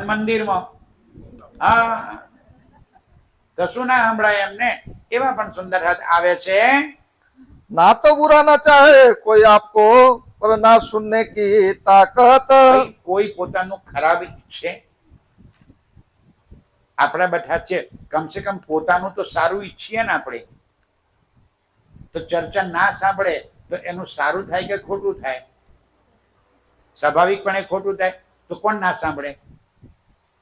મંદિરમાં, હા, કશું ના સંભળાય એમને. એવા પણ સુંદર હાથ આવે છે. ना तो बुरा ना चाहे कोई आपको पर ना सुनने की ताकत કોઈ પોતાનું ખરાબ ઈચ્છે? આપણે બેઠા છે, કમસે કમ પોતાનું તો સારું ઈચ્છીએ ને આપણે. તો ચર્ચા ના સાંભળે તો એનું સારું થાય કે ખોટું થાય? સ્વાભાવિકપણે ખોટું થાય. તો કોણ ના સાંભળે?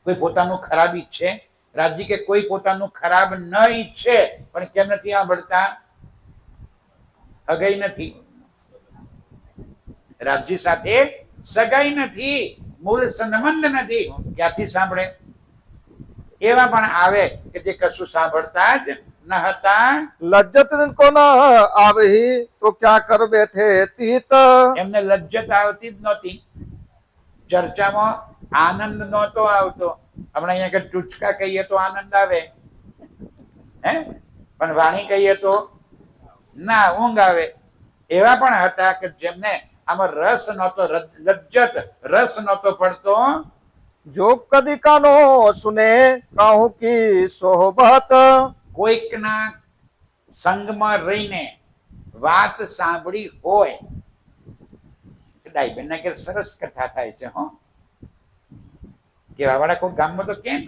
કોઈ પોતાનું ખરાબ ઈચ્છે? રાજજી કે કોઈ પોતાનું ખરાબ ન ઈચ્છે, પણ કેમ નથી સાંભળતા? સગાઈ નથી. રાજજી સાથે સગાઈ નથી, મૂળ સંબંધ નથી, ક્યાંથી સાંભળે? એવા પણ આવે કે જે કશું સાંભળતા જ ન હતા. लज्जत को न आवे ही तो क्या कर बैठे तीत એમને લજ્જત આવતી જ નહોતી. ચર્ચામાં આનંદ નહોતો આવતો. હમણાં અહીંયા કે ટૂચકા કહીએ તો આનંદ આવે, હે, પણ વાણી કહીએ તો ના, ઊંઘ આવે. એવા પણ હતા કે જેમને આમાં રસ નહોતો, લજ્જત, રસ નહોતો પડતો. जो कदी कानो सुने काहू की सोहबत કોઈકના સંગમાં રહીને વાત સાંભળી હોય. ડાઈબેન ના કે સરસ કથા થાય છે. હો, કેવા વાળા કોઈ ગામમાં તો કેમ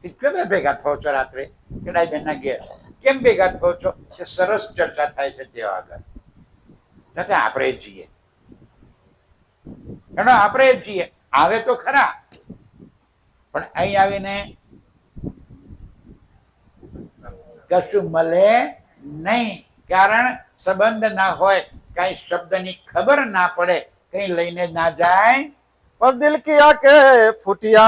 કેટલા ભેગા થયો છો રાત્રે? કે ડાઈબેન ના ઘેર કેમ ભેગા થયો છો? કે સરસ ચર્ચા થાય છે તેવા આગળ. નથી આપણે જઈએ, આપણે જઈએ. આવે તો ખરા, પણ અહીં આવીને કશું મળે નહીં. કારણ સંબંધ ના હોય, કઈ શબ્દની ખબર ના પડે, કઈ લઈને ના જાય. पर दिल की आके फुटिया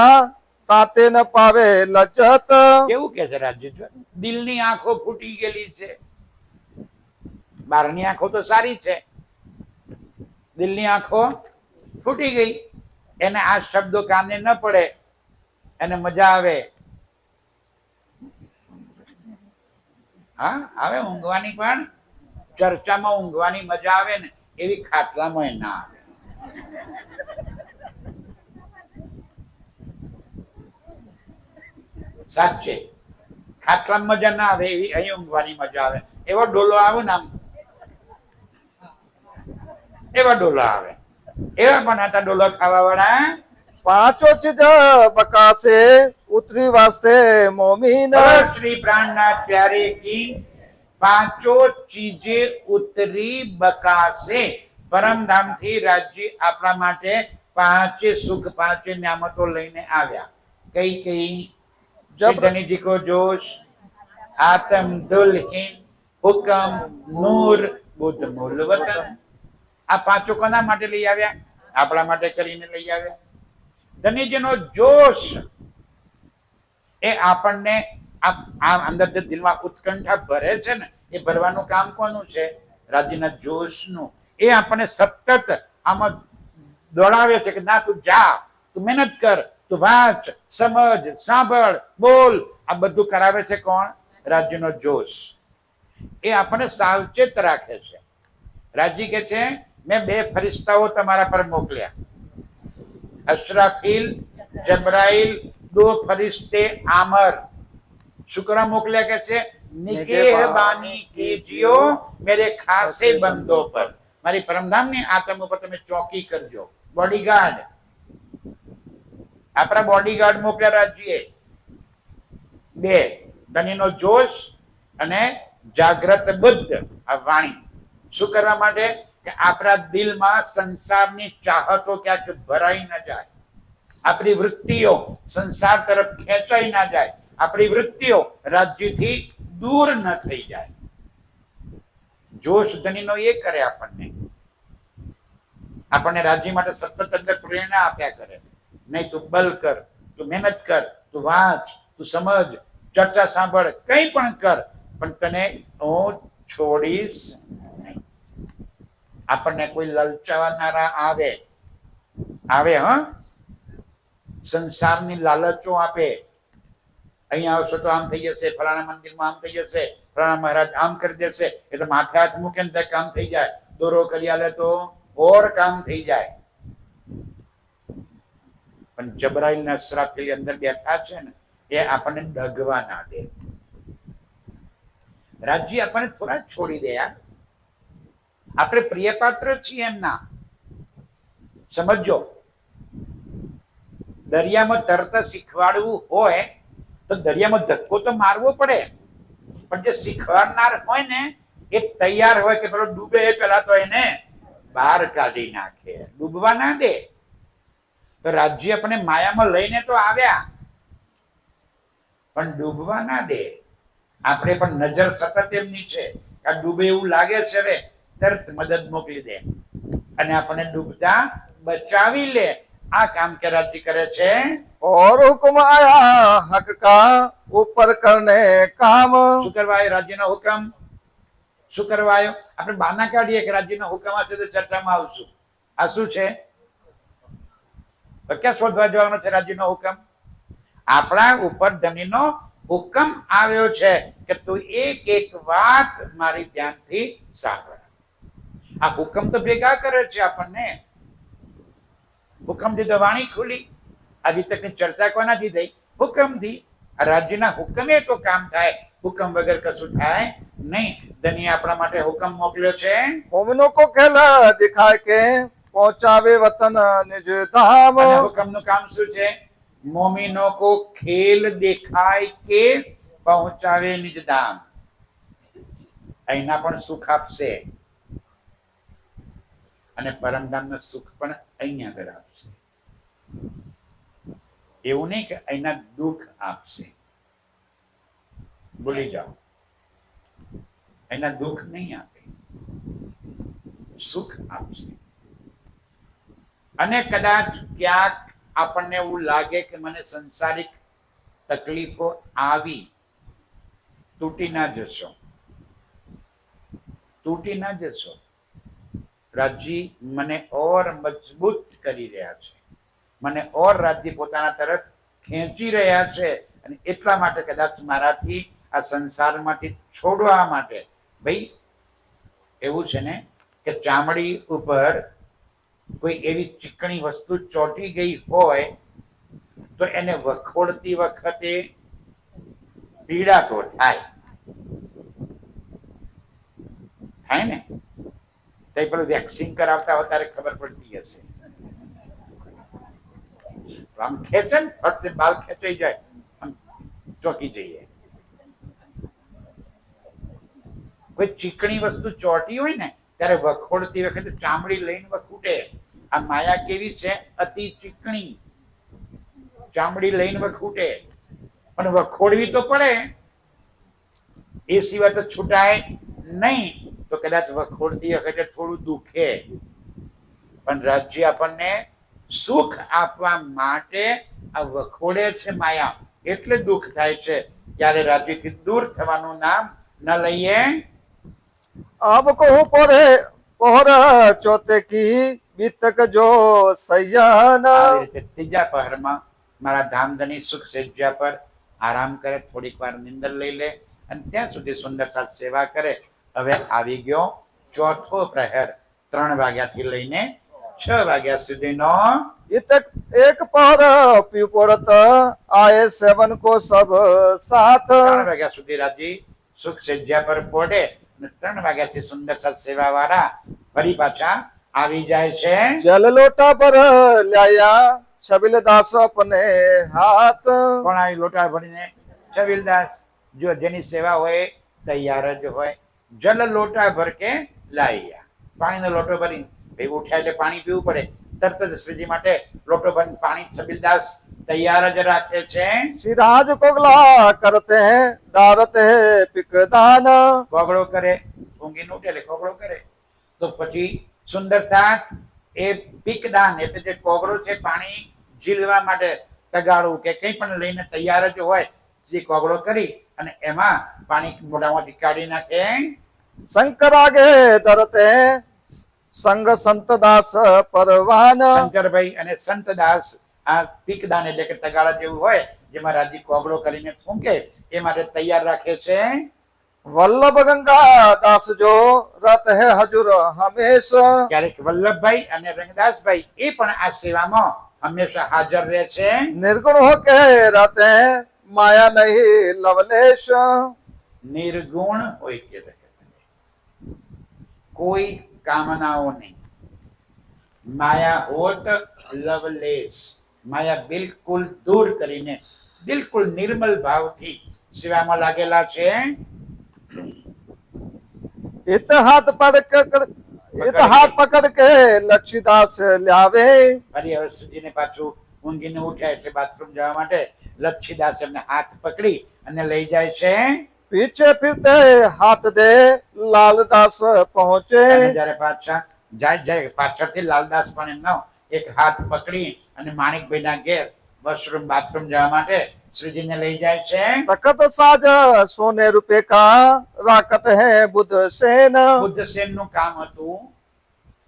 ताते न पावे लज्जत કેવું કે છે રાજ્ય? દિલની આંખો ફૂટી ગયેલી છે. બહારની આંખો તો સારી છે, દિલની આંખો ફૂટી ગઈ. એને આ શબ્દો કાને ન પડે, એને મજા આવે. હા, આવે ઊંઘવાની, પણ ચર્ચામાં ઊંઘવાની મજા આવે ને એવી ખાટલામાં ના આવે. સાચે ખાટલામાં મજા ના આવે એવી અહીં ઊંઘવાની મજા આવે. એવો ડોલો આવે ને આમ, એવા ડોલા આવે. એવા પણ હતા ડોલો ખાવા વાળા, पांचों चीज बका से उतरी वास्ते मोमीन बोलो श्री प्राणनाथ प्यारे की પાંચો ચીજે ઉતરી બકાશે પરમ ધામથી રાજ્ય આપણા માટે પાંચે સુખ પાંચે નિયામતો લઈને આવ્યા કઈ કઈ ધનીજી કો જોશ આતમ દુલહીન હુકમ નૂર બુદ્ધ મૂલ વતન આ પાંચો કોના માટે લઈ આવ્યા આપણા માટે કરીને લઈ આવ્યા ધનીજીનો જોશ એ આપણને આ અંદર જે દિલમાં ઉત્કંઠા ભરે છે ને એ ભરવાનું કામ કોનું છે રાજ્યના જોશનું એ આપણને સતત આમાં દોડાવે છે કે ના તું જા તું મહેનત કર તું વાંચ સમજ સાંભળ બોલ આ બધું કરાવે છે કોણ રાજ્યનો જોશ એ આપણને સાવચેત રાખે છે રાજ્ય કે છે મેં બે ફરિશ્તાઓ તમારા પર મોકલ્યા અશરાફીલ જબરાઈલ દો ફરિશ્તે આમર શુક્ર મોકલ્યા કે છે નિગેહબાની કીजियो મેરે ખાસે બંદો પર મારી પરમધામની આત્મ ઉપર તમે ચોકી કરજો બોડીગાર્ડ આપણા બોડીગાર્ડ મોકલ્યા રાજ્યએ બે ધનીનો જોશ અને જાગ્રત બુદ્ધ આ વાણી શું કરવા માટે કે આપણા દિલમાં સંસારની ચાહતો ક્યાંક ભરાઈ ન જાય આપણી વૃત્તિઓ સંસાર તરફ ખેંચાઈ ના જાય આપણી વૃત્તિઓ રાજ્યથી દૂર ન થઈ જાય જોશ ધનીનો એ કરે આપણને રાજ્ય માટે સતત અંદર પ્રેરણા આપ્યા કરે નહીં તું બલ કર તું મહેનત કર તું વાંચ તું સમજ ચર્ચા સાંભળ કંઈ પણ કર પણ તને હું છોડીશ નહીં આપણને કોઈ લલચાવનારા આવે સંસારની લાલચો આપે અહીંયા આવશો તો આમ થઈ જશે ફલાણા મંદિરમાં આમ થઈ જશે ફલાણા મહારાજ આમ કરી દેશે એટલે માથે હાથ મૂકે ને કામ થઈ જાય દોરો કરી આલે તો ઓર કામ થઈ જાય પણ જબરાઈલ ના અશરાફીલ અંદર બેઠા છે ને એ આપણને ડગવા ના દે રાજ્ય આપણને થોડા છોડી દે યાર આપણે પ્રિય પાત્ર છીએ એમના સમજો દરિયામાં તરતા શીખવાડવું હોય તો દરિયામાં ધક્કો તો મારવો પડે પણ જે શીખવાડનાર હોય ને એ તૈયાર હોય કે પેલો ડૂબે એ પેલા તો એને બહાર કાઢી નાખે ડૂબવા ના દે તો રાજ્ય આપણે માયામાં લઈને તો આવ્યા પણ ડૂબવા ના દે આપણે પણ નજર સતત એમની છે આ ડૂબે એવું લાગે છે હવે તરત મદદ મોકલી દે અને આપણને ડૂબતા બચાવી લે આ કામ કે રાજ્ય કરે છે और हुक्म आया हक का ऊपर करने काम શું કરવાયો રાજ્યનો હુકમ શું કરવાયો આપણે બહાના કાઢીએ કે રાજ્યનો હુકમ હશે તો ચર્ચામાં આવશું આ શું છે તો ક્યાં શોધવા જવાનો છે રાજ્યનો હુકમ આપણા ઉપર ધનીનો હુકમ આવ્યો છે કે તું એક એક વાત મારી ધ્યાનથી સાંભળ આ હુકમ તો ભેગા કરે છે આપણને હુકમથી તો વાણી ખુલી આજે તકની ચર્ચા કોનાથી થઈ હુકમથી આ રાજ્યના હુકમે તો કામ થાય હુકમ વગર કશું થાય નહીં ધની આપણા માટે હુકમ મોકલ્યો છે मोमिनों को खेल दिखाए के पहुंचावे वतन निज धाम અને હુકમનું કામ શું છે મોમીનો કો ખેલ દેખાય કે પહોંચાવે નિજ ધામ અહીંના પણ સુખ આપશે અને પરમધામનું સુખ પણ અહીંયા આગળ આપશે એવું નહીં કે અહીંના દુઃખ આપશે ભૂલી જાઓ અહીંના દુઃખ નહીં આપે સુખ આપશે અને કદાચ ક્યાંક આપણને એવું લાગે કે મને સંસારિક તકલીફો આવી તૂટી ના જશો રાજ્ય મને ઓર મજબૂત કરી રહ્યા છે મને ઓર રાજ્ય પોતાના તરફ ખેંચી રહ્યા છે અને એટલા માટે કદાચ મારાથી આ સંસારમાંથી છોડવા માટે ભાઈ એવું છે ને કે ચામડી ઉપર કોઈ એવી ચીકણી વસ્તુ ચોંટી ગઈ હોય તો એને વખોડતી વખતે પીડા તો થાય ને તો પેલું વેક્સિંગ કરાવતા હોય ત્યારે ખબર પડતી હશે આમ ખેંચે ને ફક્ત બાલ ખેંચાઈ જાય, આમ ચોકી જઈએ. કોઈ ચીકણી વસ્તુ ચોટી હોય ને ત્યારે વખોડતી વખતે ચામડી લઈને વખૂટે. આ માયા કેવી છે? અતિ ચીકણી, ચામડી લઈને વખૂટે, પણ વખોડવી તો પડે. એ સિવાય તો છૂટાય નહીં. તો કદાચ વખોડતી વખતે થોડું દુખે, પણ રાજ્ય આપણને સુખ આપવા માટે આ વખોડે છે માયા, એટલે દુઃખ થાય છે. ત્યારે રાજ્યથી દૂર થવાનું નામ ન લઈએ. अब कहूँ पोहर चौथे की बीतक जो सैयन. આવી રીતે ત્રીજા પહરમાં મારા ધામધની સુખ સજ્જા પર આરામ કરે, થોડીક વાર નિંદર લઈ લે અને ત્યાં સુધી સુંદર સાથ સેવા કરે. હવે આવી ગયો ચોથો પ્રહર, 3 વાગ્યાથી લઈને 6 વાગ્યા સુધીનો. इतक एक पहर पी पड़त आए सेवन को सब साथ. 3 વાગ્યા સુધી રાજી સુખ સજ્જા પર પડે અને 3 વાગ્યાથી સુંદર સાથ સેવા વાળા ફરી પાછા આવી જાય છે. जल लोटा पर लाया छबिल दास अपने हाथ. કોણ આવી લોટા ભરીને? છબીલદાસ. જો જેની સેવા હોય તૈયાર જ હોય. જલ લોટા ભર કે લાયા, પાણીનો લોટો ભરી ભાઈ ઉઠ્યા એટલે પાણી પીવું પડે. તરત જ શ્રીજી માટે લોટો ભરીને પાણી છબીલદાસ તૈયાર જ રાખે છે. सिराज कोगला करते हैं डारते हैं पिकदान. કોગળો કરે, ઊંઘીને ઉઠે એટલે કોગળો કરે. તો પછી સુંદર સાથ એ પીકદાન એટલે જે કોગળો છે પાણી ઝીલવા માટે તગાડું કે કંઈ પણ લઈને તૈયાર જ હોય, જે કોગળો કરી અને એમાં પાણી મોઢામાંથી કાઢી નાખે. शंकर आगे धरते हैं संग संत दास परवान. શંકરભાઈ અને સંતદાસ આ પીકદાન એટલે કે તગાળા જેવું હોય જેમાં રાજી કોગળો કરીને થૂંકે એ માટે તૈયાર રાખે છે. वल्लभ गंगा दास जो रत है हजूर हमेश. ક્યારેક વલ્લભભાઈ અને રંગદાસભાઈ એ પણ આ સેવામાં હંમેશા હાજર રહે છે. निर्गुण होके रहते हैं माया नहीं लवलेश. નિર્ગુણ હોય કે રહે, કોઈ કામનાઓ નહીં. માયા હોત લવલેશ, માયા બિલકુલ દૂર કરીને બિલકુલ નિર્મલ ભાવથી સેવામાં લાગેલા છે. इत हाथ पकड़ के लक्ष्मीदास लावे. ફરી હવે સુજીને પાછું ઊંઘીને ઉઠ્યા એટલે બાથરૂમ જવા માટે લક્ષીદાસ એમને હાથ પકડી અને લઈ જાય છે. पीछे फिरते हाथ दे लालदास पहुंचे. અને જ્યારે પાછા જાય પાછળથી લાલદાસ પણ એમનો એક હાથ પકડી અને માણિકભાઈના ઘેર વોશરૂમ બાથરૂમ જવા માટે શ્રીજીને લઈ જાય છે. तखत साज सोने रुपए का राकत है बुद्ध सेन. બુદ્ધસેન નું કામ હતું.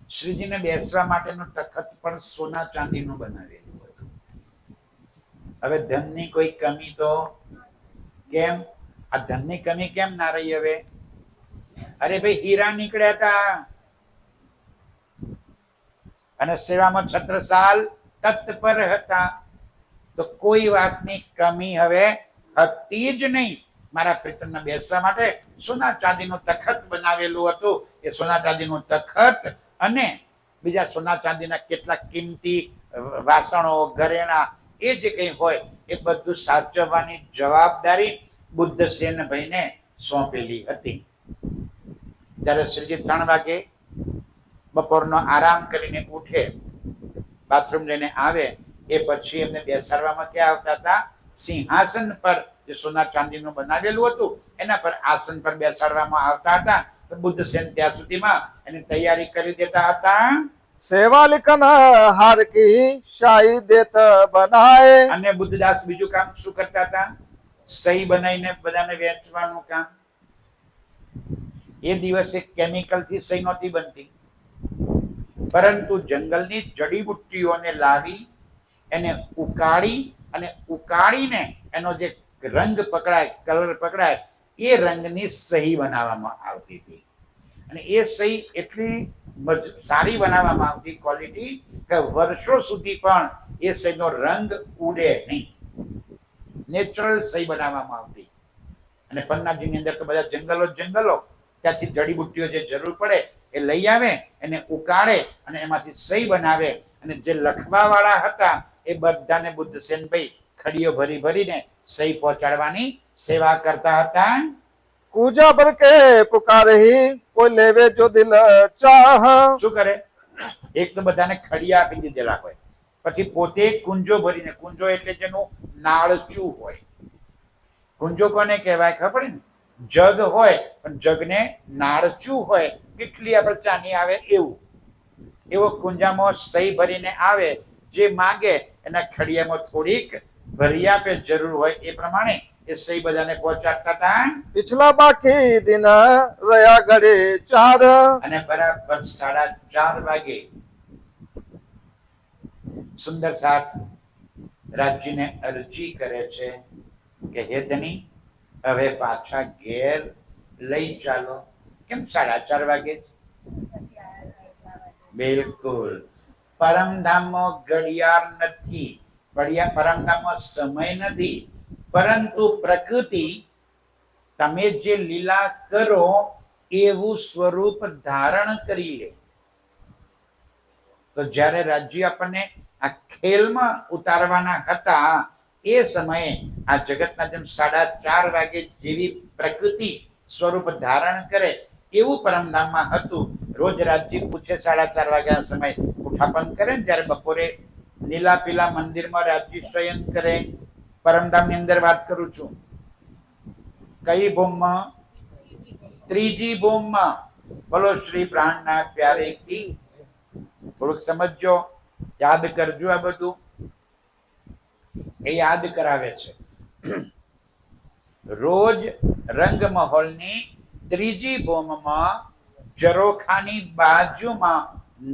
શ્રીજીને બેસવા માટેનું તખત પણ સોના ચાંદીનું બનાવેલું હતું. હવે ધનની કોઈ કમી તો કેમ? આ ધનની કમી કેમ ના રહી હવે? અરે ભાઈ હીરા નીકળ્યા હતા અને સેવામાં છત્રસાલ તત્પર હતા, તો કોઈ વાતની કમી હવે હતી જ નહીં. મારા પ્રીતમના બેસવા માટે સોના ચાંદીનું તખત બનાવેલું હતું. એ સોના ચાંદીનું તખત અને બીજા સોના ચાંદીના કેટલાક કિંમતી વાસણો, ઘરેણા, એ જે કંઈ હોય એ બધું સાચવવાની જવાબદારી બુદ્ધસેન ભાઈને સોંપેલી હતી. જ્યારે શ્રીજી 3 વાગે બપોરનો આરામ કરીને ઉઠે, બાથરૂમ જઈને આવે, એ પછી એમને બેસાડવામાં ક્યાં આવતા હતા? સિંહાસન પર, જે સોના ચાંદીનું બનાવેલું હતું એના પર આસન પર બેસાડવામાં આવતા હતા. તો બુદ્ધસેન ત્યાં સુધીમાં એની તૈયારી કરી દેતા હતા. सेवा लिखन हार की शाही देत बनाए. અને બુદ્ધદાસ બીજું કામ શું કરતા હતા? સહી બનાવીને બધાને વેચવાનું કામ. એ દિવસે કેમિકલથી સહી નહોતી બનતી, પરંતુ જંગલની જડીબુટ્ટીઓને લાવી એને ઉકાળીને એનો જે રંગ પકડાય, કલર પકડાય, એ રંગની સહી બનાવવામાં આવતી હતી. અને એ સહી એટલી સારી બનાવવામાં આવતી ક્વોલિટી કે વર્ષો સુધી પણ એ સહીનો રંગ ઉડે નહીં. નેચરલ સહી બનાવવામાં આવતી. અને પન્નાજીની અંદર તો બધા જંગલો ત્યાંથી જડીબુટ્ટીઓ જે જરૂર પડે એ લઈ આવે, એને ઉકાળે અને એમાંથી સહી બનાવે. અને જે લખવા વાળા હતા એ બધાને બુદ્ધસેનભાઈ ખડીઓ ભરી ભરીને સહી પહોંચાડવાની સેવા કરતા હતા. कूजा भर के पुकारे ही कोई लेवे जो दिल चाह શું કરે? એક તો બધાને ખડિયા આપી દીધેલા હોય, પછી પોતે કુંજો ભરીને, કુંજો એટલે જેનું નાળચું હોય. કુંજો કોને કહેવાય ખબર ને? જગ હોય પણ જગને નાળચું હોય, કેટલી આપણે ચાની આવે એવું, એવો કુંજામાં સહી ભરીને આવે. જે માગે એના ખડિયામાં થોડીક ભરી આપે, જરૂર હોય એ પ્રમાણે એ સહી બધાને પહોંચાડતા હતા. पिछला बाकी दिन रया घड़े चार અને બરાબર 4:30 વાગે સુંદર સાથ રાજજીને અરજી કરે છે કે હે ધની, હવે પાછા ઘેર લઈ ચાલો. કેમ 4:30 વાગે? બિલકુલ, પરમધામમાં ઘડિયાળ નથી, પરમધામમાં સમય નથી, પરંતુ પ્રકૃતિ તમે જે લીલા કરો એવું સ્વરૂપ ધારણ કરી લે. તો જ્યારે રાજ્ય આપણને આ ખેલમાં ઉતારવાના હતા એ સમયે આ જગતના જેમ 4:30 વાગે જેવી પ્રકૃતિ સ્વરૂપ ધારણ કરે એવું પરમધામમાં હતું. રોજ રાજ્ય પૂછે 4:30 વાગ્યાના સમય ઉઠાપન કરે ને ત્યારે બપોરે નીલા પીલા મંદિરમાં રાજ્ય શયન કરે. પરમધામની અંદર વાત કરું છું. કઈ ભૂમમાં? ત્રીજી ભૂમમાં. બોલો શ્રી પ્રાણનાથ પ્યારે કી. થોડુંક સમજો, યાદ કરજો. આ બધું એ યાદ કરાવે છે. રોજ રંગ મહોલની ત્રીજી ભૂમમાં ઝરોખાની બાજુમાં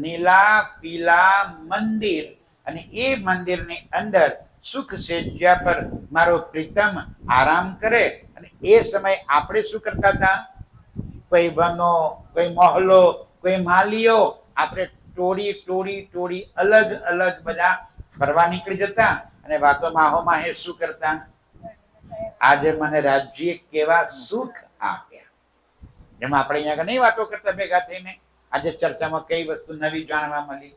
નીલા પીલા મંદિર, અને એ મંદિરની અંદર સુખ સેજ્યા પર મારો પ્રીતમ આરામ કરે. અને એ સમય આપણે શું કરતા હતા? કોઈ બનો, કોઈ મહોલો, કોઈ માલીઓ, આપણે ટોળી ટોળી ટોળી અલગ અલગ બધા ફરવા નીકળી જતા અને વાતો માહોમાં એ શું કરતા? આજે મને રાજ્ય કેવા સુખ આપ્યા. જેમ આપણે અહીંયા નહીં વાતો કરતા ભેગા થઈને, આજે ચર્ચામાં કઈ વસ્તુ નવી જાણવા મળી?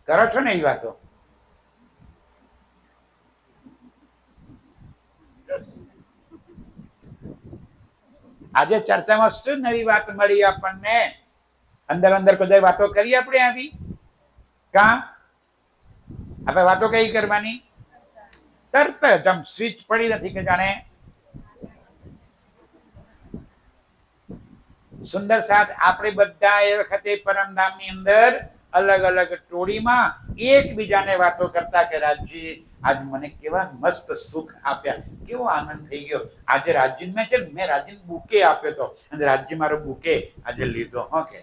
કરો છો ને એ વાતો? આજે ચર્ચામાં શું નવી વાત મળી આપણને? અંદર અંદર બધા વાતો કરી આપણે આવી? કા આપણે વાતો કઈ કરવાની? તરત જ આમ સ્વિચ પડી નથી કે જાણે. સુંદર સાથ આપણે બધા એ વખતે પરમધામની અંદર અલગ અલગ ટોળીમાં એકબીજાને વાતો કરતા કે રાજજી આજ મને કેવા મસ્ત સુખ આપ્યા, કેવો આનંદ થઈ ગયો. આજે રાજ્ય મેં રાજ્ય બુકે આપ્યો હતો અને રાજ્ય મારો બુકે આજે લીધો. કે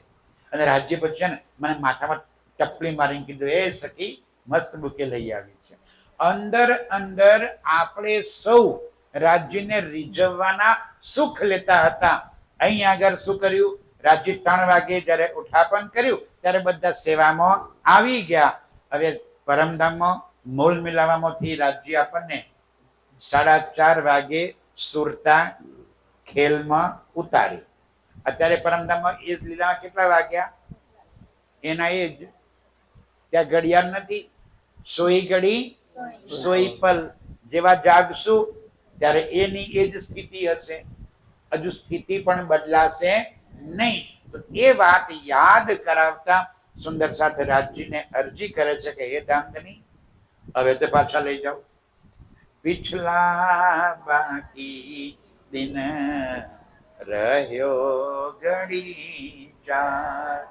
અને રાજ્ય પછી છે ને મને માથામાં ટપલી મારીને કીધું, એ સખી મસ્ત બુકે લઈ આવી છે. અંદર અંદર આપણે સૌ રાજ્યને રીઝવવાના સુખ લેતા હતા. અહીં આગળ શું કર્યું? રાજ્ય 3 વાગે જયારે ઉઠાપન કર્યું ત્યારે બધા સેવામાં આવી ગયા. હવે પરમધામમાં મૂળ મિલાવામાંથી રાજ્ય આપણને 4:30 વાગે સુરતા ખેલમાં ઉતારી. અત્યારે પરમધામમાં એ જ લીલામાં કેટલા વાગ્યા? એના એ જ. ત્યાં ઘડિયાળ નથી. સોઈ ઘડી સોઈ પલ. જેવા જાગશું ત્યારે એની એ જ સ્થિતિ હશે. હજુ સ્થિતિ પણ બદલાશે નહીં. તો એ વાત યાદ કરાવતા સુંદર સાથે રાજજીને અરજી કરે છે કે હે ધામધની, હવે તો પાછા લઈ જાઓ. પિછલા બાકી દિન રહ્યો ઘડી ચાર,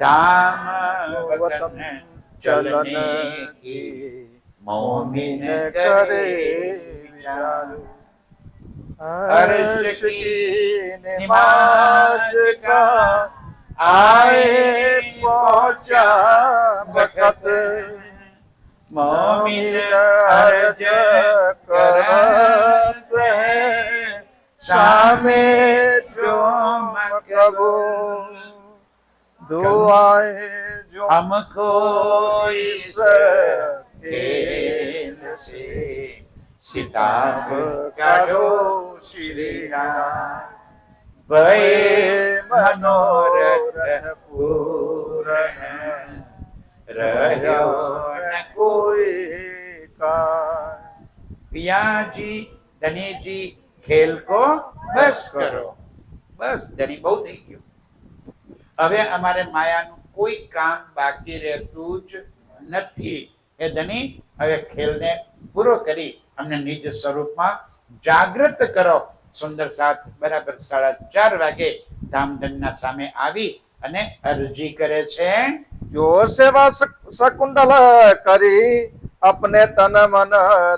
ધામ વતન ચલને કી મોમિન કરે વિચાર. अर्श की नमाज का आए पहुंचा बखत, मोमिन अर्ज करत है सामे जो मकबूल, दुआए जो हमको इस खेल से सिताब करो श्री राम, भय मनोरथ पूर्ण રહ્યો ન कोई का। पियाजी धनीजी ખેલ કો બસ કરો. બસ ધની બહુ થઈ ગયું. હવે અમારે માયાનું કોઈ કામ બાકી રહેતું જ નથી. એ ધની હવે ખેલને પૂરો કરી અમને નિજ સ્વરૂપમાં જાગૃત કરો. સુંદર સાત બરાબર 4:30 વાગે ધામધનના સામે આવી અને અરજી કરે છે. जो सेवा सकुंडल करी अपने तन मन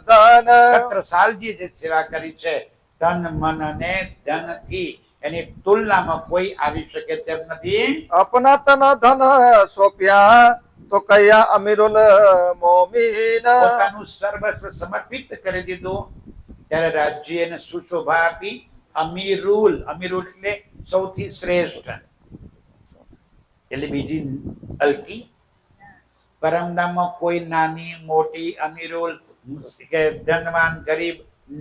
धन। છત્રસાલજી જે સેવા કરી છે તન મન ને ધન થી એની તુલનામાં કોઈ આવી શકે તેમ નથી. अपना तन धन सोप्या तो कया अमीरुल मोमीन। પોતાનું સર્વસ્વ સમર્પિત કરી દીધું ત્યારે રાજ્ય એને સુશોભા આપી. અમીરુલ અમીરુલ એટલે સૌથી શ્રેષ્ઠ એટલે બીજી અલકી. પરમધામમાં કોઈ નાની મોટી અમીરુલ કે ધનવાન ગરીબ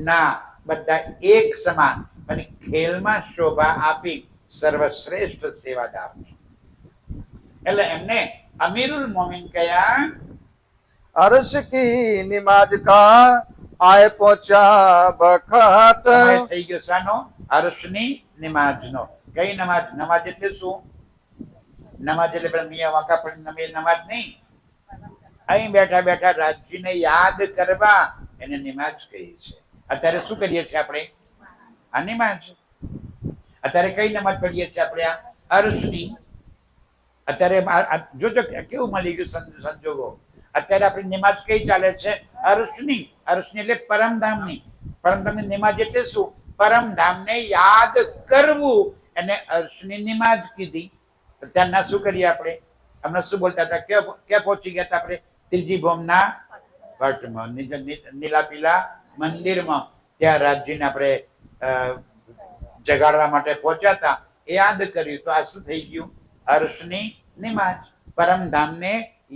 ના, બધા એક સમાન. અને ખેલમાં શોભા આપી સર્વશ્રેષ્ઠ સેવાદારની. એટલે એમને અમીરુલ મોમિન કયા. अर्श की निमाज का आए पहुंचा बखत। સમય થઈ ગયો શાનો? અર્શની નમાજનો. કઈ નમાજ? નમાજ એટલે શું? નમાજ એટલે પેલા મિયા વાંકા પડી નમે નમાજ નહીં. અહીં બેઠા બેઠા રાજ્યને યાદ કરવા એને નમાજ કહી છે. અત્યારે શું કરીએ છીએ આપણે? આ નમાજ. અત્યારે કઈ નમાજ પડીએ છીએ આપણે? આ અર્શની. અત્યારે જોજો કેવું મળી ગયું સંજોગો. અત્યારે આપણી નમાજ કઈ ચાલે છે? અર્શની. અર્શની એટલે પરમધામની. પરમધામની નમાજ એટલે શું? પરમધામને યાદ કરવું એને અર્શની નમાજ કીધી. ત્યારના શું કરીએ આપણે? હમણાં શું બોલતા હતા? ક્યાં પહોંચી ગયા હતા આપણે? ત્રીજી ભોમના ભટ્ટમાં, નીલા પીલા મંદિરમાં. ત્યાં રાજ્યને આપણે જગાડવા માટે પહોંચ્યા હતા. એ યાદ કર્યું તો આ શું થઈ ગયું? અર્શની નમાજ. પરમધામને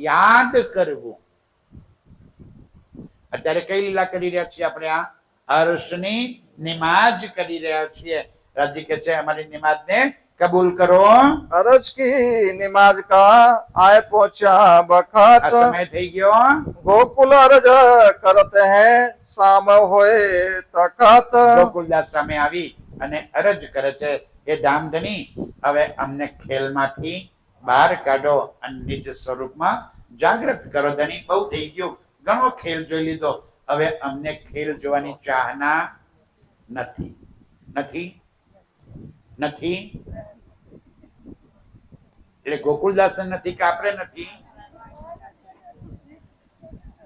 યાદ કરવું. અત્યારે કઈ લીલા કરી રહ્યા છીએ આપણે? આ અર્શની નમાજ કરી રહ્યા છીએ. રાજ્ય કે છે અમારી નમાજને કબૂલ કરો. अर्श की निमाज का आए पहुंचा बखत। આ સમય થઈ ગયો. गोकुल अर्ज करते हैं शाम होए तखत। ગોકુલદાસ સામે આવી અને અરજ કરે છે, એ ધામધની હવે અમને ખેલમાંથી બહાર કાઢો અને નિજ સ્વરૂપમાં જાગૃત કરો. ધની બહુ થઈ ગયું, ઘણો ખેલ જોઈ લીધો, હવે અમને ખેલ જોવાની ચાહના નથી. નથી નથી એટલે ગોકુલદાસ નથી કે આપણે નથી?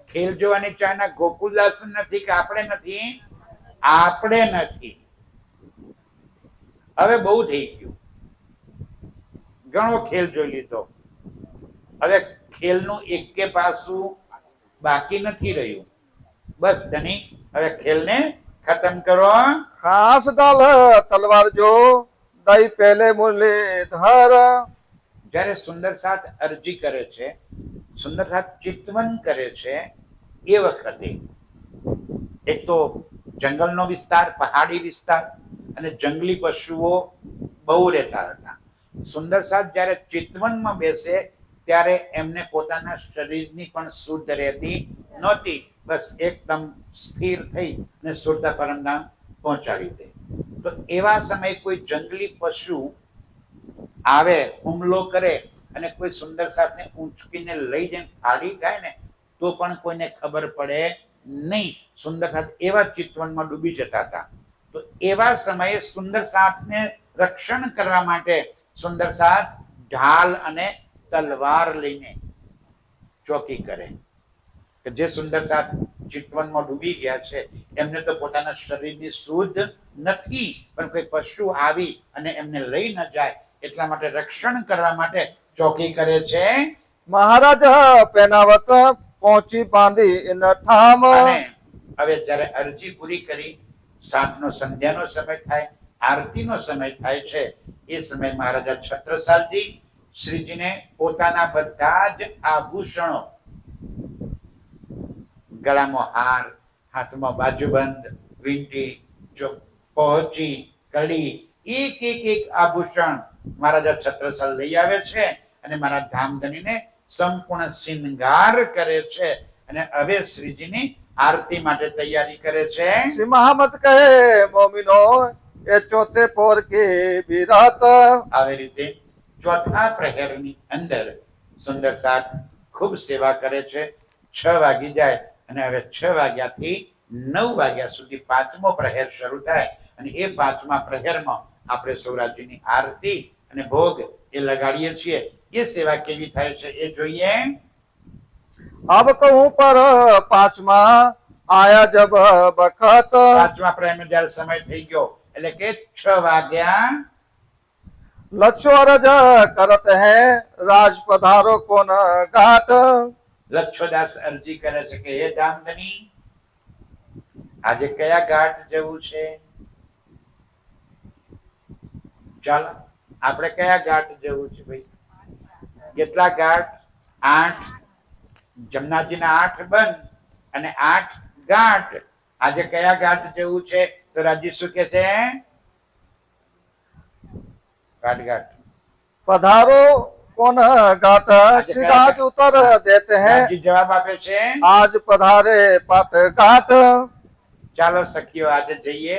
ખેલ જોવાની ચાહના ગોકુલદાસ નથી કે આપણે નથી? આપણે નથી. હવે બહુ થઈ ગયું, ઘણો ખેલ જોઈ લીધો, હવે ખેલનું એકે પાસું બાકી નથી રહ્યું. બસ ધની હવે ખેલને ખતમ કરો. खास डाल तलवार जो दई पहले मुरलीधर। જ્યારે સુંદર સાથ અરજી કરે છે, સુંદર સાથ ચિતવન કરે છે, એ વખતે એક તો જંગલનો વિસ્તાર, પહાડી વિસ્તાર અને જંગલી પશુઓ બહુ રહેતા હતા. સુંદર સાથ જ્યારે ચિતવનમાં બેસે ત્યારે એમને પોતાના શરીરની પણ શુદ્ધ રહેતી નહોતી. બસ એકદમ સ્થિર થઈ અને સુરતા પરમધામ પહોંચાડી દે. તો એવા સમયે કોઈ જંગલી પશુ આવે, હુમલો કરે અને કોઈ સુંદર સાથને ઊંચકીને લઈ જઈને ફાડી ખાય ને તો પણ કોઈને ખબર પડે નહીં. સુંદર સાથ એવા ચિતવનમાં ડૂબી જતા હતા. તો એવા સમયે સુંદર સાથને રક્ષણ કરવા માટે સુંદર સાથ ઢાલ અને તલવાર લઈને ચોકી કરે. કે જે સુંદર સાથ ચિતવનમાં ડૂબી ગયા છે એમને તો પોતાના શરીરની શુદ્ધ નથી, પણ કોઈ પશુ આવી અને એમને લઈ ન જાય એટલા માટે રક્ષણ કરવા માટે ચોકી કરે છે. महाराज पहनावत पहुंची बांधी इन ठाम। અને હવે જ્યારે અરજી પૂરી કરી, સાંજનો સંધ્યાનો સમય થાય, આરતીનો સમય થાય છે, એ સમય મહારાજા છત્રસાલજી શ્રીજીને પોતાના બધા જ આભૂષણો, ગળામાં હાર, હાથમાં બાજુબંધ, વીંટી, પહોંચી, કડી, એક આભૂષણ મહારાજા છત્રસાલ લઈ આવે છે અને મારા ધામધનીને સંપૂર્ણ શ્રૃંગાર કરે છે અને હવે શ્રીજીની આરતી માટે તૈયારી કરે છે. श्री महामत कहे मोमिनो ये चौथे पोर की भी रात આવી રીતે ચોથા પ્રહરની અંદર સુંદર સાથ ખૂબ સેવા કરે છે. 6 વાગી જાય અને હવે 6 વાગ્યાથી 9 વાગ્યા સુધી પાંચમો પ્રહર શરૂ થાય અને એ પાંચમા પ્રહરમાં આપણે સૌરાજીની આરતી અને ભોગ એ લગાડીએ છીએ. એ સેવા કેવી થાય છે એ જોઈએ. अब कहूं पर पांचवा आया जब बखत પાંચમા પ્રહરનો જ્યારે સમય થઈ ગયો એટલે કે 6 વાગ્યા लच्छो अरज करत है राज पधारो कोन घाट લક્ષોદાસ અરજી કરે છે કે હે દામધની આજે કયા ઘાટ જવું છે? ચાલો આપણે કયા ઘાટ જવું છે ભાઈ? કેટલા ઘાટ? 8. જમનાજીના 8 બંધ અને 8 ઘાટ. આજે કયા ઘાટ જવું છે? તો રાજી શું કે છે? ઘાટ ઘાટ पधारो कोन घाट सिराज उतर देते हैं રાજી જવાબ આપે છે आज पधारे पाट घाट ચાલો સખીઓ આજે જઈએ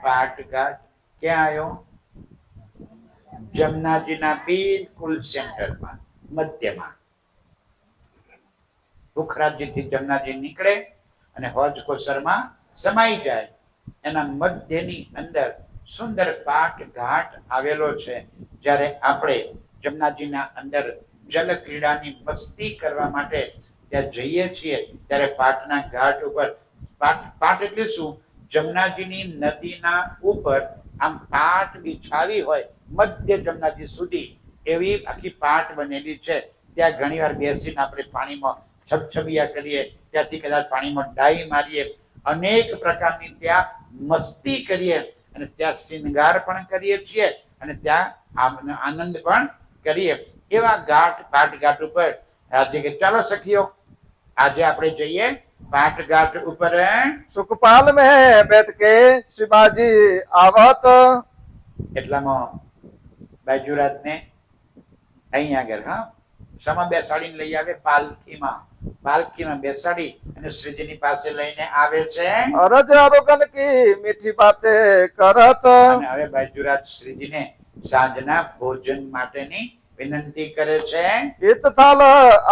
પાટ ઘાટ. ક્યાં આવ્યો? જમનાજીના બિલકુલ સેન્ટરમાં મધ્યમાં. પુખરાજીથી જમનાજી નીકળે અને હોજ કોસરમાં સમાઈ જાય એના મધ્યની અંદર સુંદર પાટ ઘાટ આવેલો છે. જ્યારે આપણે જમનાજીના અંદર જલ ક્રીડાની મસ્તી કરવા માટે ત્યાં જઈએ છીએ ત્યારે પાટના ઘાટ ઉપર પાટ એટલે શું? જમનાજીની નદીના ઉપર આમ પાટ બિછાવી હોય મધ્ય જમનાજી સુધી એવી આખી પાટ બનેલી છે. ત્યાં ઘણીવાર બેસીને આપણે પાણીમાં છબછબિયા કરીએ, ત્યાંથી કદાચ પાણીમાં ડાઈ મારીએ, અનેક પ્રકારની ત્યાં મસ્તી કરીએ અને ત્યાં શૃંગાર પણ કરીએ છીએ અને ત્યાં આનંદ પણ કરીએ. એવા પાટ ઘાટ ઉપર આજે કે ચાલો સખીઓ આજે આપણે જઈએ પાટ ઘાટ ઉપર. सुखपाल में बैठ के शिवाजी आवत એટલામાં બાજુરાજને અહીં આગળ સમા બેસાડીને લઈ આવે પાલખીમાં બેસાડી અને શ્રીજીની પાસે લઈને આવે છે. अरज आरोगन की मीठी बातें करत અને હવે બાજુરાજ શ્રીજીને સાંજના ભોજન માટેની વિનંતી કરે છે. इत थाल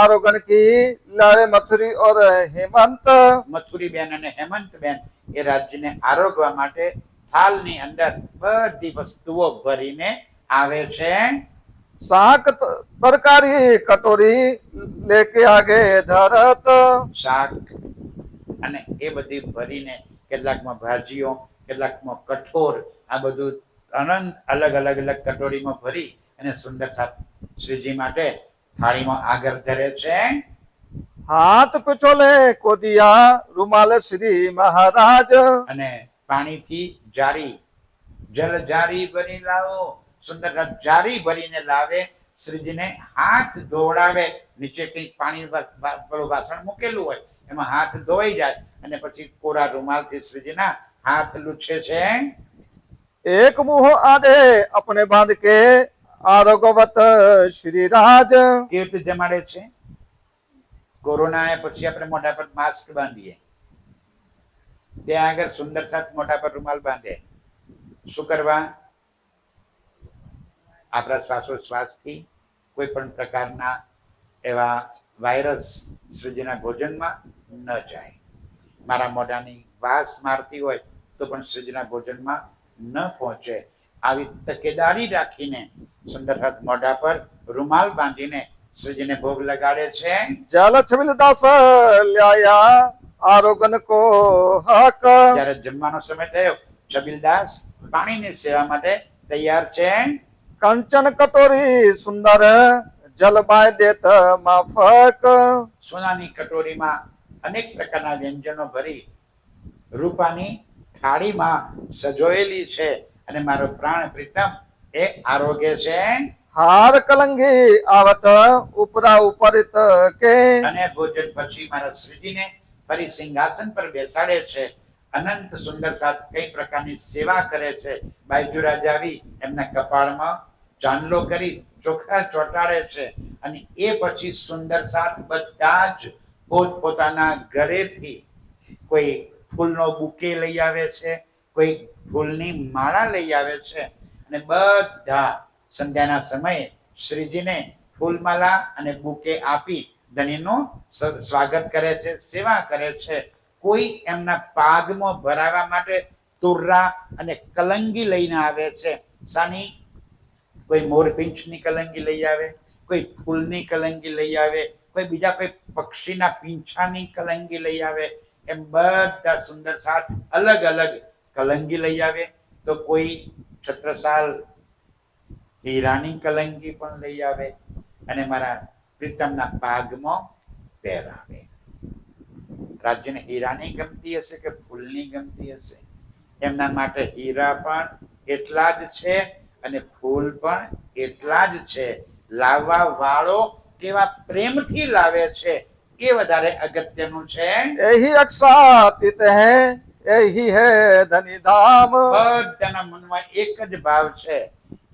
आरोगन की लाए मथुरी और हेमंत મથુરીબેન અને હેમંતબેન એ રાજ્યને આરોગવા માટે થાલની અંદર બધી વસ્તુઓ ભરીને આવે છે. शाक तरकारी कटोरी लेके आगे धरत શાક અને એ બધી ભરીને કેટલાકમાં ભાજીઓ, કેટલાકમાં કઠોર, આ બધું અનંત અલગ કટોરીમાં ભરી અને સુંદર શ્રીજી માટે થાળીમાં આગળ ધરે છે. हाथ पिछोले को दिया रुमाल श्री महाराज અને પાણીથી જલ જારી ભરી લાવો. સુંદર જારી ભરીને લાવે. શ્રીજીને હાથ ધોવડાવે. નીચે કંઈક પાણી પેલું વાસણ મૂકેલું હોય એમાં હાથ ધોવાઈ જાય અને પછી કોરા રૂમાલથી શ્રીજીના હાથ લૂછે છે. एक मुंह आडे अपने बांध के आरोगवत श्री राज કીર્ત જમાડે છે. કોરોના પછી આપણે મોઢા પર માસ્ક બાંધીએ, ત્યાં આગળ સુંદર સાથ મોઢા પર રૂમાલ બાંધે. શું કરવા? આપણા શ્વાસોશ્વાસથી કોઈ પણ પ્રકારના એવા વાયરસ શ્રીજીના ભોજનમાં ન જાય. મારા મોઢાની વાસ મારતી હોય તો પણ શ્રીજીના ભોજનમાં ન પહોંચે. આવી તકેદારી રાખીને સુંદર સાથ મોઢા પર રૂમાલ બાંધીને શ્રીજીને ભોગ લગાડે છે. जल छबिल दास ल्याया आरोगन को हक જ્યારે જમવાનો સમય થયો, છબીલદાસ પાણીની સેવા માટે તૈયાર છે. कंचन कटोरी सुंदर जल बाय देत माफक સોનાની કટોરીમાં અનેક પ્રકારના વ્યંજનો ભરી રૂપાની થાળીમાં સજોયેલી છે અને મારો પ્રાણ પ્રીતમ એ આરોગ્ય છે. हार कलंगी आवत उपरा उपरित के અને ભોજન પછી મારા શ્રીજીને ફરી સિંહાસન પર બેસાડે છે. અનંત સુંદર સાથ કઈ પ્રકારની સેવા કરે છે. બાયજુરાજ આવી એમના કપાળમાં ચાંદલો કરી ચોખા ચોંટાડે છે અને એ પછી સુંદર સાથ બધા જ પોતપોતાના ઘરેથી કોઈ ફૂલનો બુકે લઈ આવે છે, કોઈ ફૂલની માળા લઈ આવે છે અને બધા સંધ્યાના સમયે શ્રીજીને ફૂલમાલા અને બુકે આપી ધણીનું સ્વાગત કરે છે, સેવા કરે છે. કોઈ એમના પાગમાં ભરાવા માટે તુર્રા અને કલંગી લઈને આવે છે. સાની કોઈ મોરપીંછની કલંગી લઈ આવે, કોઈ ફૂલની કલંગી લઈ આવે, કોઈ બીજા કોઈ પક્ષીના પીંછાની કલંગી લઈ આવે. એમ બધા સુંદર સાથ અલગ અલગ કલંગી લઈ આવે. તો કોઈ છત્રસાલ હીરાની કલંગી પણ લઈ આવે અને મારા પ્રીતમના પાગમાં પહેરાવે. રાજ્યને હીરાની ગમતી હશે કે ફૂલની ગમતી હશે? એમના માટે હીરા પણ એટલા જ છે અને ફૂલ પણ એટલા જ છે. લાવવા વાળો કેવા પ્રેમથી લાવે છે એ વધારે અગત્યનું છે. यही अक्षातीत है, यही है धनी धाम. બધાના મનમાં એક જ ભાવ છે,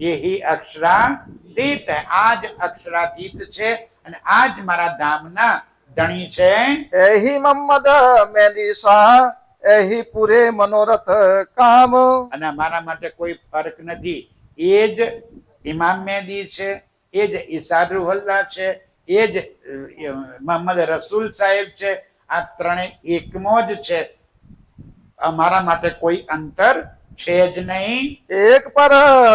યહી અક્ષરાતીત. આ જ અક્ષરાતીત છે અને આ જ મારા ધામના ધણી છે. यही मोहम्मद मेहंदी शाह, यही पूरे मनोरथ काम. અને મારા માટે કોઈ ફરક નથી. એ જ ઇમામ મહેદી છે, એ જ ઈસા રૂહલ્લા છે, એ જ મોહમ્મદ રસૂલ સાહેબ છે. આ ત્રણે એકમો જ છે. અમારા માટે કોઈ અંતર છે જ નહીં. एक पर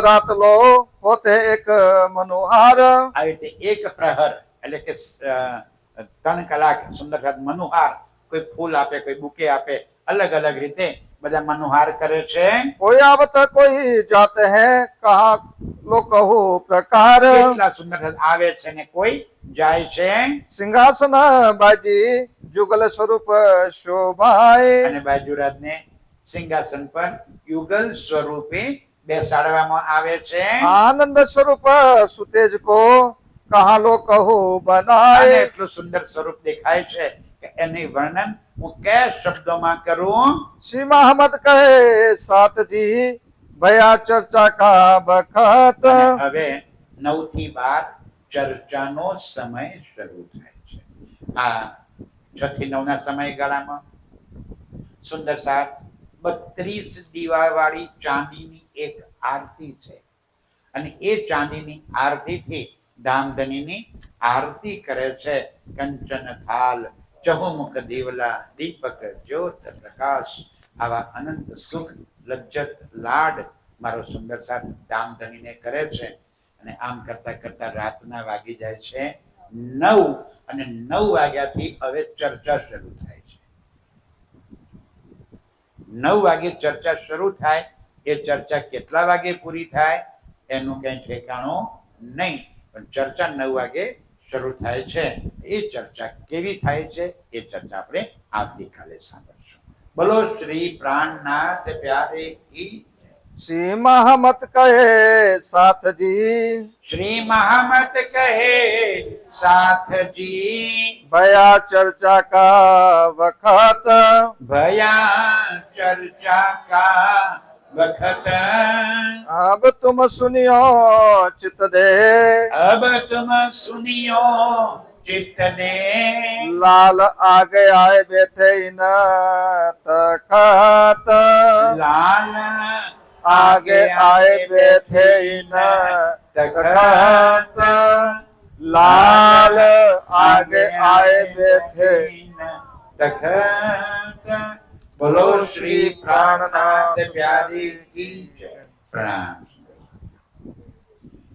रात लो होते एक मनोहार. આવી રીતે એક પ્રહર એટલે કે 3 કલાક સુંદર મનોહાર કોઈ ફૂલ આપે, કોઈ બુકે આપે, અલગ અલગ રીતે બધા મનોહાર કરે છે. कोई आवत कोई जाते हैं, कहा लो कहो प्रकार. કેટલા સુંદર આવે છે ને કોઈ જાય છે. सिंहासन बाजी जुगल स्वरूप शोभाए. અને બાજુરાજને સિંહાસન પર યુગલ સ્વરૂપે બેસાડવામાં આવે છે. आनंद स्वरूप सुतेज को कहा लो कहो અને बनाए. એટલું સુંદર સ્વરૂપ દેખાય છે કે એની વર્ણન હું કયા શબ્દોમાં કરું? श्री मोहम्मद कहे साथ जी भया चर्चा का बखत. અને હવે 9 થી 12 ચર્ચાનો સમય શરૂ થાય છે. આ 6 થી 9 ના સમયગાળામાં સુંદર સાથ 32 દીવાવાળી ચાંદીની એક આરતી છે અને એ ચાંદીની આરતીથી ધામધનીની આરતી કરે છે. કંચન થાલ ચહુમુખ દીવલા દીપક જ્યોત પ્રકાશ. આવા અનંત સુખ લજ્જત લાડ મારો સુંદર સાથ ધામધનીને કરે છે. અને આમ કરતા કરતા રાતના વાગી જાય છે 9 અને 9 વાગ્યાથી હવે ચર્ચા શરૂ થાય છે. 9 વાગે ચર્ચા શરૂ થાય. એ ચર્ચા કેટલા વાગે પૂરી થાય એનું કઈ ઠેકાણું નહીં, પણ ચર્ચા 9 વાગે શરૂ થાય છે. એ ચર્ચા કેવી થાય છે એ ચર્ચા આપણે આવતીકાલે સાંભળશું. બોલો શ્રી પ્રાણનાથ પ્યારે કી જય. श्री मोहम्मद कहे साथ जी श्री महामत कहे साथ जी भया चर्चा का वखत. भया चर्चा का वखत. अब तुम सुनियो चित दे, अब तुम सुनियो चित्त दे. लाल आगे आए बैठे इन तखत. लाल आगे आए बैठे इन तखत. लाल आगे आए बैठे. तखत. बोलो श्री प्राणनाथ प्यारी की जय. प्रणाम.